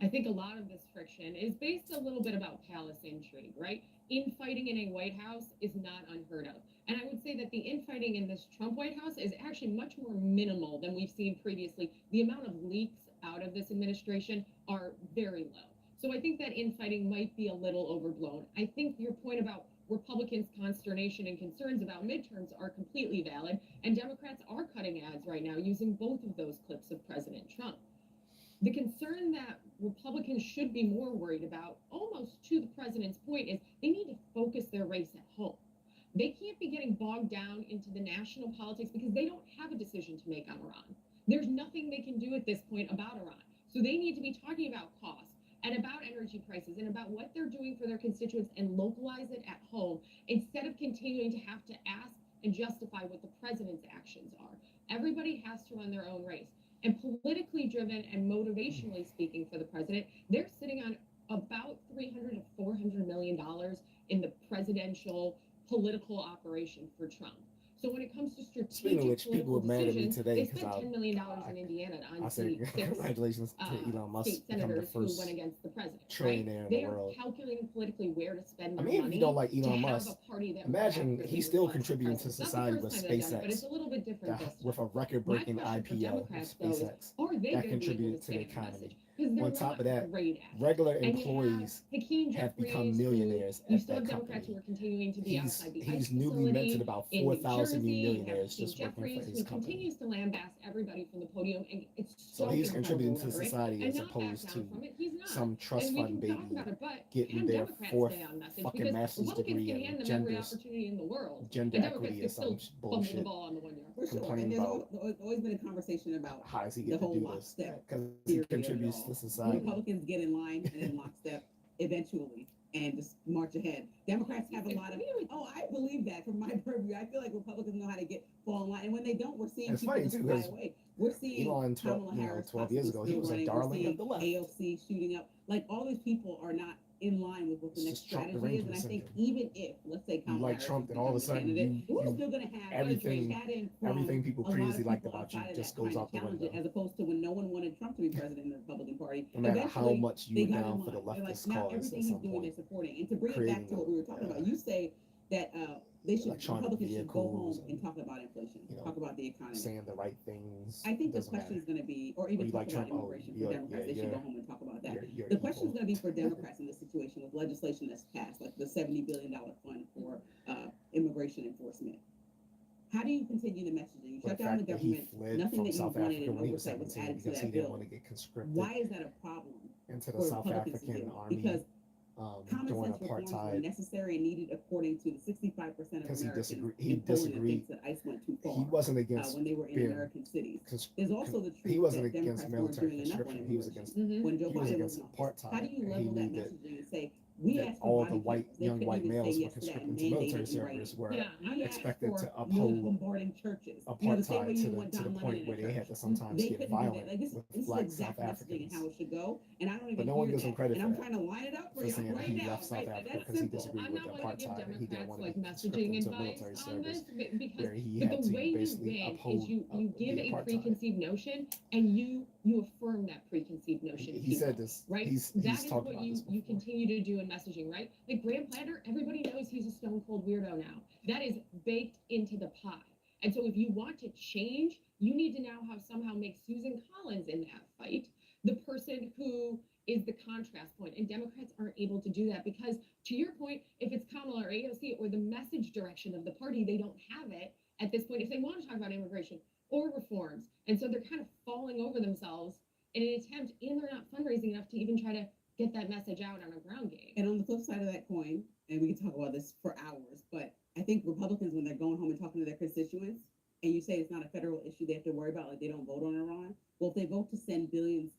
Speaker 5: I think a lot of this friction is based a little bit about palace intrigue, right? Infighting in a White House is not unheard of. And I would say that the infighting in this Trump White House is actually much more minimal than we've seen previously. The amount of leaks out of this administration are very low. So I think that infighting might be a little overblown. I think your point about Republicans' consternation and concerns about midterms are completely valid. And Democrats are cutting ads right now using both of those clips of President Trump. The concern that Republicans should be more worried about, almost to the president's point, is they need to focus their race at home. They can't be getting bogged down into the national politics because they don't have a decision to make on Iran. There's nothing they can do at this point about Iran. So they need to be talking about costs and about energy prices and about what they're doing for their constituents and localize it at home instead of continuing to have to ask and justify what the president's actions are. Everybody has to run their own race. And politically driven and motivationally speaking for the president, they're sitting on about $300 to $400 million in the presidential political operation for Trump. So when it comes to strategic
Speaker 1: Speaking of which, people
Speaker 5: political
Speaker 1: were mad at me
Speaker 5: decisions,
Speaker 1: today
Speaker 5: they
Speaker 1: because
Speaker 5: spent $10 million in Indiana on
Speaker 1: said
Speaker 5: six
Speaker 1: congratulations to Elon Musk
Speaker 5: state
Speaker 1: becoming the
Speaker 5: senators who
Speaker 1: first
Speaker 5: went against the president.
Speaker 1: trillionaire in
Speaker 5: They
Speaker 1: the
Speaker 5: are
Speaker 1: world.
Speaker 5: calculating politically where to spend
Speaker 1: I
Speaker 5: their
Speaker 1: mean, if
Speaker 5: money
Speaker 1: you don't like
Speaker 5: to
Speaker 1: Elon
Speaker 5: have
Speaker 1: Musk,
Speaker 5: a party that
Speaker 1: imagine
Speaker 5: will
Speaker 1: he's still
Speaker 5: reflect the
Speaker 1: contributing to
Speaker 5: president.
Speaker 1: society
Speaker 5: Not the
Speaker 1: with
Speaker 5: first time they've done it, but
Speaker 1: SpaceX,
Speaker 5: it's a little bit different this
Speaker 1: with
Speaker 5: time.
Speaker 1: a record-breaking
Speaker 5: My question for
Speaker 1: IPO
Speaker 5: Democrats,
Speaker 1: of
Speaker 5: though, is
Speaker 1: SpaceX
Speaker 5: are they
Speaker 1: that
Speaker 5: going to be able
Speaker 1: contributed
Speaker 5: to
Speaker 1: to the
Speaker 5: stand a
Speaker 1: economy.
Speaker 5: message? Because they're
Speaker 1: On top
Speaker 5: not
Speaker 1: of that,
Speaker 5: great at it.
Speaker 1: regular
Speaker 5: And you have
Speaker 1: employees
Speaker 5: Hakeem
Speaker 1: have
Speaker 5: Jeffries,
Speaker 1: become
Speaker 5: who
Speaker 1: millionaires
Speaker 5: you
Speaker 1: at
Speaker 5: still
Speaker 1: that
Speaker 5: have Democrats who
Speaker 1: company.
Speaker 5: are continuing to be outside the ICE
Speaker 1: He's newly
Speaker 5: facility
Speaker 1: minted about
Speaker 5: in New
Speaker 1: 4,000
Speaker 5: Jersey.
Speaker 1: new
Speaker 5: You have
Speaker 1: millionaires
Speaker 5: Hakeem
Speaker 1: just working for
Speaker 5: Jeffries,
Speaker 1: his
Speaker 5: who
Speaker 1: company.
Speaker 5: continues to lambast everybody from the podium, and it's
Speaker 1: So he's
Speaker 5: stoking
Speaker 1: contributing
Speaker 5: horrible
Speaker 1: to
Speaker 5: rhetoric,
Speaker 1: society
Speaker 5: and
Speaker 1: as
Speaker 5: not back
Speaker 1: opposed
Speaker 5: down
Speaker 1: to
Speaker 5: from it. He's not.
Speaker 1: some trust
Speaker 5: And we
Speaker 1: fund
Speaker 5: can talk
Speaker 1: baby
Speaker 5: about it, but
Speaker 1: getting
Speaker 5: can
Speaker 1: their
Speaker 5: Democrats
Speaker 1: fourth
Speaker 5: stay on message?
Speaker 1: fucking
Speaker 5: Because
Speaker 1: master's
Speaker 5: Republicans
Speaker 1: degree
Speaker 5: can
Speaker 1: in
Speaker 5: hand them every
Speaker 1: gender
Speaker 5: opportunity in the world,
Speaker 1: gender
Speaker 5: and Democrats
Speaker 1: equity or
Speaker 5: can
Speaker 1: some
Speaker 5: still fumble the
Speaker 1: bullshit.
Speaker 5: ball on the 1 yard.
Speaker 4: For sure.
Speaker 1: Complain
Speaker 4: And there's
Speaker 1: about
Speaker 4: always been a conversation about
Speaker 1: how does he
Speaker 4: the
Speaker 1: get to
Speaker 4: whole
Speaker 1: do this?
Speaker 4: lockstep
Speaker 1: Because he
Speaker 4: theory of it
Speaker 1: contributes
Speaker 4: all.
Speaker 1: to society.
Speaker 4: Republicans get in line and then lockstep eventually and just march ahead. Democrats have a lot of, oh, I believe that from my purview. I feel like Republicans know how to fall in line. And when they don't, we're seeing
Speaker 1: It's
Speaker 4: people
Speaker 1: funny,
Speaker 4: just
Speaker 1: too,
Speaker 4: fly
Speaker 1: 'cause
Speaker 4: away. We're seeing
Speaker 1: Elon,
Speaker 4: Kamala Harris
Speaker 1: 12 years ago,
Speaker 4: possibly
Speaker 1: he was a
Speaker 4: still running.
Speaker 1: darling
Speaker 4: We're
Speaker 1: of the left.
Speaker 4: seeing AOC shooting up. Like, all these people are not in line with what the
Speaker 1: It's
Speaker 4: next
Speaker 1: just Trump
Speaker 4: strategy is. And I
Speaker 1: derangement
Speaker 4: think
Speaker 1: syndrome.
Speaker 4: even if, let's say,
Speaker 1: You
Speaker 4: Kamala
Speaker 1: like
Speaker 4: Harris
Speaker 1: Trump, then all of a
Speaker 4: becomes
Speaker 1: sudden
Speaker 4: candidate, we're
Speaker 1: you
Speaker 4: still going to have
Speaker 1: everything
Speaker 4: chatting from
Speaker 1: everything people
Speaker 4: a lot of
Speaker 1: previously liked
Speaker 4: people
Speaker 1: about you
Speaker 4: outside of
Speaker 1: just
Speaker 4: that
Speaker 1: goes
Speaker 4: trying
Speaker 1: out
Speaker 4: to
Speaker 1: the
Speaker 4: challenge
Speaker 1: window.
Speaker 4: it, as opposed to when no one wanted Trump to be president of the Republican Party.
Speaker 1: No matter how
Speaker 4: Eventually,
Speaker 1: much
Speaker 4: they
Speaker 1: you were
Speaker 4: got
Speaker 1: down
Speaker 4: in
Speaker 1: for the
Speaker 4: line. They're like,
Speaker 1: leftist
Speaker 4: now
Speaker 1: cause at
Speaker 4: everything he's
Speaker 1: some
Speaker 4: doing, they're
Speaker 1: point.
Speaker 4: supporting. And to bring it
Speaker 1: Creating
Speaker 4: back to what we were talking about, you say that
Speaker 1: electronic
Speaker 4: Republicans should go home
Speaker 1: vehicles
Speaker 4: and talk about inflation,
Speaker 1: you know,
Speaker 4: talk about the economy.
Speaker 1: saying the right things.
Speaker 4: I think the
Speaker 1: doesn't
Speaker 4: question
Speaker 1: matter.
Speaker 4: is going to be, or
Speaker 1: Or
Speaker 4: even
Speaker 1: you
Speaker 4: talk
Speaker 1: like
Speaker 4: about
Speaker 1: Trump? Oh,
Speaker 4: immigration for
Speaker 1: you're,
Speaker 4: Democrats. They should go home and talk about that.
Speaker 1: you're
Speaker 4: The question is
Speaker 1: evil.
Speaker 4: going to be for Democrats in this situation with legislation that's passed, like the $70 billion fund for immigration enforcement. How do you continue the messaging? You
Speaker 1: But
Speaker 4: shut
Speaker 1: the
Speaker 4: down the
Speaker 1: fact that he
Speaker 4: government.
Speaker 1: fled
Speaker 4: Nothing
Speaker 1: from
Speaker 4: that you
Speaker 1: South
Speaker 4: wanted
Speaker 1: Africa
Speaker 4: in
Speaker 1: when he was
Speaker 4: oversight was
Speaker 1: 17
Speaker 4: added to
Speaker 1: because he
Speaker 4: that
Speaker 1: didn't
Speaker 4: bill.
Speaker 1: want to get conscripted
Speaker 4: Why is that a problem
Speaker 1: into the
Speaker 4: for
Speaker 1: South
Speaker 4: Republicans to
Speaker 1: African
Speaker 4: do?
Speaker 1: army
Speaker 4: Because common
Speaker 1: during
Speaker 4: sense reforms were
Speaker 1: apartheid.
Speaker 4: necessary and needed according to the 65% of
Speaker 1: Because
Speaker 4: Americans
Speaker 1: he
Speaker 4: in Poland
Speaker 1: disagreed.
Speaker 4: thinks that ICE went too far
Speaker 1: He wasn't against
Speaker 4: when they were in
Speaker 1: being
Speaker 4: American cities.
Speaker 1: cons-
Speaker 4: There's also the truth
Speaker 1: he wasn't
Speaker 4: that
Speaker 1: against
Speaker 4: Democrats weren't
Speaker 1: military
Speaker 4: doing enough on
Speaker 1: conscription. He was
Speaker 4: immigration
Speaker 1: against
Speaker 4: when Joe
Speaker 1: he was
Speaker 4: Biden
Speaker 1: against
Speaker 4: was in office.
Speaker 1: apartheid.
Speaker 4: How do you
Speaker 1: and he
Speaker 4: level that
Speaker 1: knew that
Speaker 4: messaging and say, we
Speaker 1: that
Speaker 4: asked for
Speaker 1: all
Speaker 4: body
Speaker 1: the white
Speaker 4: cameras. They
Speaker 1: young
Speaker 4: couldn't
Speaker 1: white
Speaker 4: even say
Speaker 1: males were
Speaker 4: yes to that,
Speaker 1: conscripting to
Speaker 4: mandated
Speaker 1: military
Speaker 4: in
Speaker 1: service
Speaker 4: writing.
Speaker 1: were
Speaker 5: Yeah,
Speaker 4: We asked
Speaker 1: expected
Speaker 4: for
Speaker 1: to
Speaker 4: no
Speaker 1: uphold
Speaker 4: bombarding churches. You know, the same way
Speaker 1: apartheid
Speaker 4: you
Speaker 1: to
Speaker 4: want
Speaker 1: the
Speaker 4: John Lennon
Speaker 1: point
Speaker 4: in
Speaker 1: where
Speaker 4: a
Speaker 1: they had
Speaker 4: church.
Speaker 1: to sometimes
Speaker 4: They
Speaker 1: get
Speaker 4: couldn't do that.
Speaker 1: violent
Speaker 4: Like this
Speaker 1: with
Speaker 4: is
Speaker 1: black
Speaker 4: exact
Speaker 1: South
Speaker 4: messaging and
Speaker 1: Africans.
Speaker 4: how it should go. And I don't even
Speaker 1: But no one
Speaker 4: hear
Speaker 1: gives him
Speaker 4: that.
Speaker 1: credit
Speaker 4: And
Speaker 1: for
Speaker 4: I'm
Speaker 1: that.
Speaker 4: trying to line it up for
Speaker 1: For
Speaker 4: you
Speaker 1: saying that
Speaker 4: right
Speaker 1: he
Speaker 4: now.
Speaker 1: left South
Speaker 4: Right?
Speaker 1: Africa
Speaker 4: That's
Speaker 1: because he
Speaker 4: simple.
Speaker 1: disagreed
Speaker 5: I'm
Speaker 1: with
Speaker 5: not one to give
Speaker 1: apartheid and he didn't
Speaker 5: Democrats
Speaker 1: want to
Speaker 5: like
Speaker 1: be conscripted
Speaker 5: messaging
Speaker 1: into
Speaker 5: advice
Speaker 1: military
Speaker 5: on
Speaker 1: service
Speaker 5: this because
Speaker 1: where he
Speaker 5: but
Speaker 1: had
Speaker 5: the
Speaker 1: to
Speaker 5: way you
Speaker 1: basically
Speaker 5: win is
Speaker 1: uphold
Speaker 5: you give
Speaker 1: the
Speaker 5: a
Speaker 1: apartheid.
Speaker 5: preconceived notion and you affirm that preconceived notion. to
Speaker 1: He said
Speaker 5: people,
Speaker 1: this.
Speaker 5: right?
Speaker 1: He's
Speaker 5: That is
Speaker 1: talked
Speaker 5: what
Speaker 1: about
Speaker 5: you
Speaker 1: this
Speaker 5: you
Speaker 1: before.
Speaker 5: continue to do in messaging, right? Like Graham Platter, everybody knows he's a stone cold weirdo now. That is baked into the pie. And so if you want to change, you need to now somehow make Susan Collins in that fight the person who is the contrast point. And Democrats aren't able to do that because, to your point, if it's Kamala or AOC or the message direction of the party, they don't have it. at this point if they want to talk about immigration or reforms. And so they're kind of falling over themselves in an attempt, and they're not fundraising enough to even try to get that message out on a ground game.
Speaker 4: And on the flip side of that coin, and we can talk about this for hours, but I think Republicans, when they're going home and talking to their constituents, and you say it's not a federal issue they have to worry about, like they don't vote on Iran. Well, if they vote to send billions,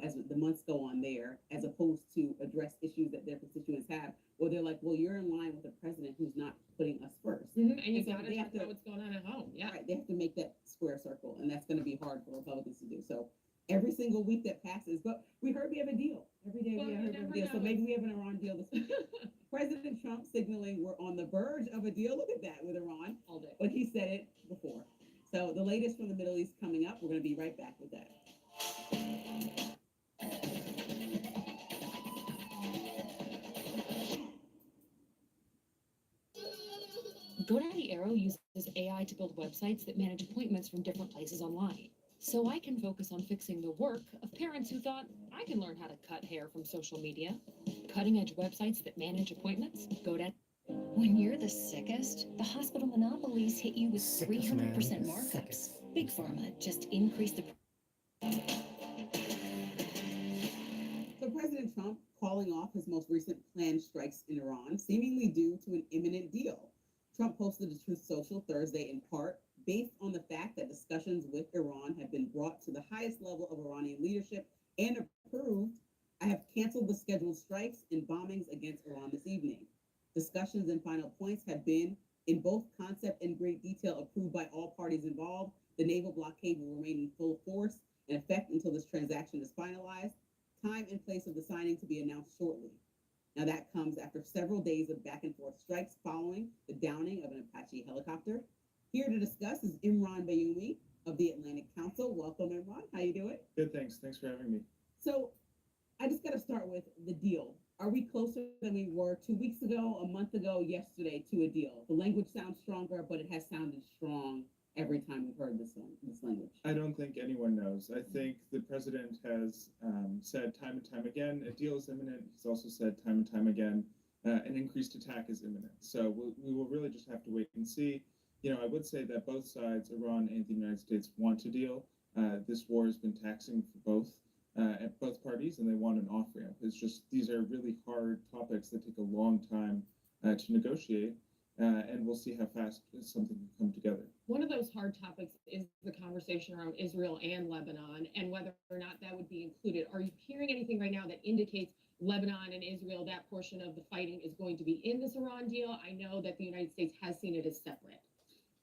Speaker 4: as the months go on there, as opposed to address issues that their constituents have, well, they're like, well, you're in line with a president who's not putting us 1st.
Speaker 5: And you
Speaker 4: And so
Speaker 5: got to
Speaker 4: they
Speaker 5: talk
Speaker 4: have to-
Speaker 5: about what's going on at home. Yeah.
Speaker 4: Right, they have to make that square circle, and that's going to be hard for Republicans to do. So every single week that passes, but we heard we have a deal. Every day
Speaker 5: Well,
Speaker 4: we
Speaker 5: you
Speaker 4: heard we have a
Speaker 5: never
Speaker 4: deal. So
Speaker 5: know.
Speaker 4: maybe we have an Iran deal this week. President Trump signaling we're on the verge of a deal. Look at that with Iran.
Speaker 5: All day.
Speaker 4: But he said it before. So the latest from the Middle East coming up. We're going to be right back with that.
Speaker 3: GoDaddy Arrow uses AI to build websites that manage appointments from different places online. So I can focus on fixing the work of parents who thought, I can learn how to cut hair from social media. Cutting edge websites that manage appointments, GoDaddy. When you're the sickest, the hospital monopolies hit you with
Speaker 1: Sickest, man.
Speaker 3: 300% markups.
Speaker 1: Sickest.
Speaker 3: Big Pharma just increased the
Speaker 4: So President Trump calling off his most recent planned strikes in Iran, seemingly due to an imminent deal. Trump posted to Truth Social Thursday in part based on the fact that discussions with Iran have been brought to the highest level of Iranian leadership and approved. I have canceled the scheduled strikes and bombings against Iran this evening. Discussions and final points have been, in both concept and great detail, approved by all parties involved. The naval blockade will remain in full force and effect until this transaction is finalized. Time and place of the signing to be announced shortly. Now that comes after several days of back and forth strikes following the downing of an Apache helicopter. Here to discuss is Imran Bayoumi of the Atlantic Council. Welcome, Imran. How you doing?
Speaker 8: Good, thanks. Thanks for having me.
Speaker 4: So I just got to start with the deal. Are we closer than we were 2 weeks ago, a month ago, yesterday to a deal? The language sounds stronger, but it has sounded strong every time we've heard this language.
Speaker 8: I don't think anyone knows. I think the president has said time and time again, a deal is imminent. He's also said time and time again, an increased attack is imminent. So we will really just have to wait and see. I would say that both sides, Iran and the United States, want a deal. This war has been taxing for both parties, and they want an off-ramp. It's just these are really hard topics that take a long time to negotiate, and we'll see how fast something can come together.
Speaker 5: One of those hard topics is the conversation around Israel and Lebanon and whether or not that would be included. Are you hearing anything right now that indicates Lebanon and Israel, that portion of the fighting, is going to be in this Iran deal? I know that the United States has seen it as separate.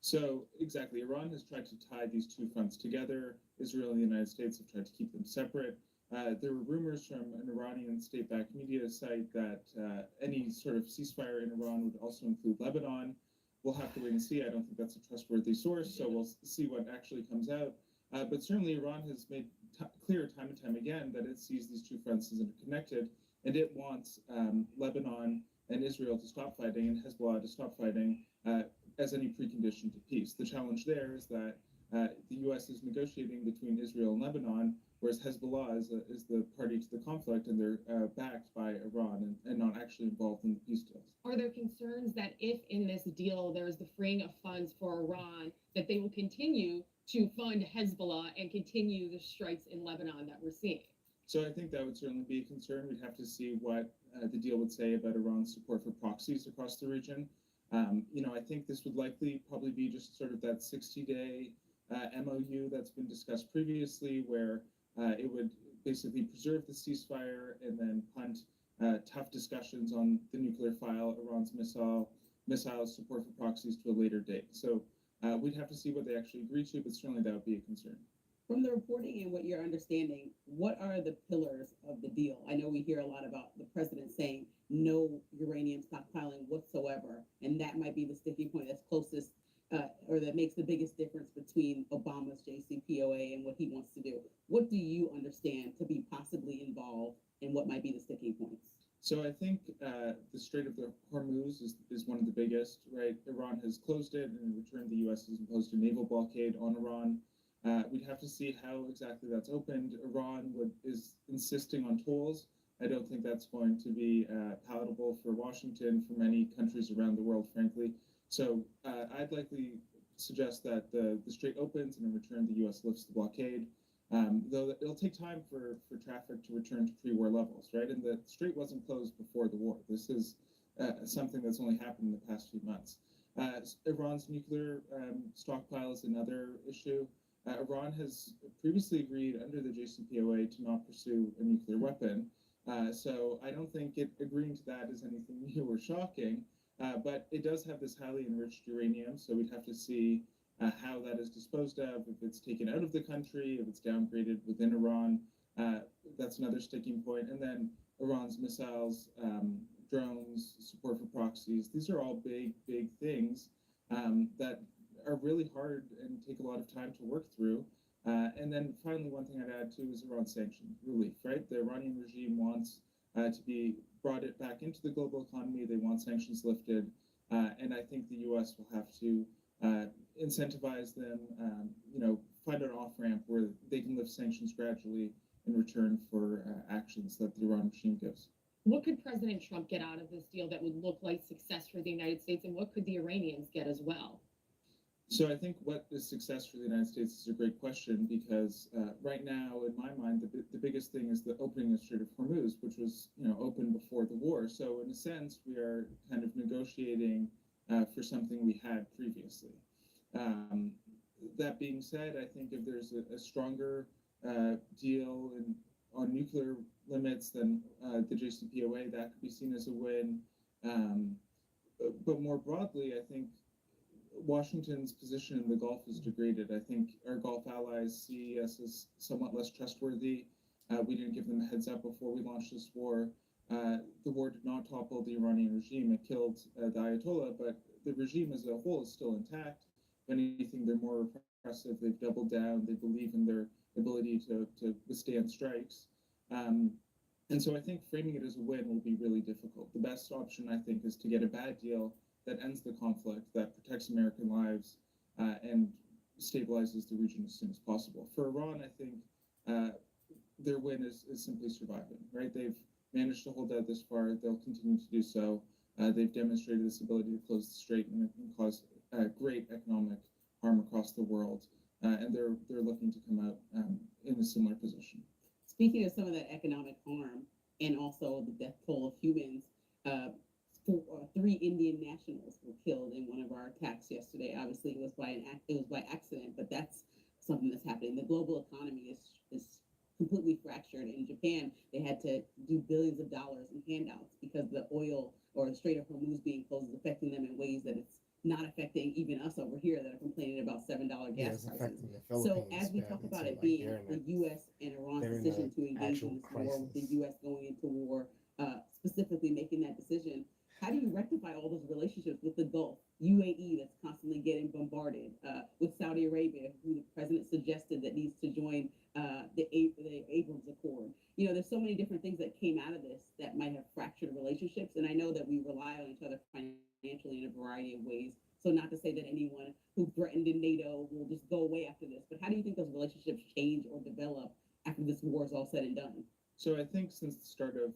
Speaker 8: So exactly, Iran has tried to tie these two fronts together. Israel and the United States have tried to keep them separate. There were rumors from an Iranian state-backed media site that any sort of ceasefire in Iran would also include Lebanon. We'll have to wait and see. I don't think that's a trustworthy source, so we'll see what actually comes out. But certainly Iran has made clear time and time again that it sees these two fronts as interconnected, and it wants Lebanon and Israel to stop fighting and Hezbollah to stop fighting as any precondition to peace. The challenge there is that the U.S. is negotiating between Israel and Lebanon, whereas Hezbollah is the party to the conflict, and they're backed by Iran and not actually involved in the peace deals.
Speaker 5: Are there concerns that if in this deal there is the freeing of funds for Iran, that they will continue to fund Hezbollah and continue the strikes in Lebanon that we're seeing?
Speaker 8: So I think that would certainly be a concern. We'd have to see what the deal would say about Iran's support for proxies across the region. I think this would probably be just sort of that 60-day MOU that's been discussed previously, where it would basically preserve the ceasefire and then punt tough discussions on the nuclear file, Iran's missiles, support for proxies to a later date. So we'd have to see what they actually agree to, but certainly that would be a concern.
Speaker 4: From the reporting and what you're understanding, what are the pillars of the deal? I know we hear a lot about the president saying no uranium stockpiling whatsoever, and that might be the sticking point that's closest or that makes the biggest difference between Obama's JCPOA and what he wants to do. What do you understand to be possibly involved, and what might be the sticking points?
Speaker 8: So I think the Strait of the Hormuz is one of the biggest, right? Iran has closed it, and in return, the U.S. has imposed a naval blockade on Iran. We'd have to see how exactly that's opened. Iran is insisting on tolls. I don't think that's going to be palatable for Washington, for many countries around the world, frankly. So I'd likely suggests that the Strait opens and in return the U.S. lifts the blockade. Though it'll take time for traffic to return to pre-war levels, right? And the Strait wasn't closed before the war. This is something that's only happened in the past few months. Iran's nuclear stockpile is another issue. Iran has previously agreed under the JCPOA to not pursue a nuclear weapon. So I don't think agreeing to that is anything new or shocking, but it does have this highly enriched uranium, so we'd have to see how that is disposed of, if it's taken out of the country, if it's downgraded within Iran. That's another sticking point. And then Iran's missiles, drones, support for proxies. These are all big, big things that are really hard and take a lot of time to work through. And then finally, one thing I'd add too is Iran sanction relief, right? The Iranian regime wants to be brought it back into the global economy. They want sanctions lifted. And I think the U.S. will have to incentivize them, find an off-ramp where they can lift sanctions gradually in return for actions that the Iran regime gives.
Speaker 5: What could President Trump get out of this deal that would look like success for the United States, and what could the Iranians get as well?
Speaker 8: So I think what is success for the United States is a great question because right now, in my mind, the biggest thing is the opening of Strait of Hormuz, which was open before the war. So in a sense, we are kind of negotiating for something we had previously. That being said, I think if there's a stronger deal on nuclear limits than the JCPOA, that could be seen as a win. But more broadly, I think Washington's position in the Gulf is degraded. I think our Gulf allies see us as somewhat less trustworthy. We didn't give them a heads up before we launched this war. The war did not topple the Iranian regime. It killed the Ayatollah, but the regime as a whole is still intact. If anything, they're more repressive. They've doubled down. They believe in their ability to withstand strikes. And so I think framing it as a win will be really difficult. The best option, I think, is to get a bad deal that ends the conflict, that protects American lives, and stabilizes the region as soon as possible. For Iran, I think their win is simply surviving, right? They've managed to hold out this far. They'll continue to do so. They've demonstrated this ability to close the strait and cause great economic harm across the world. And they're looking to come out in a similar position.
Speaker 4: Speaking of some of that economic harm and also the death toll of humans, 3 Indian nationals were killed in one of our attacks yesterday. Obviously, it was by accident, but that's something that's happening. The global economy is completely fractured. In Japan, they had to do billions of dollars in handouts because the oil or the Strait of Hormuz being closed is affecting them in ways that it's not affecting even us over here that are complaining about $7 gas prices. So as we talk about it being the U.S. and Iran's decision to engage in this war, with the U.S. going into war, specifically making that decision, how do you rectify all those relationships with the Gulf, UAE that's constantly getting bombarded, with Saudi Arabia, who the president suggested that needs to join the Abrams Accord? There's so many different things that came out of this that might have fractured relationships. And I know that we rely on each other financially in a variety of ways. So not to say that anyone who threatened in NATO will just go away after this, but how do you think those relationships change or develop after this war is all said and done?
Speaker 8: So I think since the start of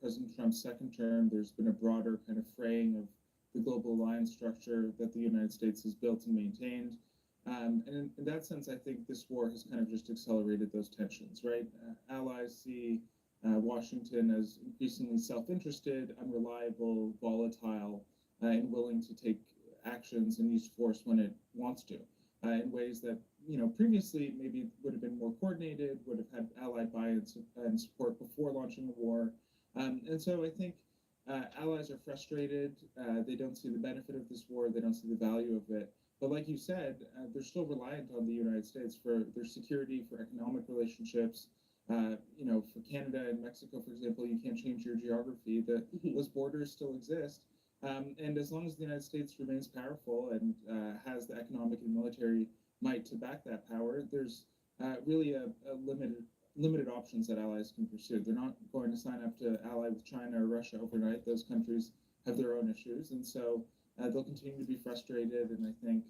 Speaker 8: President Trump's second term, there's been a broader kind of fraying of the global alliance structure that the United States has built and maintained. And in that sense, I think this war has kind of just accelerated those tensions, right? Allies see Washington as increasingly self-interested, unreliable, volatile, and willing to take actions and use force when it wants to, in ways that previously maybe would have been more coordinated, would have had allied buy-in and support before launching a war. And so I think allies are frustrated. They don't see the benefit of this war. They don't see the value of it. But like you said, they're still reliant on the United States for their security, for economic relationships. For Canada and Mexico, for example, you can't change your geography. Those borders still exist. And as long as the United States remains powerful and has the economic and military might to back that power, there's really a limited options that allies can pursue. They're not going to sign up to ally with China or Russia overnight. Those countries have their own issues, and so they'll continue to be frustrated, and I think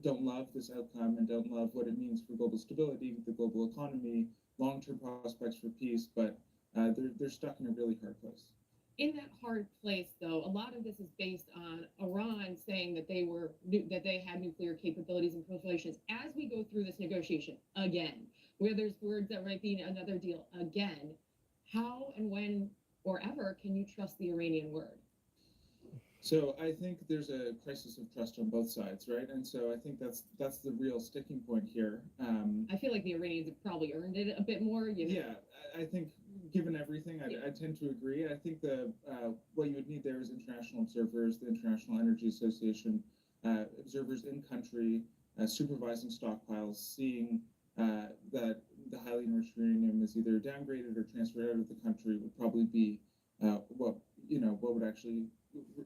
Speaker 8: don't love this outcome and don't love what it means for global stability, the global economy, long-term prospects for peace, but they're stuck in a really hard place.
Speaker 5: In that hard place, though, a lot of this is based on Iran saying that they had nuclear capabilities and proliferations. As we go through this negotiation again, where there's words that might be another deal again, how and when or ever can you trust the Iranian word?
Speaker 8: So I think there's a crisis of trust on both sides, right? And so I think that's the real sticking point here.
Speaker 5: I feel like the Iranians have probably earned it a bit more.
Speaker 8: Yeah, I think given everything, I tend to agree. I think what you would need there is international observers, the International Energy Association, observers in country, supervising stockpiles, seeing that the highly enriched uranium is either downgraded or transferred out of the country would probably be what would actually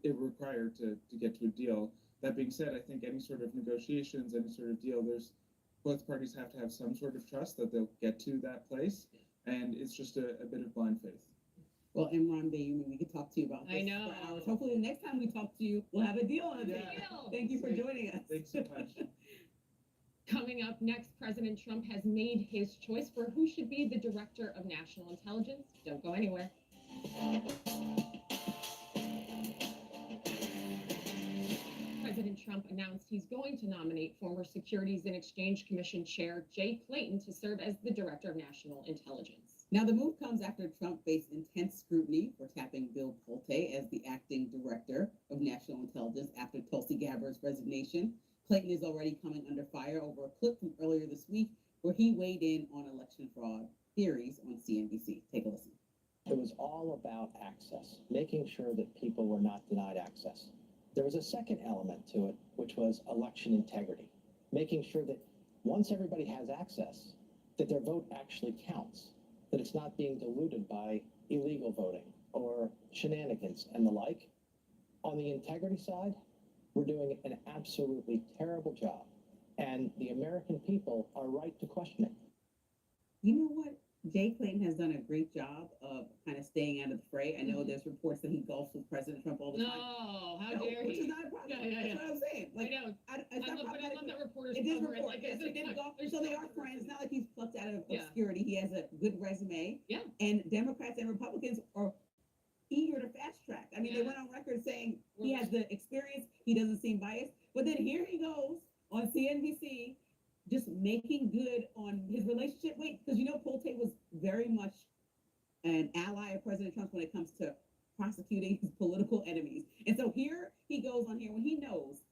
Speaker 8: it require to get to a deal. That being said, I think any sort of negotiations, any sort of deal, both parties have to have some sort of trust that they'll get to that place, and it's just a bit of blind faith.
Speaker 4: Well, Imran Bayoumi, we could talk to you about this for hours. Hopefully, the next time we talk to you, we'll have a deal on it. Thank you for joining us.
Speaker 8: Thanks so much.
Speaker 5: Coming up next, President Trump has made his choice for who should be the Director of National Intelligence. Don't go anywhere. President Trump announced he's going to nominate former Securities and Exchange Commission Chair Jay Clayton to serve as the Director of National Intelligence.
Speaker 4: Now, the move comes after Trump faced intense scrutiny for tapping Bill Pulte as the acting Director of National Intelligence after Tulsi Gabbard's resignation. Clayton is already coming under fire over a clip from earlier this week where he weighed in on election fraud theories on CNBC. Take a listen.
Speaker 9: It was all about access, making sure that people were not denied access. There was a second element to it, which was election integrity, making sure that once everybody has access, that their vote actually counts, that it's not being diluted by illegal voting or shenanigans and the like. On the integrity side, we're doing an absolutely terrible job, and the American people are right to question it.
Speaker 4: You know what? Jay Clayton has done a great job of kind of staying out of the fray. I know there's reports that he golfs with President Trump all the time.
Speaker 5: No, how dare
Speaker 4: Which is
Speaker 5: he?
Speaker 4: not a problem.
Speaker 5: Yeah.
Speaker 4: That's what I'm saying. Like,
Speaker 5: I know.
Speaker 4: it's not
Speaker 5: But I love that reporters
Speaker 4: It is
Speaker 5: cover it.
Speaker 4: report. Yes,
Speaker 5: it's
Speaker 4: he did
Speaker 5: like,
Speaker 4: golf.
Speaker 5: there's
Speaker 4: So they
Speaker 5: no
Speaker 4: are friends. It's not like he's plucked out of
Speaker 5: Yeah.
Speaker 4: obscurity. He has a good resume.
Speaker 5: Yeah.
Speaker 4: And Democrats and Republicans are eager to fast track. I mean, they went on record saying he has the experience. He doesn't seem biased. But then here he goes on CNBC just making good on his relationship. Wait, because Pulte was very much an ally of President Trump when it comes to prosecuting his political enemies. And so here he goes on here when he knows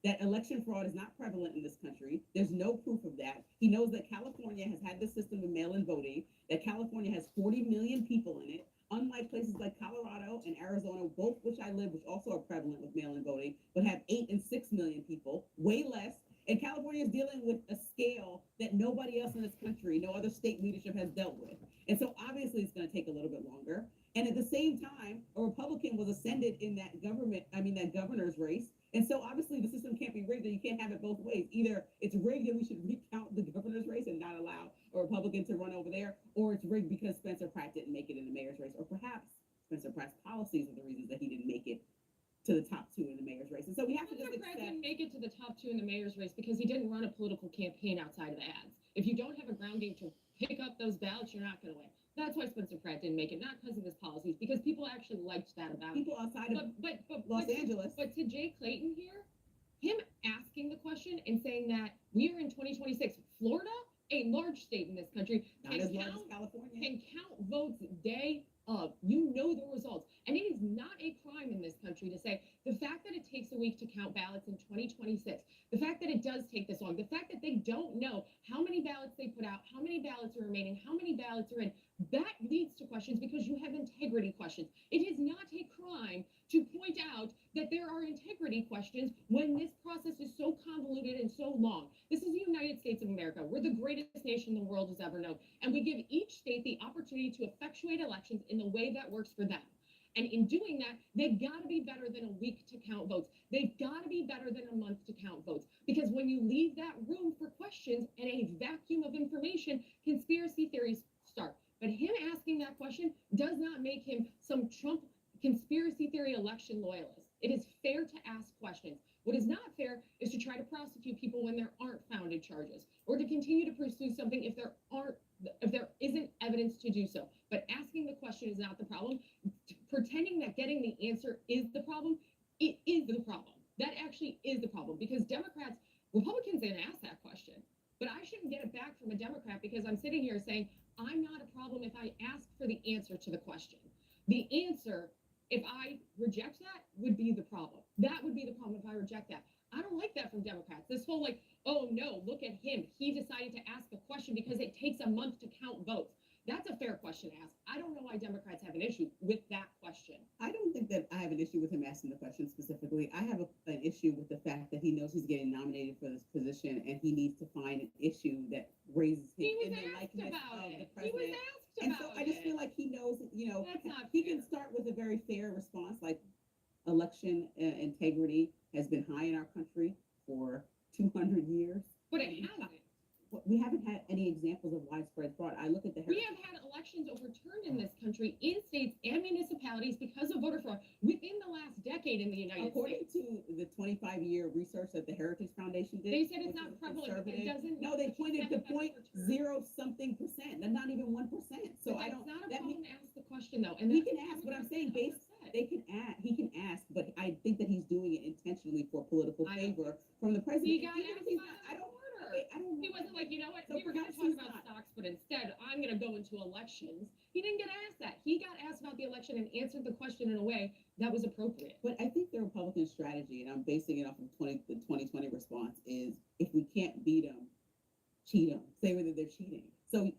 Speaker 4: that election fraud is not prevalent in this country. There's no proof of that. He knows that California has had the system of mail-in voting, that California has 40 million people in it, unlike places like Colorado and Arizona, both which I live, which also are prevalent with mail-in voting, but have 8 and 6 million people, way less. And California is dealing with a scale that nobody else in this country, no other state leadership has dealt with. And so obviously it's going to take a little bit longer. And at the same time, a Republican was ascended in that governor's race. And so obviously the system can't be rigged, and you can't have it both ways. Either it's rigged and we should recount the governor's race and not allow a Republican to run over there, or it's rigged because Spencer Pratt didn't make it in the mayor's race, or perhaps Spencer Pratt's policies are the reasons that he didn't make it to the top 2 in the mayor's race. And so we have to just
Speaker 5: Democrat
Speaker 4: accept.
Speaker 5: didn't make it to the top 2 in the mayor's race because he didn't run a political campaign outside of the ads. If you don't have a grounding to pick up those ballots, you're not going to win. That's why Spencer Pratt didn't make it, not because of his policies, because people actually liked that about him.
Speaker 4: People outside of
Speaker 5: But
Speaker 4: Los Angeles.
Speaker 5: But to Jay Clayton here, him asking the question and saying that we are in 2026, Florida, a large state in this country,
Speaker 4: Not as large as California.
Speaker 5: can count votes day of. You know the results. And it is not a crime in this country to say the fact that it takes a week to count ballots in 2026, the fact that it does take this long, the fact that they don't know how many ballots they put out, how many ballots are remaining, how many ballots are in, that leads to questions because you have integrity questions. It is not a crime to point out that there are integrity questions when this process is so convoluted and so long. This is the United States of America. We're the greatest nation the world has ever known. And we give each state the opportunity to effectuate elections in the way that works for them. And in doing that, they've got to be better than a week to count votes. They've got to be better than a month to count votes. Because when you leave that room for questions and a vacuum of information, conspiracy theories start. But him asking that question does not make him some Trump conspiracy theory election loyalist. It is fair to ask questions. What is not fair is to try to prosecute people when there aren't founded charges, or to continue to pursue something if there isn't evidence to do so. But asking the question is not the problem. Pretending that saying the answer is the problem. It is the problem. That actually is the problem because Republicans didn't ask that question. But I shouldn't get it back from a Democrat because I'm sitting here saying I'm not a problem if I ask for the answer to the question. The answer, if I reject that, would be the problem. That would be the problem if I reject that. I don't like that from Democrats. This whole like, oh no, look at him. He decided to ask a question because it takes a month to count votes. That's a fair question to ask. I don't know why Democrats have an issue with that question.
Speaker 4: I don't think that I have an issue with him asking the question specifically. I have an issue with the fact that he knows he's getting nominated for this position and he needs to find an issue that raises him
Speaker 5: He was
Speaker 4: in the
Speaker 5: asked
Speaker 4: likeness
Speaker 5: about
Speaker 4: of
Speaker 5: it.
Speaker 4: the
Speaker 5: He was
Speaker 4: president.
Speaker 5: asked
Speaker 4: And
Speaker 5: about
Speaker 4: so I just
Speaker 5: it.
Speaker 4: feel like he knows,
Speaker 5: That's not
Speaker 4: he
Speaker 5: fair.
Speaker 4: can start with a very fair response, like election integrity has been high in our country for 200 years.
Speaker 5: But it hasn't.
Speaker 4: We haven't had any examples of widespread fraud. I look at the
Speaker 5: We have had elections overturned in this country in states and municipalities because of voter fraud within the last decade in the United
Speaker 4: according
Speaker 5: States.
Speaker 4: to the 25-year research that the Heritage Foundation did.
Speaker 5: They said it's
Speaker 4: which
Speaker 5: not
Speaker 4: is
Speaker 5: prevalent, but it
Speaker 4: conservative.
Speaker 5: doesn't.
Speaker 4: No, they pointed to
Speaker 5: It's never been overturned.
Speaker 4: 0-something%. That's not even 1%. So
Speaker 5: But
Speaker 4: I
Speaker 5: that's
Speaker 4: don't.
Speaker 5: not a
Speaker 4: That
Speaker 5: problem
Speaker 4: means
Speaker 5: to ask the question though. And
Speaker 4: he
Speaker 5: that's
Speaker 4: can
Speaker 5: what
Speaker 4: ask. But I'm
Speaker 5: Democrats
Speaker 4: saying,
Speaker 5: get upset.
Speaker 4: he can ask, but I think that he's doing it intentionally for political
Speaker 5: I don't
Speaker 4: favor from the president.
Speaker 5: He got
Speaker 4: Even if
Speaker 5: asked
Speaker 4: he's
Speaker 5: by
Speaker 4: not-
Speaker 5: the
Speaker 4: I don't.
Speaker 5: reporter.
Speaker 4: Okay, I don't.
Speaker 5: He wasn't like, you know what,
Speaker 4: So
Speaker 5: we were going to
Speaker 4: perhaps
Speaker 5: talk
Speaker 4: he's
Speaker 5: about
Speaker 4: not.
Speaker 5: stocks, but instead I'm going to go into elections. He didn't get asked that. He got asked about the election and answered the question in a way that was appropriate.
Speaker 4: But I think the Republican strategy, and I'm basing it off of the 2020 response, is if we can't beat them, cheat them, say whether they're cheating. So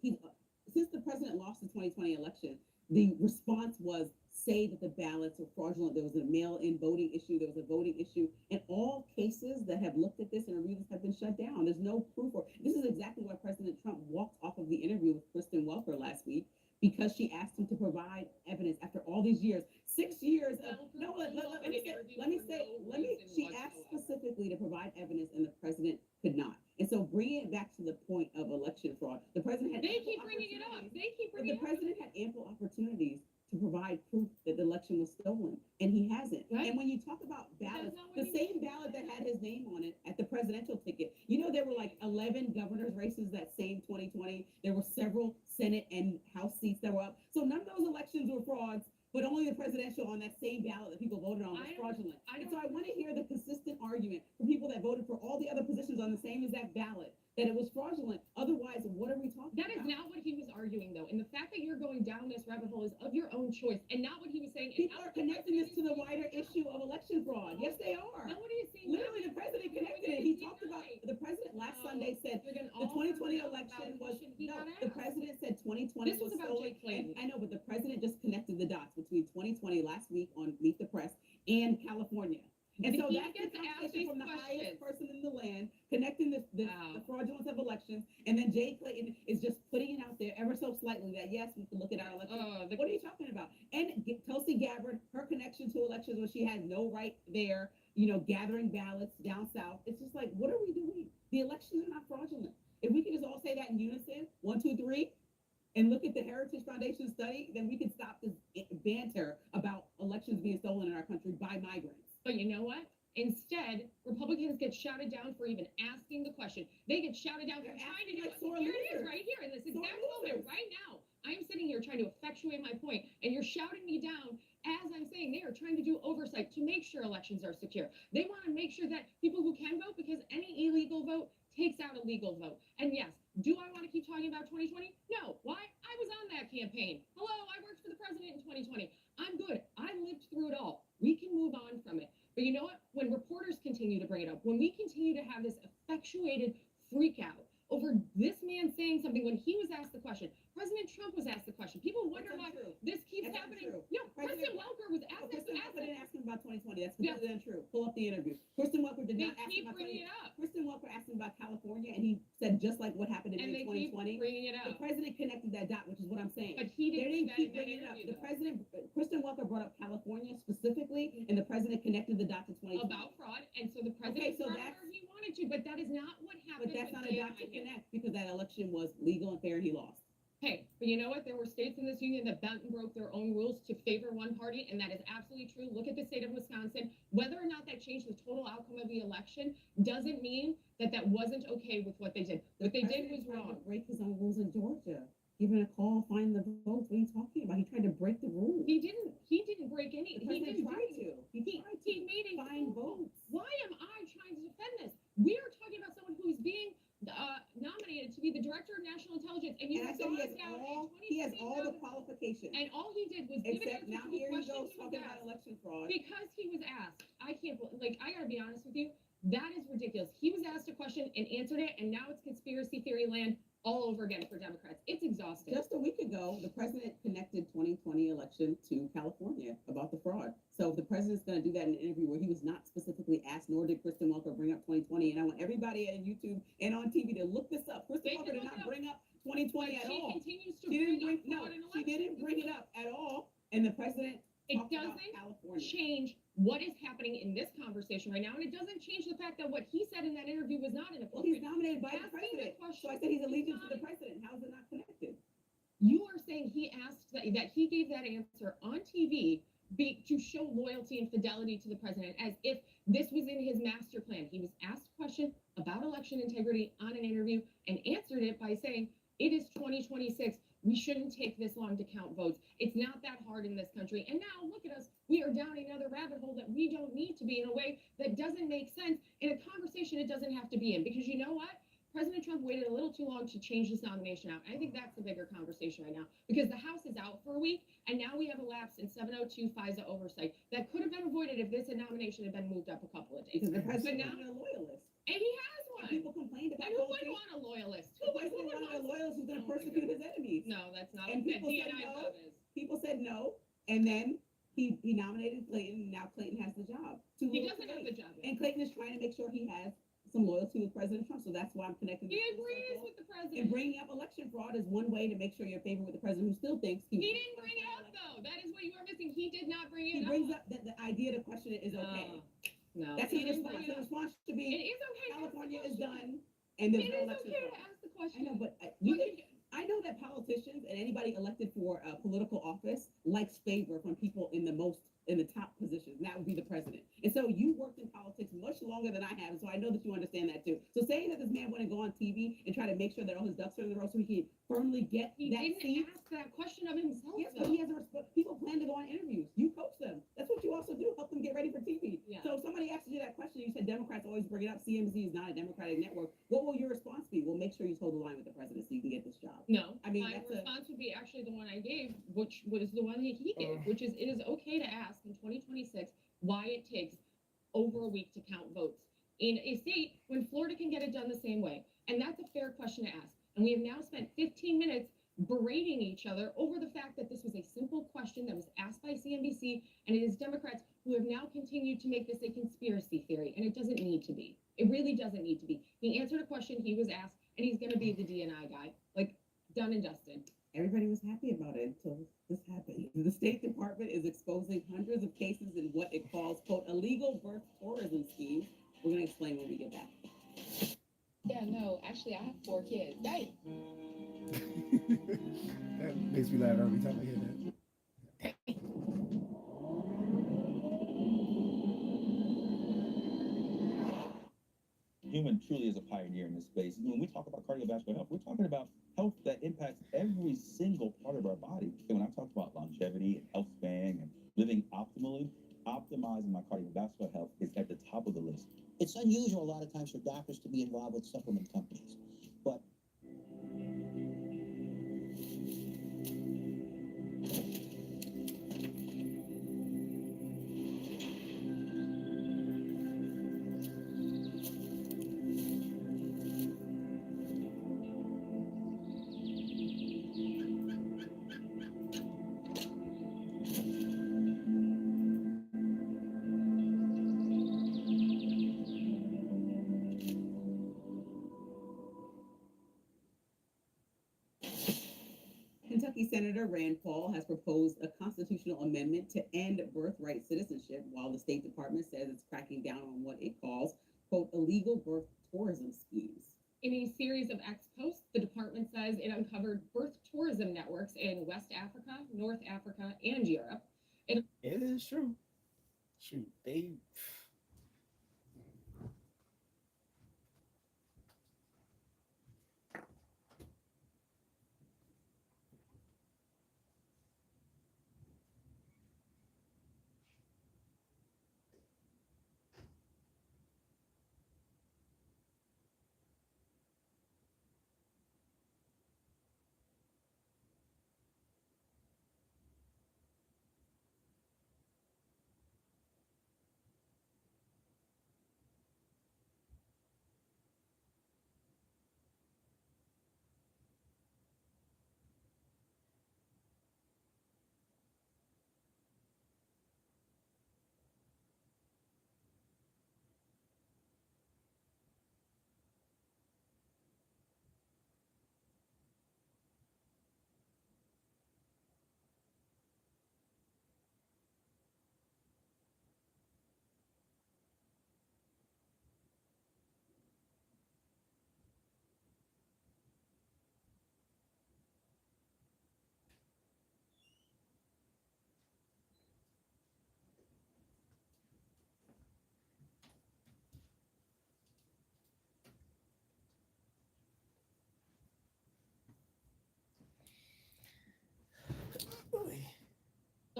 Speaker 4: since the president lost the 2020 election, the response was say that the ballots were fraudulent. There was a mail-in voting issue. There was a voting issue. And all cases that have looked at this and reviewed this have been shut down. There's no proof. This is exactly why President Trump walked off of the interview with Kristen Welker last week, because she asked him to provide evidence after all these years, 6 years of, no, let me say, she asked specifically to provide evidence and the president could not. And so bringing it back to the point of election fraud, the president had.
Speaker 5: They
Speaker 4: ample
Speaker 5: keep bringing it up.
Speaker 4: opportunities-
Speaker 5: They keep
Speaker 4: But
Speaker 5: bringing
Speaker 4: the
Speaker 5: it up.
Speaker 4: president had ample opportunities to provide proof that the election was stolen, and he hasn't.
Speaker 5: Right.
Speaker 4: And when you talk about ballots,
Speaker 5: not what
Speaker 4: the
Speaker 5: he
Speaker 4: same
Speaker 5: means.
Speaker 4: ballot that had his name on it at the presidential ticket, there were like 11 governor's races that same 2020. There were several Senate and House seats that were up. So none of those elections were frauds, but only the presidential on that same ballot that people voted on was fraudulent. And so I want to hear the consistent argument from people that voted for all the other positions on the same exact ballot that it was fraudulent. Otherwise, what are we talking
Speaker 5: That is
Speaker 4: about?
Speaker 5: not what he was arguing, though. And the fact that you're going down this rabbit hole is of your own choice and not what he was saying.
Speaker 4: People are connecting this to the wider issue of election fraud. Yes, they are.
Speaker 5: Nobody is saying
Speaker 4: Literally,
Speaker 5: that.
Speaker 4: the president connected it. He talked about, the president last
Speaker 5: No.
Speaker 4: Sunday said
Speaker 5: You're gonna
Speaker 4: the
Speaker 5: all
Speaker 4: 2020
Speaker 5: forget about
Speaker 4: election was,
Speaker 5: he
Speaker 4: no,
Speaker 5: got
Speaker 4: the
Speaker 5: asked.
Speaker 4: president said 2020
Speaker 5: This was about
Speaker 4: stolen.
Speaker 5: Jake Clayton.
Speaker 4: And I know, but the president just connected the dots between 2020 last week on Meet the Press and California. And
Speaker 5: But
Speaker 4: so
Speaker 5: he
Speaker 4: that's the
Speaker 5: gets asked
Speaker 4: conversation
Speaker 5: these
Speaker 4: from the
Speaker 5: questions.
Speaker 4: highest person in the land, connecting the
Speaker 5: Wow.
Speaker 4: fraudulence of elections. And then Jay Clayton is just putting it out there ever so slightly that, yes, we can look at our election. What are you talking about? And Tulsi Gabbard, her connection to elections when she had no right there, gathering ballots down south. It's just like, what are we doing? The elections are not fraudulent. If we can just all say that in unison, 1, 2, 3, and look at the Heritage Foundation study, then we can stop this banter about elections being stolen in our country by migrants.
Speaker 5: But you know what? Instead, Republicans get shouted down for even asking the question. They get shouted down for
Speaker 4: They're
Speaker 5: trying to
Speaker 4: acting
Speaker 5: do
Speaker 4: like
Speaker 5: it.
Speaker 4: sore
Speaker 5: Here it is,
Speaker 4: losers.
Speaker 5: right here, in this
Speaker 4: Sore
Speaker 5: exact moment,
Speaker 4: losers.
Speaker 5: right now. I am sitting here trying to effectuate my point, and you're shouting me down as I'm saying they are trying to do oversight to make sure elections are secure. They want to make sure that people who can vote, because any illegal vote takes out a legal vote. And yes, do I want to keep talking about 2020? No. Why? I was on that campaign. Hello, I worked for the president in 2020. I'm good. I lived through it all. We can move on from it. But you know what? When reporters continue to bring it up, when we continue to have this effectuated freak out over this man saying something when he was asked the question, President Trump was asked the question. People wonder why this keeps
Speaker 4: That's
Speaker 5: happening.
Speaker 4: untrue.
Speaker 5: No, President Welker was asked
Speaker 4: Kristen
Speaker 5: this.
Speaker 4: Welker didn't ask him about 2020. That's completely untrue. Pull up the interview. Kristen Welker did
Speaker 5: They
Speaker 4: not ask him
Speaker 5: keep
Speaker 4: about
Speaker 5: bringing
Speaker 4: 2020.
Speaker 5: it up.
Speaker 4: Kristen Welker asked him about California, and he said just like what happened in
Speaker 5: And they
Speaker 4: May
Speaker 5: keep
Speaker 4: 2020.
Speaker 5: bringing it
Speaker 4: The
Speaker 5: up.
Speaker 4: president connected that dot, which is what I'm saying.
Speaker 5: But he
Speaker 4: They
Speaker 5: didn't do that
Speaker 4: didn't keep
Speaker 5: in that
Speaker 4: bringing it up.
Speaker 5: interview,
Speaker 4: The
Speaker 5: though.
Speaker 4: president, Kristen Welker brought up California specifically, and the president connected the dot to 2020.
Speaker 5: About fraud, and so the president
Speaker 4: so
Speaker 5: brought it
Speaker 4: that's-
Speaker 5: where he wanted to, but that is not what happened.
Speaker 4: But that's
Speaker 5: with
Speaker 4: not a dot to
Speaker 5: J.A.C.
Speaker 4: connect because that election was legal and fair, and he lost.
Speaker 5: Hey, but you know what? There were states in this union that bent and broke their own rules to favor one party, and that is absolutely true. Look at the state of Wisconsin. Whether or not that changed the total outcome of the election doesn't mean that that wasn't okay with what they did. What they did was
Speaker 4: president tried to
Speaker 5: wrong.
Speaker 4: break his own rules in Georgia. giving a call, find the votes. What are you talking about? He tried to break the rules.
Speaker 5: He didn't break any.
Speaker 4: The
Speaker 5: He
Speaker 4: president
Speaker 5: didn't
Speaker 4: tried
Speaker 5: break.
Speaker 4: to. He tried
Speaker 5: He
Speaker 4: to
Speaker 5: made a
Speaker 4: find votes.
Speaker 5: Why am I trying to defend this? We are talking about someone who's being nominated to be the director of national intelligence, and you
Speaker 4: And I
Speaker 5: have
Speaker 4: said
Speaker 5: gone down
Speaker 4: he has all the qualifications.
Speaker 5: and all he did was give an
Speaker 4: Except
Speaker 5: answer
Speaker 4: now
Speaker 5: to the
Speaker 4: here he
Speaker 5: question
Speaker 4: goes
Speaker 5: he was
Speaker 4: talking about
Speaker 5: asked.
Speaker 4: election fraud.
Speaker 5: Because he was asked. I can't, like, I gotta be honest with you. That is ridiculous. He was asked a question and answered it, and now it's conspiracy theory land all over again for Democrats. It's exhausting.
Speaker 4: Just a week ago, the president connected 2020 election to California about the fraud. So the president's going to do that in an interview where he was not specifically asked, nor did Kristen Welker bring up 2020. And I want everybody on YouTube and on TV to look this up. Kristen Welker did not bring up 2020 at all.
Speaker 5: Continues to
Speaker 4: She didn't
Speaker 5: bring
Speaker 4: bring
Speaker 5: up fraud in
Speaker 4: she didn't bring it up at all. And the president
Speaker 5: It
Speaker 4: talked about
Speaker 5: doesn't
Speaker 4: California.
Speaker 5: change what is happening in this conversation right now, and it doesn't change the fact that what he said in that interview was not
Speaker 4: Well,
Speaker 5: inappropriate.
Speaker 4: he's nominated by the
Speaker 5: Asking
Speaker 4: president.
Speaker 5: the question
Speaker 4: So I said he's
Speaker 5: is
Speaker 4: allegiance to
Speaker 5: not-
Speaker 4: the president. How is it not connected?
Speaker 5: You are saying he asked that he gave that answer on TV to show loyalty and fidelity to the president, as if this was in his master plan. He was asked a question about election integrity on an interview and answered it by saying, it is 2026. We shouldn't take this long to count votes. It's not that hard in this country. And now look at us. We are down another rabbit hole that we don't need to be, in a way that doesn't make sense, in a conversation it doesn't have to be in. Because you know what? President Trump waited a little too long to change this nomination out. I think that's the bigger conversation right now, because the House is out for a week, and now we have a lapse in 702 FISA oversight that could have been avoided if this nomination had been moved up a couple of days.
Speaker 4: Because the
Speaker 5: But
Speaker 4: president
Speaker 5: now,
Speaker 4: wanted a loyalist.
Speaker 5: and he has
Speaker 4: And
Speaker 5: one.
Speaker 4: people complained about
Speaker 5: And who
Speaker 4: politics.
Speaker 5: would want a loyalist?
Speaker 4: The president wanted a loyalist who's going to
Speaker 5: Oh my
Speaker 4: persecute his enemies.
Speaker 5: No, that's not
Speaker 4: And
Speaker 5: what
Speaker 4: people said
Speaker 5: DNI
Speaker 4: no.
Speaker 5: job is.
Speaker 4: People said no, and then he nominated Clayton, and now Clayton has the job. Too
Speaker 5: He
Speaker 4: little,
Speaker 5: doesn't
Speaker 4: too
Speaker 5: have
Speaker 4: late.
Speaker 5: the job yet.
Speaker 4: And Clayton is trying to make sure he has some loyalty with President Trump, so that's why I'm connecting.
Speaker 5: He
Speaker 4: this full
Speaker 5: agrees
Speaker 4: circle.
Speaker 5: with the
Speaker 4: And
Speaker 5: president.
Speaker 4: bringing up election fraud is one way to make sure you're favored with the president, who still thinks
Speaker 5: He didn't bring it up, though. That is what you are missing. He did not bring
Speaker 4: He
Speaker 5: it
Speaker 4: brings
Speaker 5: up.
Speaker 4: up that the idea to question it is okay.
Speaker 5: No.
Speaker 4: That's
Speaker 5: he
Speaker 4: his
Speaker 5: didn't
Speaker 4: response.
Speaker 5: bring
Speaker 4: His
Speaker 5: it up.
Speaker 4: response should
Speaker 5: It
Speaker 4: be
Speaker 5: is okay. to ask the
Speaker 4: California is
Speaker 5: question.
Speaker 4: done, and
Speaker 5: It
Speaker 4: there's no
Speaker 5: is
Speaker 4: election
Speaker 5: okay to
Speaker 4: fraud.
Speaker 5: ask the question.
Speaker 4: I know, but
Speaker 5: But
Speaker 4: I know that politicians and anybody elected for a political office likes favor from people in the top positions, and that would be the president. And so you worked in politics much longer than I have, and so I know that you understand that too. So saying that this man wouldn't go on TV and try to make sure that all his ducks are in a row so he can firmly get
Speaker 5: he
Speaker 4: that
Speaker 5: didn't
Speaker 4: seat.
Speaker 5: ask that question of himself,
Speaker 4: Yes,
Speaker 5: though.
Speaker 4: but he has people plan to go on interviews. You coach them. That's what you also do. Help them get ready for TV.
Speaker 5: Yeah.
Speaker 4: So if somebody asks you that question, you said Democrats always bring it up. CNBC is not a Democratic network. What will your response be? Well, make sure you toe the line with the president so you can get this job.
Speaker 5: No,
Speaker 4: I mean,
Speaker 5: my
Speaker 4: that's a-
Speaker 5: response would be actually the one I gave, which was the one that he gave, which is, it is okay to ask in 2026 why it takes over a week to count votes in a state when Florida can get it done the same way. And that's a fair question to ask. And we have now spent 15 minutes berating each other over the fact that this was a simple question that was asked by CNBC, and it is Democrats who have now continued to make this a conspiracy theory, and it doesn't need to be. It really doesn't need to be. He answered a question he was asked, and he's going to be the DNI guy, like done and dusted.
Speaker 4: Everybody was happy about it until this happened. The State Department is exposing hundreds of cases in what it calls, quote, illegal birth tourism schemes. We're going to explain when we get back.
Speaker 10: Yeah, no, actually, I have 4 kids. Right.
Speaker 1: That makes me laugh every time I hear that.
Speaker 11: Human truly is a pioneer in this space. When we talk about cardiovascular health, we're talking about health that impacts every single part of our body. And when I talk about longevity and health span and living optimally, optimizing my cardiovascular health is at the top of the list.
Speaker 12: It's unusual a lot of times for doctors to be involved with supplement companies, but
Speaker 4: Kentucky Senator Rand Paul has proposed a constitutional amendment to end birthright citizenship, while the State Department says it's cracking down on what it calls, quote, illegal birth tourism schemes.
Speaker 5: In a series of ex posts, the department says it uncovered birth tourism networks in West Africa, North Africa, and Europe.
Speaker 1: It is true. Shoot, they.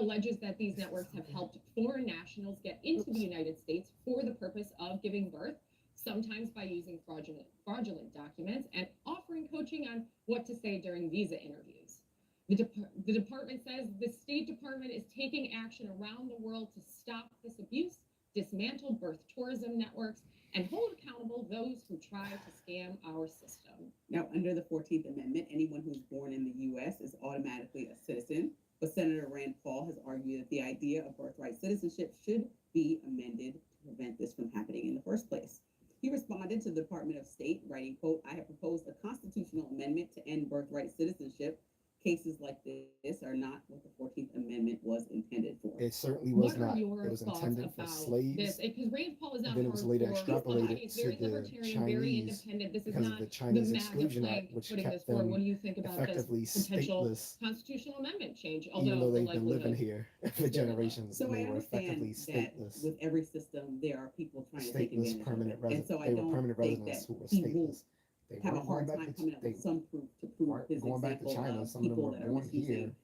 Speaker 5: alleges that these networks have helped foreign nationals get into the United States for the purpose of giving birth, sometimes by using fraudulent documents and offering coaching on what to say during visa interviews. The department says the State Department is taking action around the world to stop this abuse, dismantle birth tourism networks, and hold accountable those who try to scam our system.
Speaker 4: Now, under the 14th Amendment, anyone who's born in the U.S. is automatically a citizen, but Senator Rand Paul has argued that the idea of birthright citizenship should be amended to prevent this from happening in the first place. He responded to the Department of State, writing, quote, "I have proposed a constitutional amendment to end birthright citizenship. Cases like this are not what the 14th Amendment was intended for."
Speaker 1: It certainly was
Speaker 5: What are
Speaker 1: not.
Speaker 5: your
Speaker 1: It was
Speaker 5: thoughts
Speaker 1: intended for
Speaker 5: about
Speaker 1: slaves.
Speaker 5: this? Because Rand Paul is not
Speaker 1: And then it was later extrapolated
Speaker 5: He's
Speaker 1: to
Speaker 5: very
Speaker 1: the
Speaker 5: libertarian, very
Speaker 1: Chinese
Speaker 5: independent. This is
Speaker 1: because of
Speaker 5: not
Speaker 1: the Chinese
Speaker 5: MAGA
Speaker 1: Exclusion
Speaker 5: flag
Speaker 1: Act, which
Speaker 5: putting this
Speaker 1: kept
Speaker 5: forward.
Speaker 1: them
Speaker 5: What do you think about this
Speaker 1: effectively
Speaker 5: potential
Speaker 1: stateless,
Speaker 5: constitutional amendment change?
Speaker 1: even though
Speaker 5: the
Speaker 1: they've been living
Speaker 5: likelihood
Speaker 1: here for
Speaker 5: is very low.
Speaker 1: generations.
Speaker 4: So
Speaker 1: And
Speaker 4: I
Speaker 1: they were
Speaker 4: understand
Speaker 1: effectively
Speaker 4: that
Speaker 1: stateless,
Speaker 4: with every system, there are people trying to take
Speaker 1: stateless
Speaker 4: advantage
Speaker 1: permanent
Speaker 4: of it. And
Speaker 1: residents.
Speaker 4: so I
Speaker 1: They were
Speaker 4: don't
Speaker 1: permanent
Speaker 4: think
Speaker 1: residents
Speaker 4: that
Speaker 1: who were
Speaker 4: he will
Speaker 1: stateless. They
Speaker 4: have a
Speaker 1: weren't going
Speaker 4: hard
Speaker 1: back
Speaker 4: time
Speaker 1: to.
Speaker 4: coming up
Speaker 1: They
Speaker 4: with some proof to prove
Speaker 1: weren't
Speaker 4: his
Speaker 1: going back to
Speaker 4: example
Speaker 1: China.
Speaker 4: of
Speaker 1: Some of them
Speaker 4: people
Speaker 1: were
Speaker 4: that are
Speaker 1: born here,
Speaker 4: misusing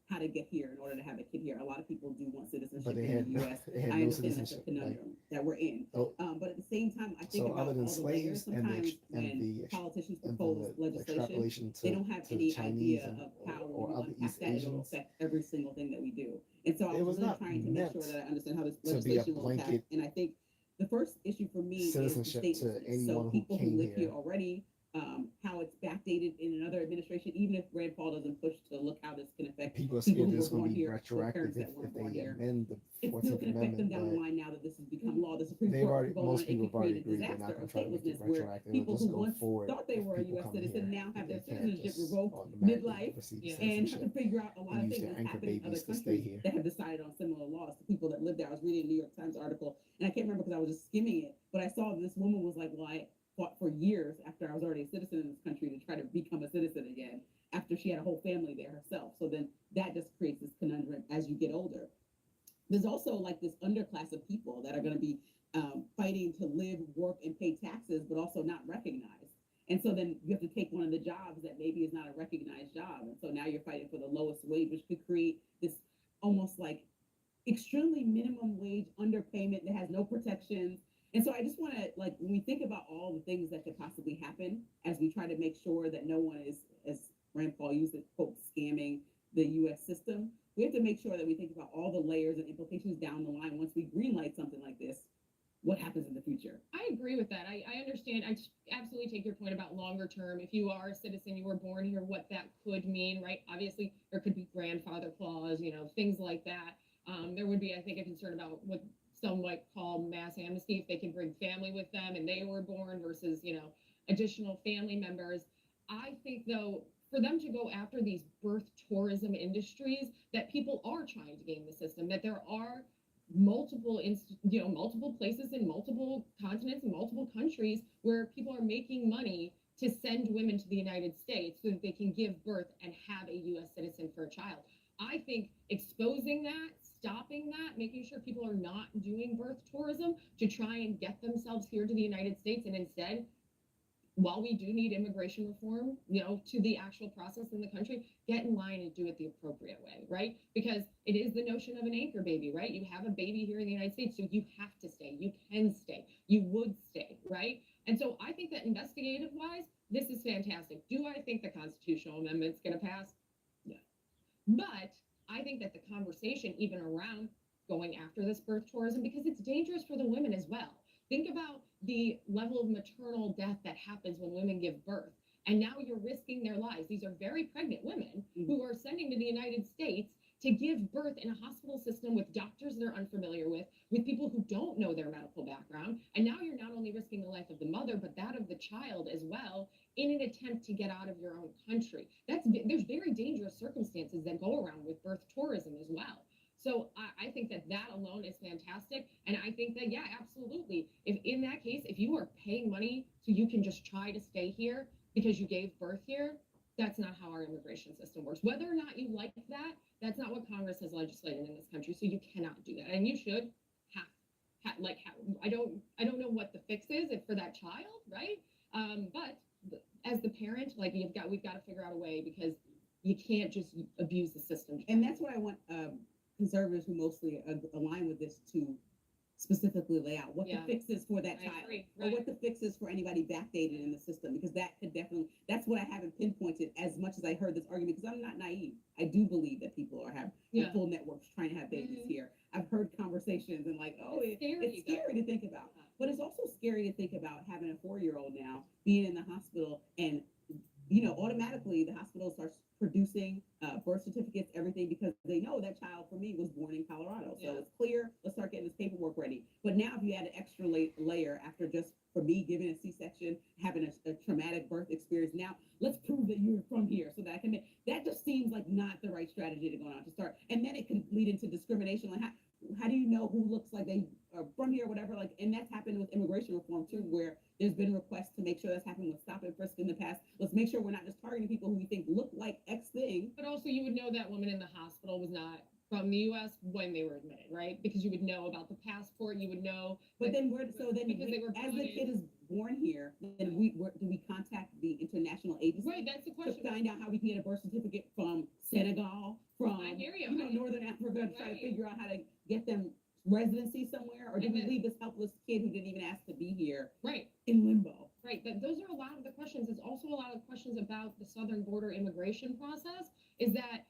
Speaker 4: how to get here in order to have a kid here. A lot of people do want citizenship
Speaker 1: but they
Speaker 4: in
Speaker 1: had
Speaker 4: the U.S.
Speaker 1: they had
Speaker 4: I
Speaker 1: no
Speaker 4: understand that's a
Speaker 1: citizenship. Like,
Speaker 4: conundrum that we're in.
Speaker 1: oh,
Speaker 4: But at the same time, I think
Speaker 1: so
Speaker 4: about
Speaker 1: other than
Speaker 4: all the layers.
Speaker 1: slaves and
Speaker 4: Sometimes
Speaker 1: and
Speaker 4: when
Speaker 1: the
Speaker 4: politicians
Speaker 1: and
Speaker 4: propose
Speaker 1: the
Speaker 4: legislation,
Speaker 1: extrapolation
Speaker 4: they
Speaker 1: to
Speaker 4: don't have
Speaker 1: the
Speaker 4: any
Speaker 1: Chinese
Speaker 4: idea
Speaker 1: and
Speaker 4: of how
Speaker 1: or
Speaker 4: when you
Speaker 1: other
Speaker 4: unpack
Speaker 1: East
Speaker 4: that, it'll
Speaker 1: Asians,
Speaker 4: affect every single thing that we do. And so I
Speaker 1: it
Speaker 4: was
Speaker 1: was
Speaker 4: really
Speaker 1: not
Speaker 4: trying to make sure
Speaker 1: meant
Speaker 4: that I understand how this
Speaker 1: to be a
Speaker 4: legislation will impact.
Speaker 1: blanket
Speaker 4: And I think the first issue for me is the
Speaker 1: citizenship to
Speaker 4: statelessness. So
Speaker 1: anyone who
Speaker 4: people who
Speaker 1: came
Speaker 4: live here
Speaker 1: here.
Speaker 4: already, how it's backdated in another administration, even if Rand Paul doesn't push to look how this can affect
Speaker 1: People are
Speaker 4: people
Speaker 1: scared
Speaker 4: who
Speaker 1: that it's
Speaker 4: were
Speaker 1: going
Speaker 4: born
Speaker 1: to be
Speaker 4: here, with
Speaker 1: retroactive
Speaker 4: parents that weren't
Speaker 1: if
Speaker 4: born
Speaker 1: they
Speaker 4: here.
Speaker 1: amend the
Speaker 4: It still
Speaker 1: 14th
Speaker 4: can affect them
Speaker 1: Amendment,
Speaker 4: down the
Speaker 1: but
Speaker 4: line now that this has become law. The Supreme
Speaker 1: they've
Speaker 4: Court
Speaker 1: already,
Speaker 4: could go on,
Speaker 1: most
Speaker 4: it
Speaker 1: people
Speaker 4: could
Speaker 1: have already
Speaker 4: create a
Speaker 1: agreed they're not
Speaker 4: disaster
Speaker 1: going
Speaker 4: of
Speaker 1: to try to make it
Speaker 4: statelessness where
Speaker 1: retroactive. They'll
Speaker 4: people
Speaker 1: just
Speaker 4: who
Speaker 1: go
Speaker 4: once
Speaker 1: forward
Speaker 4: thought they
Speaker 1: if
Speaker 4: were a
Speaker 1: people
Speaker 4: U.S.
Speaker 1: come
Speaker 4: citizen
Speaker 1: here.
Speaker 4: now have their
Speaker 1: They can't
Speaker 4: citizenship
Speaker 1: just
Speaker 4: revoked
Speaker 1: automatically
Speaker 4: midlife
Speaker 1: receive
Speaker 5: Yeah.
Speaker 4: and have to
Speaker 1: citizenship
Speaker 4: figure out a lot
Speaker 1: and
Speaker 4: of
Speaker 1: use
Speaker 4: things
Speaker 1: their
Speaker 4: that's
Speaker 1: anchor
Speaker 4: happened in other
Speaker 1: babies to stay
Speaker 4: countries
Speaker 1: here.
Speaker 4: that have decided on similar laws to people that live there. I was reading a New York Times article, and I can't remember because I was just skimming it, but I saw this woman was like, well, I fought for years after I was already a citizen in this country to try to become a citizen again after she had a whole family there herself. So then that just creates this conundrum as you get older. There's also like this underclass of people that are going to be fighting to live, work, and pay taxes, but also not recognized. And so then you have to take one of the jobs that maybe is not a recognized job. And so now you're fighting for the lowest wage, which could create this almost like extremely minimum wage underpayment that has no protections. And so I just want to, like, when we think about all the things that could possibly happen as we try to make sure that no one is, as Rand Paul used it, quote, scamming the U.S. system, we have to make sure that we think about all the layers and implications down the line once we greenlight something like this. What happens in the future?
Speaker 5: I agree with that. I understand. I absolutely take your point about longer term. If you are a citizen, you were born here, what that could mean, right? Obviously, there could be grandfather clause, things like that. There would be, I think, a concern about what some might call mass amnesty, if they can bring family with them and they were born versus, additional family members. I think, though, for them to go after these birth tourism industries, that people are trying to game the system, that there are multiple places in multiple continents and multiple countries where people are making money to send women to the United States so that they can give birth and have a U.S. citizen for a child. I think exposing that, stopping that, making sure people are not doing birth tourism to try and get themselves here to the United States, and instead, while we do need immigration reform, to the actual process in the country, get in line and do it the appropriate way, right? Because it is the notion of an anchor baby, right? You have a baby here in the United States, so you have to stay. You can stay. You would stay, right? And so I think that investigative-wise, this is fantastic. Do I think the constitutional amendment's going to pass? No. But I think that the conversation, even around going after this birth tourism, because it's dangerous for the women as well. Think about the level of maternal death that happens when women give birth. And now you're risking their lives. These are very pregnant women who are sending to the United States to give birth in a hospital system with doctors they're unfamiliar with people who don't know their medical background. And now you're not only risking the life of the mother, but that of the child as well, in an attempt to get out of your own country. There's very dangerous circumstances that go around with birth tourism as well. So I think that alone is fantastic. And I think that, yeah, absolutely. If in that case, if you are paying money so you can just try to stay here because you gave birth here, that's not how our immigration system works. Whether or not you like that, that's not what Congress has legislated in this country. So you cannot do that. And you should I don't know what the fix is for that child, right? But as the parent, we've got to figure out a way, because you can't just abuse the system.
Speaker 4: And that's what I want, because conservatives who mostly align with this to specifically lay out what
Speaker 5: Yeah.
Speaker 4: the fix is for that
Speaker 5: I
Speaker 4: child,
Speaker 5: agree,
Speaker 4: or
Speaker 5: right.
Speaker 4: what the fix is for anybody backdated in the system, because that could definitely, that's what I haven't pinpointed as much as I heard this argument, because I'm not naive. I do believe that people are have
Speaker 5: Yeah.
Speaker 4: full networks trying to have babies
Speaker 5: Mhm.
Speaker 4: here. I've heard conversations and like, oh,
Speaker 5: It's scary,
Speaker 4: it's scary to think about. But it's also scary to think about having a 4-year-old now being in the hospital, and automatically the hospital starts producing birth certificates, everything, because they know that child for me was born in Colorado. So
Speaker 5: Yeah.
Speaker 4: it's clear. Let's start getting this paperwork ready. But now if you add an extra layer after just for me giving a C-section, having a traumatic birth experience, now let's prove that you're from here so that I can make, that just seems like not the right strategy to go on to start. And then it can lead into discrimination. Like how do you know who looks like they are from here or whatever? Like, and that's happened with immigration reform too, where there's been requests to make sure that's happened with stop and frisk in the past. Let's make sure we're not just targeting people who we think look like X thing.
Speaker 5: But also, you would know that woman in the hospital was not from the U.S. when they were admitted, right? Because you would know about the passport, you would know.
Speaker 4: But
Speaker 5: that-
Speaker 4: then
Speaker 5: because they were
Speaker 4: as the
Speaker 5: brought
Speaker 4: kid
Speaker 5: in.
Speaker 4: is born here, then do we contact the international agency?
Speaker 5: Right, that's the
Speaker 4: To
Speaker 5: question.
Speaker 4: find out how we can get a birth certificate from Senegal, from
Speaker 5: I hear you.
Speaker 4: Northern Africa, to try to
Speaker 5: Right.
Speaker 4: figure out how to get them residency somewhere, or do
Speaker 5: And
Speaker 4: we
Speaker 5: then-
Speaker 4: leave this helpless kid who didn't even ask to be here
Speaker 5: Right.
Speaker 4: in limbo?
Speaker 5: Right, but those are a lot of the questions. There's also a lot of questions about the southern border immigration process, is that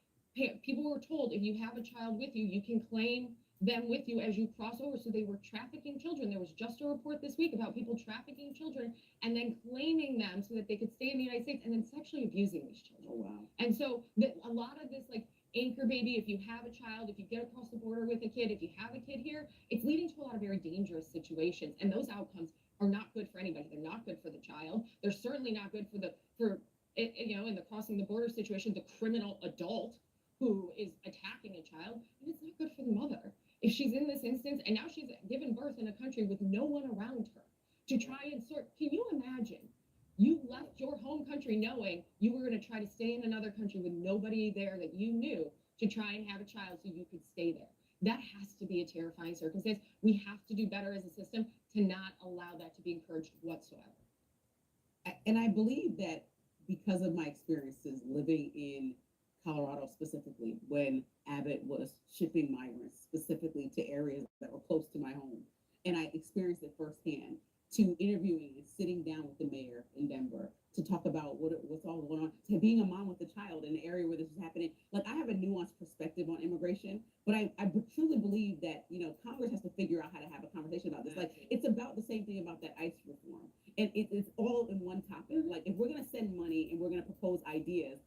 Speaker 5: people were told if you have a child with you, you can claim them with you as you cross over. So they were trafficking children. There was just a report this week about people trafficking children and then claiming them so that they could stay in the United States and then sexually abusing these children.
Speaker 4: Oh, wow.
Speaker 5: And so a lot of this, like, anchor baby, if you have a child, if you get across the border with a kid, if you have a kid here, it's leading to a lot of very dangerous situations. And those outcomes are not good for anybody. They're not good for the child. They're certainly not good in the crossing the border situation, the criminal adult who is attacking a child. And it's not good for the mother. If she's in this instance and now she's given birth in a country with no one around her to try and sort, can you imagine? You left your home country knowing you were going to try to stay in another country with nobody there that you knew to try and have a child so you could stay there. That has to be a terrifying circumstance. We have to do better as a system to not allow that to be encouraged whatsoever.
Speaker 4: And I believe that because of my experiences living in Colorado specifically, when Avid was shipping migrants specifically to areas that were close to my home, and I experienced it firsthand, to interviewing and sitting down with the mayor in Denver to talk about what's all going on, to being a mom with a child in an area where this is happening. Like, I have a nuanced perspective on immigration, but I truly believe that, Congress has to figure out how to have a conversation about this. Like, it's about the same thing about that ICE reform. And it's all in one topic. Like, if we're going to send money and we're going to propose ideas,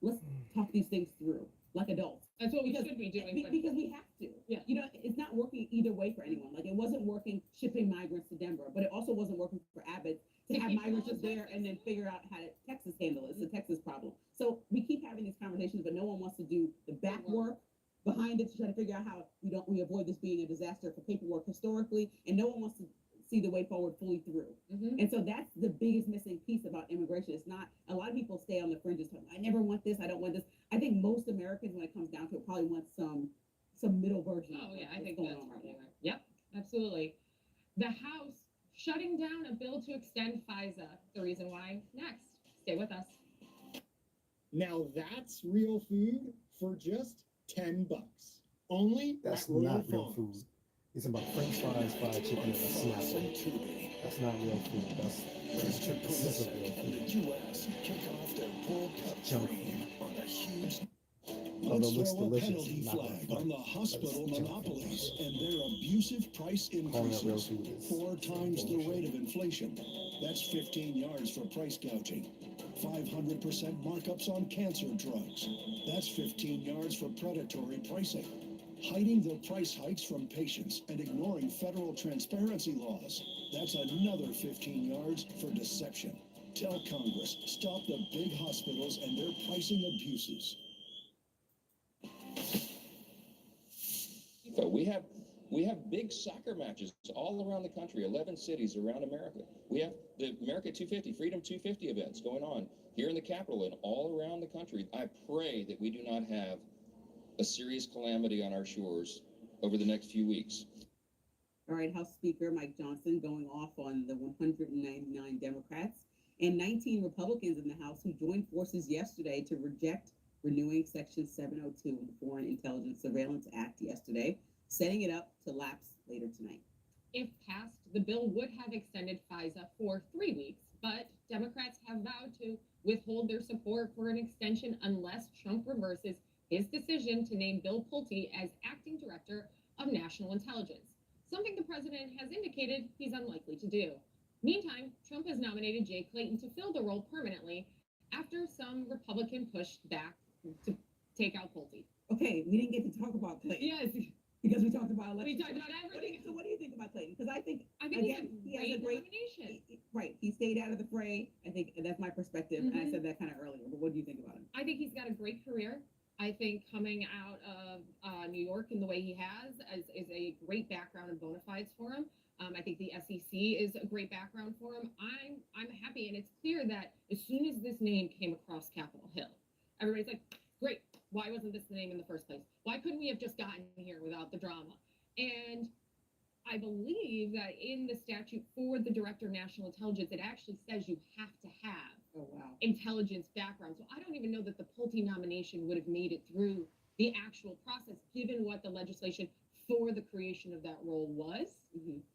Speaker 4: let's talk these things through like adults.
Speaker 5: That's what we should be doing.
Speaker 4: Because we have to.
Speaker 5: Yeah.
Speaker 4: It's not working either way for anyone. Like, it wasn't working shipping migrants to Denver, but it also wasn't working for Abbott to have migrants just there and then figure out how to Texas handle it. It's a Texas problem. So we keep having these conversations, but no one wants to do the back work behind it to try to figure out how we avoid this being a disaster for paperwork historically, and no one wants to see the way forward fully through.
Speaker 5: Mm-hmm.
Speaker 4: And so that's the biggest missing piece about immigration. It's not, a lot of people stay on the fringes talking, I never want this, I don't want this. I think most Americans, when it comes down to it, probably want some middle version.
Speaker 5: Oh, yeah, I
Speaker 4: what's
Speaker 5: think
Speaker 4: going
Speaker 5: that's
Speaker 4: on right
Speaker 5: probably
Speaker 4: now.
Speaker 5: right. Yep, absolutely. The House shutting down a bill to extend FISA. The reason why. Next. Stay with us.
Speaker 13: Now that's real food for just $10. Only
Speaker 1: That's
Speaker 13: at Royal
Speaker 1: not real
Speaker 13: Farms.
Speaker 1: food. It's about French fries, fried chicken, and a snack. That's not real food. That's this is real food. Junk food. Although it looks
Speaker 14: Throw a
Speaker 1: delicious,
Speaker 14: penalty
Speaker 1: not gonna
Speaker 14: flag
Speaker 1: front,
Speaker 14: on the
Speaker 1: but
Speaker 14: hospital
Speaker 1: it's junk
Speaker 14: monopolies
Speaker 1: food.
Speaker 14: and their abusive price
Speaker 1: Calling that real
Speaker 14: increases.
Speaker 1: food is
Speaker 14: 4 times the
Speaker 1: bullshit.
Speaker 14: rate of inflation. That's 15 yards for price gouging. 500% markups on cancer drugs. That's 15 yards for predatory pricing. Hiding their price hikes from patients and ignoring federal transparency laws. That's another 15 yards for deception. Tell Congress, stop the big hospitals and their pricing abuses.
Speaker 15: We have big soccer matches all around the country, 11 cities around America. We have the America 250, Freedom 250 events going on here in the Capitol and all around the country. I pray that we do not have a serious calamity on our shores over the next few weeks.
Speaker 4: All right, House Speaker Mike Johnson going off on the 199 Democrats and 19 Republicans in the House who joined forces yesterday to reject renewing Section 702 of the Foreign Intelligence Surveillance Act yesterday, setting it up to lapse later tonight.
Speaker 5: If passed, the bill would have extended FISA for 3 weeks, but Democrats have vowed to withhold their support for an extension unless Trump reverses his decision to name Bill Pulte as acting director of national intelligence, something the president has indicated he's unlikely to do. Meantime, Trump has nominated Jay Clayton to fill the role permanently after some Republican pushed back to take out Pulte.
Speaker 4: Okay, we didn't get to talk about Clayton.
Speaker 5: Yes.
Speaker 4: Because we talked about election.
Speaker 5: We talked about everything.
Speaker 4: So what do you think about Clayton? Because I think
Speaker 5: again,
Speaker 4: he has a great
Speaker 5: nomination.
Speaker 4: Right. He stayed out of the fray. I think that's my perspective. And I said that kind of earlier. But what do you think about him?
Speaker 5: I think he's got a great career. I think coming out of New York in the way he has is a great background and bona fides for him. I think the SEC is a great background for him. I'm happy, and it's clear that as soon as this name came across Capitol Hill, everybody's like, great. Why wasn't this the name in the first place? Why couldn't we have just gotten here without the drama? And I believe that in the statute for the Director of National Intelligence, it actually says you have to have intelligence background. So I don't even know that the Pulte nomination would have made it through the actual process, given what the legislation for the creation of that role was.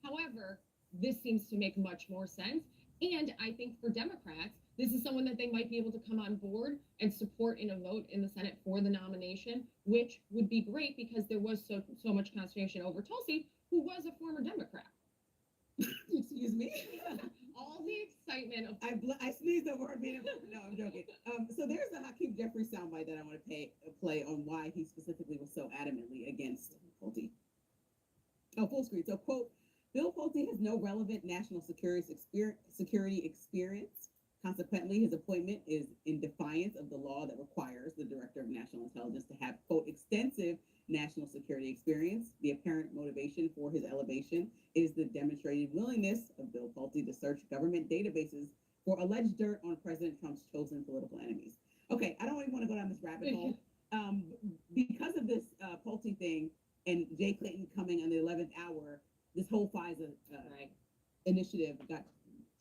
Speaker 5: However, this seems to make much more sense. And I think for Democrats, this is someone that they might be able to come on board and support in a vote in the Senate for the nomination, which would be great because there was so much consternation over Tulsi, who was a former Democrat.
Speaker 4: Excuse me.
Speaker 5: All the excitement of
Speaker 4: I sneezed over her being no, I'm joking. So there's a Hakeem Jeffries soundbite that I want to play on why he specifically was so adamantly against Pulte. Oh, full screen. So, quote, Bill Pulte has no relevant national security experience. Consequently, his appointment is in defiance of the law that requires the Director of National Intelligence to have, quote, extensive national security experience. The apparent motivation for his elevation is the demonstrated willingness of Bill Pulte to search government databases for alleged dirt on President Trump's chosen political enemies. Okay, I don't even want to go down this rabbit hole. Because of this Pulte thing and Jay Clayton coming on the 11th hour, this whole FISA initiative got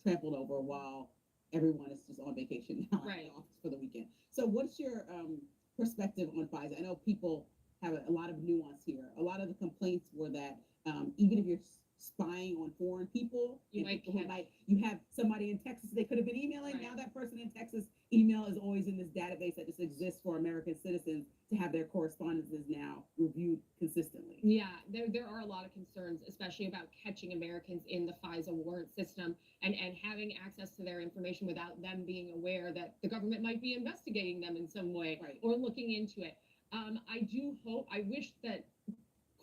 Speaker 4: trampled over while everyone is just on vacation now in the office for the weekend. So what's your perspective on FISA? I know people have a lot of nuance here. A lot of the complaints were that even if you're spying on foreign people, you have somebody in Texas they could have been emailing. Now that person in Texas email is always in this database that just exists for American citizens to have their correspondences now reviewed consistently.
Speaker 5: Yeah, there are a lot of concerns, especially about catching Americans in the FISA warrant system and having access to their information without them being aware that the government might be investigating them in some way or looking into it. I wish that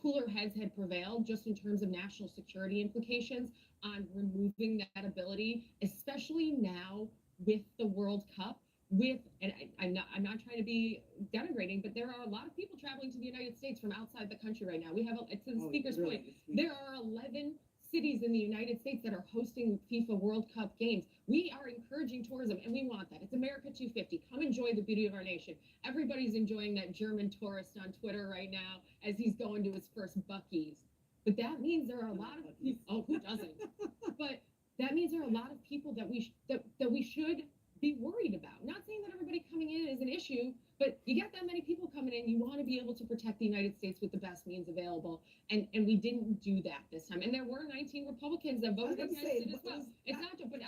Speaker 5: cooler heads had prevailed just in terms of national security implications on removing that ability, especially now with the World Cup. I'm not trying to be denigrating, but there are a lot of people traveling to the United States from outside the country right now. We have, to the speaker's point, there are 11 cities in the United States that are hosting FIFA World Cup games. We are encouraging tourism, and we want that. It's America 250. Come enjoy the beauty of our nation. Everybody's enjoying that German tourist on Twitter right now as he's going to his first Buc-ee's. But that means there are a lot of people. Oh, who doesn't? But that means there are a lot of people that we should be worried about. Not saying that everybody coming in is an issue, but you get that many people coming in, you want to be able to protect the United States with the best means available. And we didn't do that this time. And there were 19 Republicans that voted against it as well. It's not, but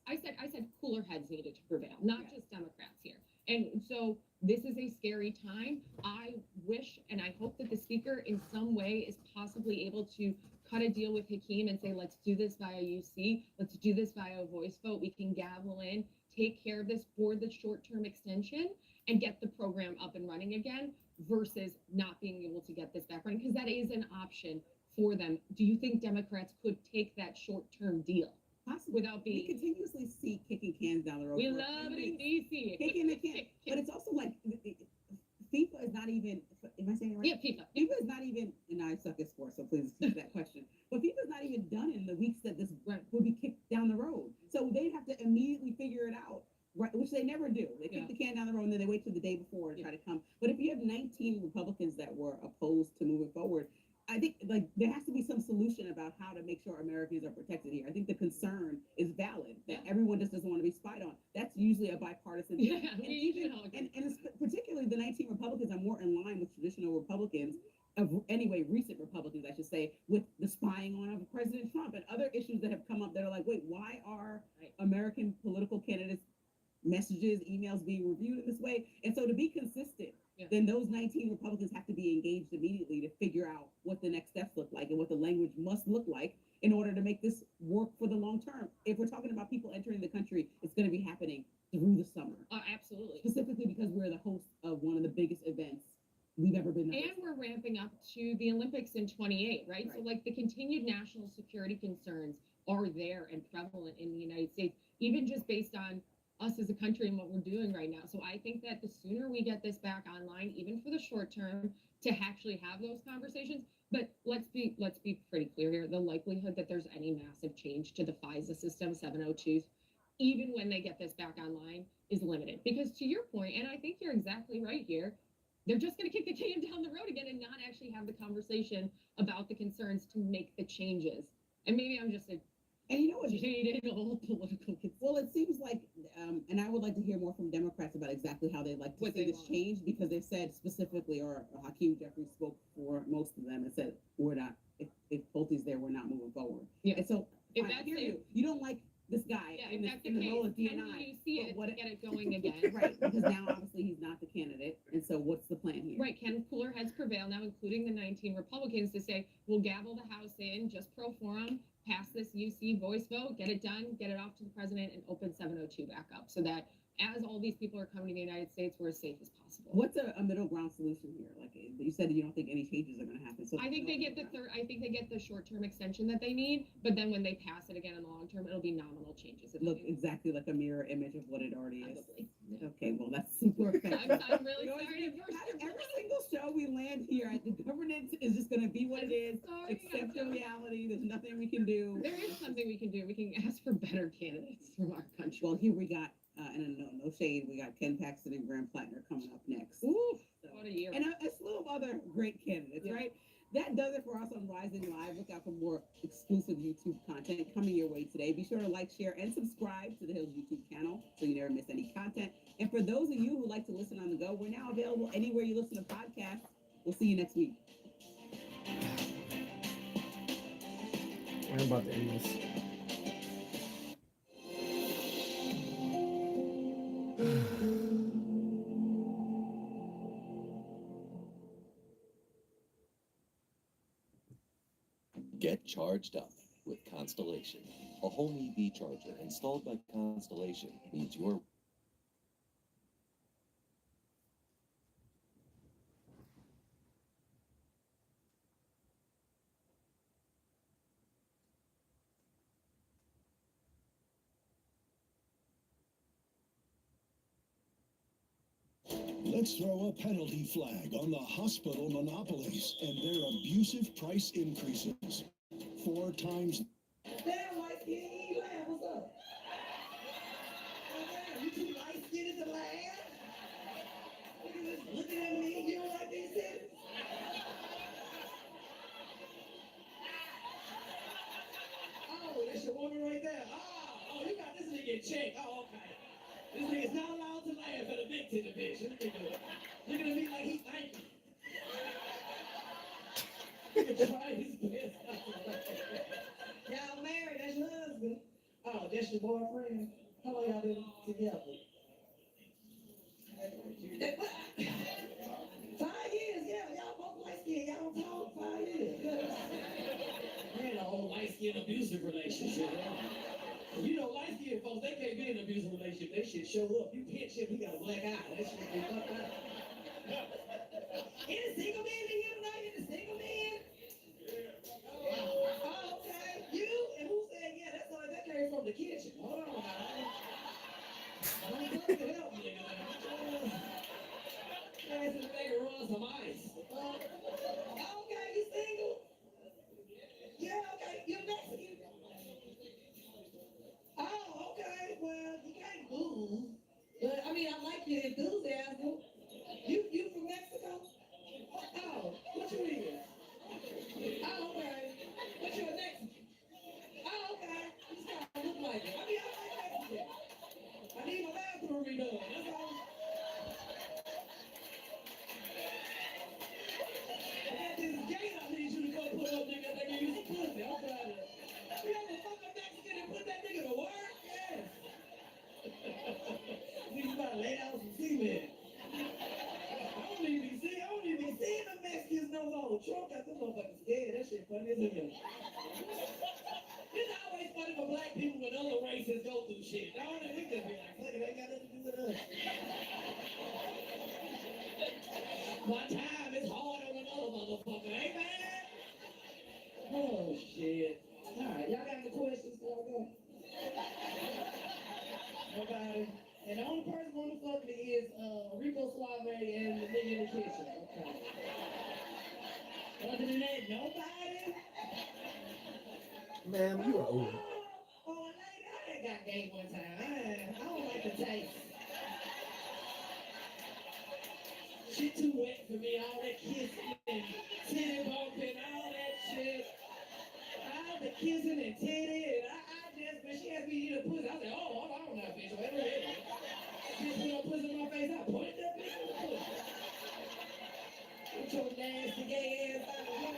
Speaker 5: I said cooler heads needed to prevail, not just Democrats here. And so this is a scary time. I wish and I hope that the speaker in some way is possibly able to cut a deal with Hakeem and say, let's do this via UC. Let's do this via a voice vote. We can gavel in, take care of this for the short-term extension and get the program up and running again versus not being able to get this back running, because that is an option for them. Do you think Democrats could take that short-term deal?
Speaker 4: Possibly.
Speaker 5: Without being...
Speaker 4: We continuously see kicking cans down the road.
Speaker 5: We love it in D.C.
Speaker 4: Kicking the can. But it's also like FIFA is not even, am I saying it right?
Speaker 5: Yeah, FIFA.
Speaker 4: FIFA is not even, and I suck at sports, so please keep that question. But FIFA is not even done in the weeks that this will be kicked down the road. So they have to immediately figure it out, right? Which they never do. They kick the can down the road and then they wait till the day before to try to come. But if you have 19 Republicans that were opposed to moving forward, I think like there has to be some solution about how to make sure Americans are protected here. I think the concern is valid that everyone just doesn't want to be spied on. That's usually a bipartisan thing.
Speaker 5: Yeah,
Speaker 4: and,
Speaker 5: even,
Speaker 4: and it's particularly the 19 Republicans are more in line with traditional Republicans. Anyway, recent Republicans, I should say, with the spying on of President Trump and other issues that have come up that are like, wait, why are American political candidates' messages, emails being reviewed in this way? And so to be consistent, then those 19 Republicans have to be engaged immediately to figure out what the next steps look like and what the language must look like in order to make this work for the long term. If we're talking about people entering the country, it's going to be happening through the summer.
Speaker 5: Absolutely.
Speaker 4: Specifically because we're the host of one of the biggest events we've ever been.
Speaker 5: And we're ramping up to the Olympics in 28, right? So like the continued national security concerns are there and prevalent in the United States, even just based on us as a country and what we're doing right now. So I think that the sooner we get this back online, even for the short term, to actually have those conversations. But let's be pretty clear here. The likelihood that there's any massive change to the FISA system, 702s, even when they get this back online, is limited. Because to your point, and I think you're exactly right here, they're just going to kick the can down the road again and not actually have the conversation about the concerns to make the changes. And maybe I'm just a
Speaker 4: and you know what,
Speaker 5: jaded old political.
Speaker 4: Well, it seems like, and I would like to hear more from Democrats about exactly how they'd like to see this change, because they've said specifically, or Hakeem Jeffries spoke for most of them and said, we're not, if Pulte's there, we're not moving forward.
Speaker 5: Yeah.
Speaker 4: And so
Speaker 5: If
Speaker 4: I
Speaker 5: that's
Speaker 4: hear
Speaker 5: it,
Speaker 4: you don't like this guy in the role of DNI.
Speaker 5: Can you see it to get it going again?
Speaker 4: Right, because now obviously he's not the candidate, and so what's the plan here?
Speaker 5: Right, can cooler heads prevail now, including the 19 Republicans, to say, we'll gavel the House in, just pro forum, pass this UC voice vote, get it done, get it off to the president, and open 702 back up, so that as all these people are coming to the United States, we're as safe as possible.
Speaker 4: What's a middle ground solution here? Like you said, you don't think any changes are going to happen. So
Speaker 5: I think they get the short-term extension that they need, but then when they pass it again in the long term, it'll be nominal changes.
Speaker 4: Look exactly like a mirror image of what it already is. Okay, well that's super effective.
Speaker 5: I'm really sorry.
Speaker 4: Every single show we land here, the governance is just going to be what it is. Accept the reality. There's nothing we can do.
Speaker 5: There is something we can do. We can ask for better candidates from our country.
Speaker 4: Well, here we got. And no shade, we got Ken Paxton and Graham Plattner coming up next.
Speaker 5: Ooh, what a year.
Speaker 4: And a slew of other great candidates, right? That does it for us on Rising Live. Look out for more exclusive YouTube content coming your way today. Be sure to like, share, and subscribe to the Hills YouTube channel so you never miss any content. And for those of you who like to listen on the go, we're now available anywhere you listen to podcasts. We'll see you next week.
Speaker 1: I'm about to end this.
Speaker 16: Get charged up with Constellation. A home EV charger installed by Constellation means your
Speaker 14: Let's throw a penalty flag on the hospital monopolies and their abusive price increases. 4 times.
Speaker 17: Damn, light skin, you ain't laugh. What's up? Oh, damn, you too light skinned to laugh? Looking at me, you don't like these titties? Oh, that's your woman right there. Oh, you got this nigga in check. Oh, okay. This nigga's not allowed to laugh at a big titty bitch. Look at me like he's angry. He can try his best not to laugh. Y'all married, that's your husband. Oh, that's your boyfriend? How long y'all been together? 5 years, yeah. Y'all both light skinned. Y'all don't talk 5 years. Man, a whole light skinned abusive relationship. You know, light skinned folks, they can't be in an abusive relationship. They should show up. You pinch him, he got a black eye. That shit be fucked up. Any single man in here tonight? Any single man? Oh, okay. You? And who said yeah? That's all that came from the kitchen. Hold on, guys. I'm supposed to help me. Guys, this nigga run some ice. Okay, you single? Yeah, okay. You're Mexican. Oh, okay. Well, you can't move. But I mean, I like your enthusiasm. You from Mexico? Trump got the motherfuckers scared. That shit funny as hell. It's always funny for black people when other races go through shit. No, we just be like, fuck it, ain't got nothing to do with us. My time is hard on another motherfucker, ain't man? Oh, shit. All right, y'all got any questions before I go? Nobody? And the only person on the fuck me is Rico Suave and the nigga in the kitchen. Okay. Other than that, nobody?
Speaker 1: Man, you are old.
Speaker 17: Oh, lady, I ain't got gay one time. I don't like the taste. Shit too wet for me, all that kissing and titty bumping, all that shit. All the kissing and titty, and I just, when she asked me to eat a pussy, I said, oh, hold on now, bitch, wait a minute. Bitch put her pussy in my face, I pointed that bitch in the pussy. With your nasty gay ass out of here.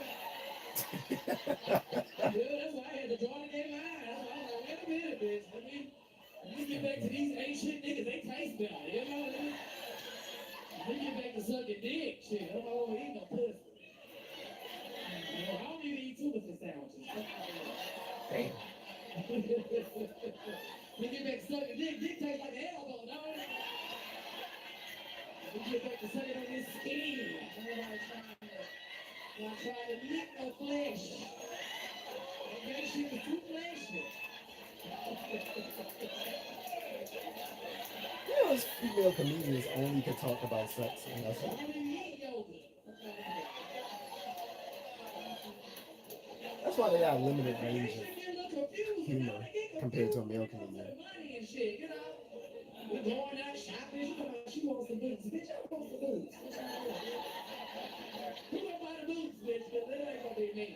Speaker 17: Yeah, that's why I had to draw the gay line. That's why I was like, wait a minute, bitch. Let me get back to these ancient niggas, they taste better, you know what I mean? Let me get back to sucking dick, shit. I don't want to eat no pussy. You know, I don't even eat too much sandwiches.
Speaker 1: Damn.
Speaker 17: We get back to sucking dick. Dick tastes like an elbow, no? We get back to sucking on this skin. Everybody trying to lick no flesh. That shit is too fleshy.
Speaker 1: You know, female comedians only can talk about sex, and that's
Speaker 17: I
Speaker 1: it.
Speaker 17: don't even eat yogurt.
Speaker 1: That's why they got a limited range of humor compared to a male comedian.
Speaker 17: Money and shit, you know? We're going out shopping. She wants some boots. Bitch, I want some boots. Who gonna buy the boots, bitch? Because that ain't gonna be me.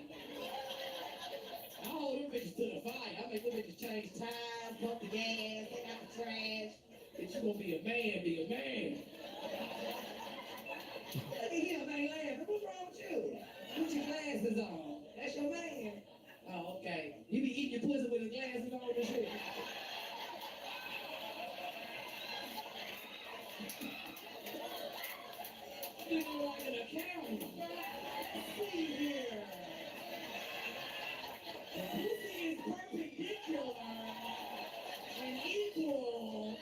Speaker 17: I hold them bitches to the fire. I make them bitches change tires, pump the gas, take out the trash. Bitch, you gonna be a man, be a man. Look at him, ain't laughing. What's wrong with you? Put your glasses on. That's your man. Oh, okay. You be eating your pussy with his glasses on and shit. You look like an accountant. See here. The pussy is perpendicular and equal,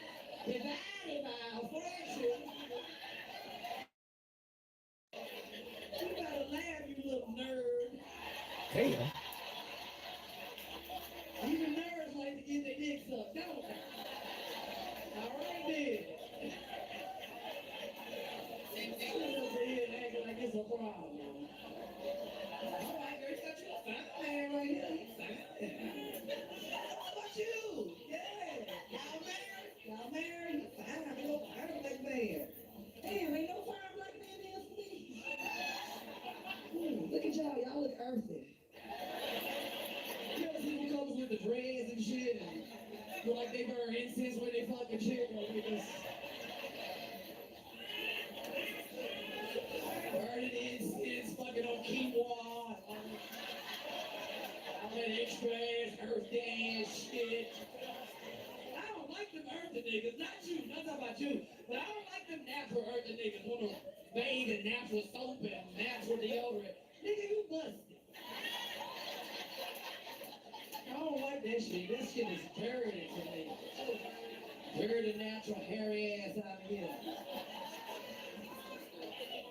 Speaker 17: divided by a fraction. You gotta laugh, you little nerd.
Speaker 1: Damn.
Speaker 17: Even nerds like to get their dick sucked, don't they? All right, then. Over here acting like it's a problem. All right, girl, you got you a fine man right here. You fine. How about you? Yeah. Y'all married? Y'all married? You fine. You know, fine black man. Damn, ain't no fine black man there for me. Look at y'all. Y'all look earthy. You ever see who comes with the dreads and shit and look like they burn incense when they fucking shit? Look at this. Burning incense, fucking on quinoa, all that extra ass, earthy ass shit. I don't like them earthy niggas, not you, not talking about you, but I don't like them natural earthy niggas wanna bathe in natural soap and natural deodorant. Nigga, you busted. I don't like that shit. That shit is dirty to me. Dirty, natural, hairy ass out of here.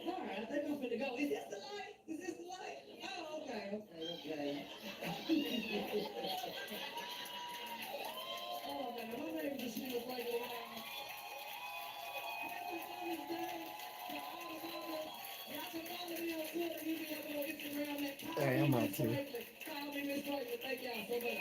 Speaker 17: All right, I think I'm finna go. Is this the light? Is this the light? Oh, okay. Oh, man, my name just feels like a Happy Mother's Day to all the mothers. Y'all can follow me on Twitter. You can go on Instagram at
Speaker 1: Hey, I'm out too.
Speaker 17: Call me Miss Franklin. Thank y'all so much.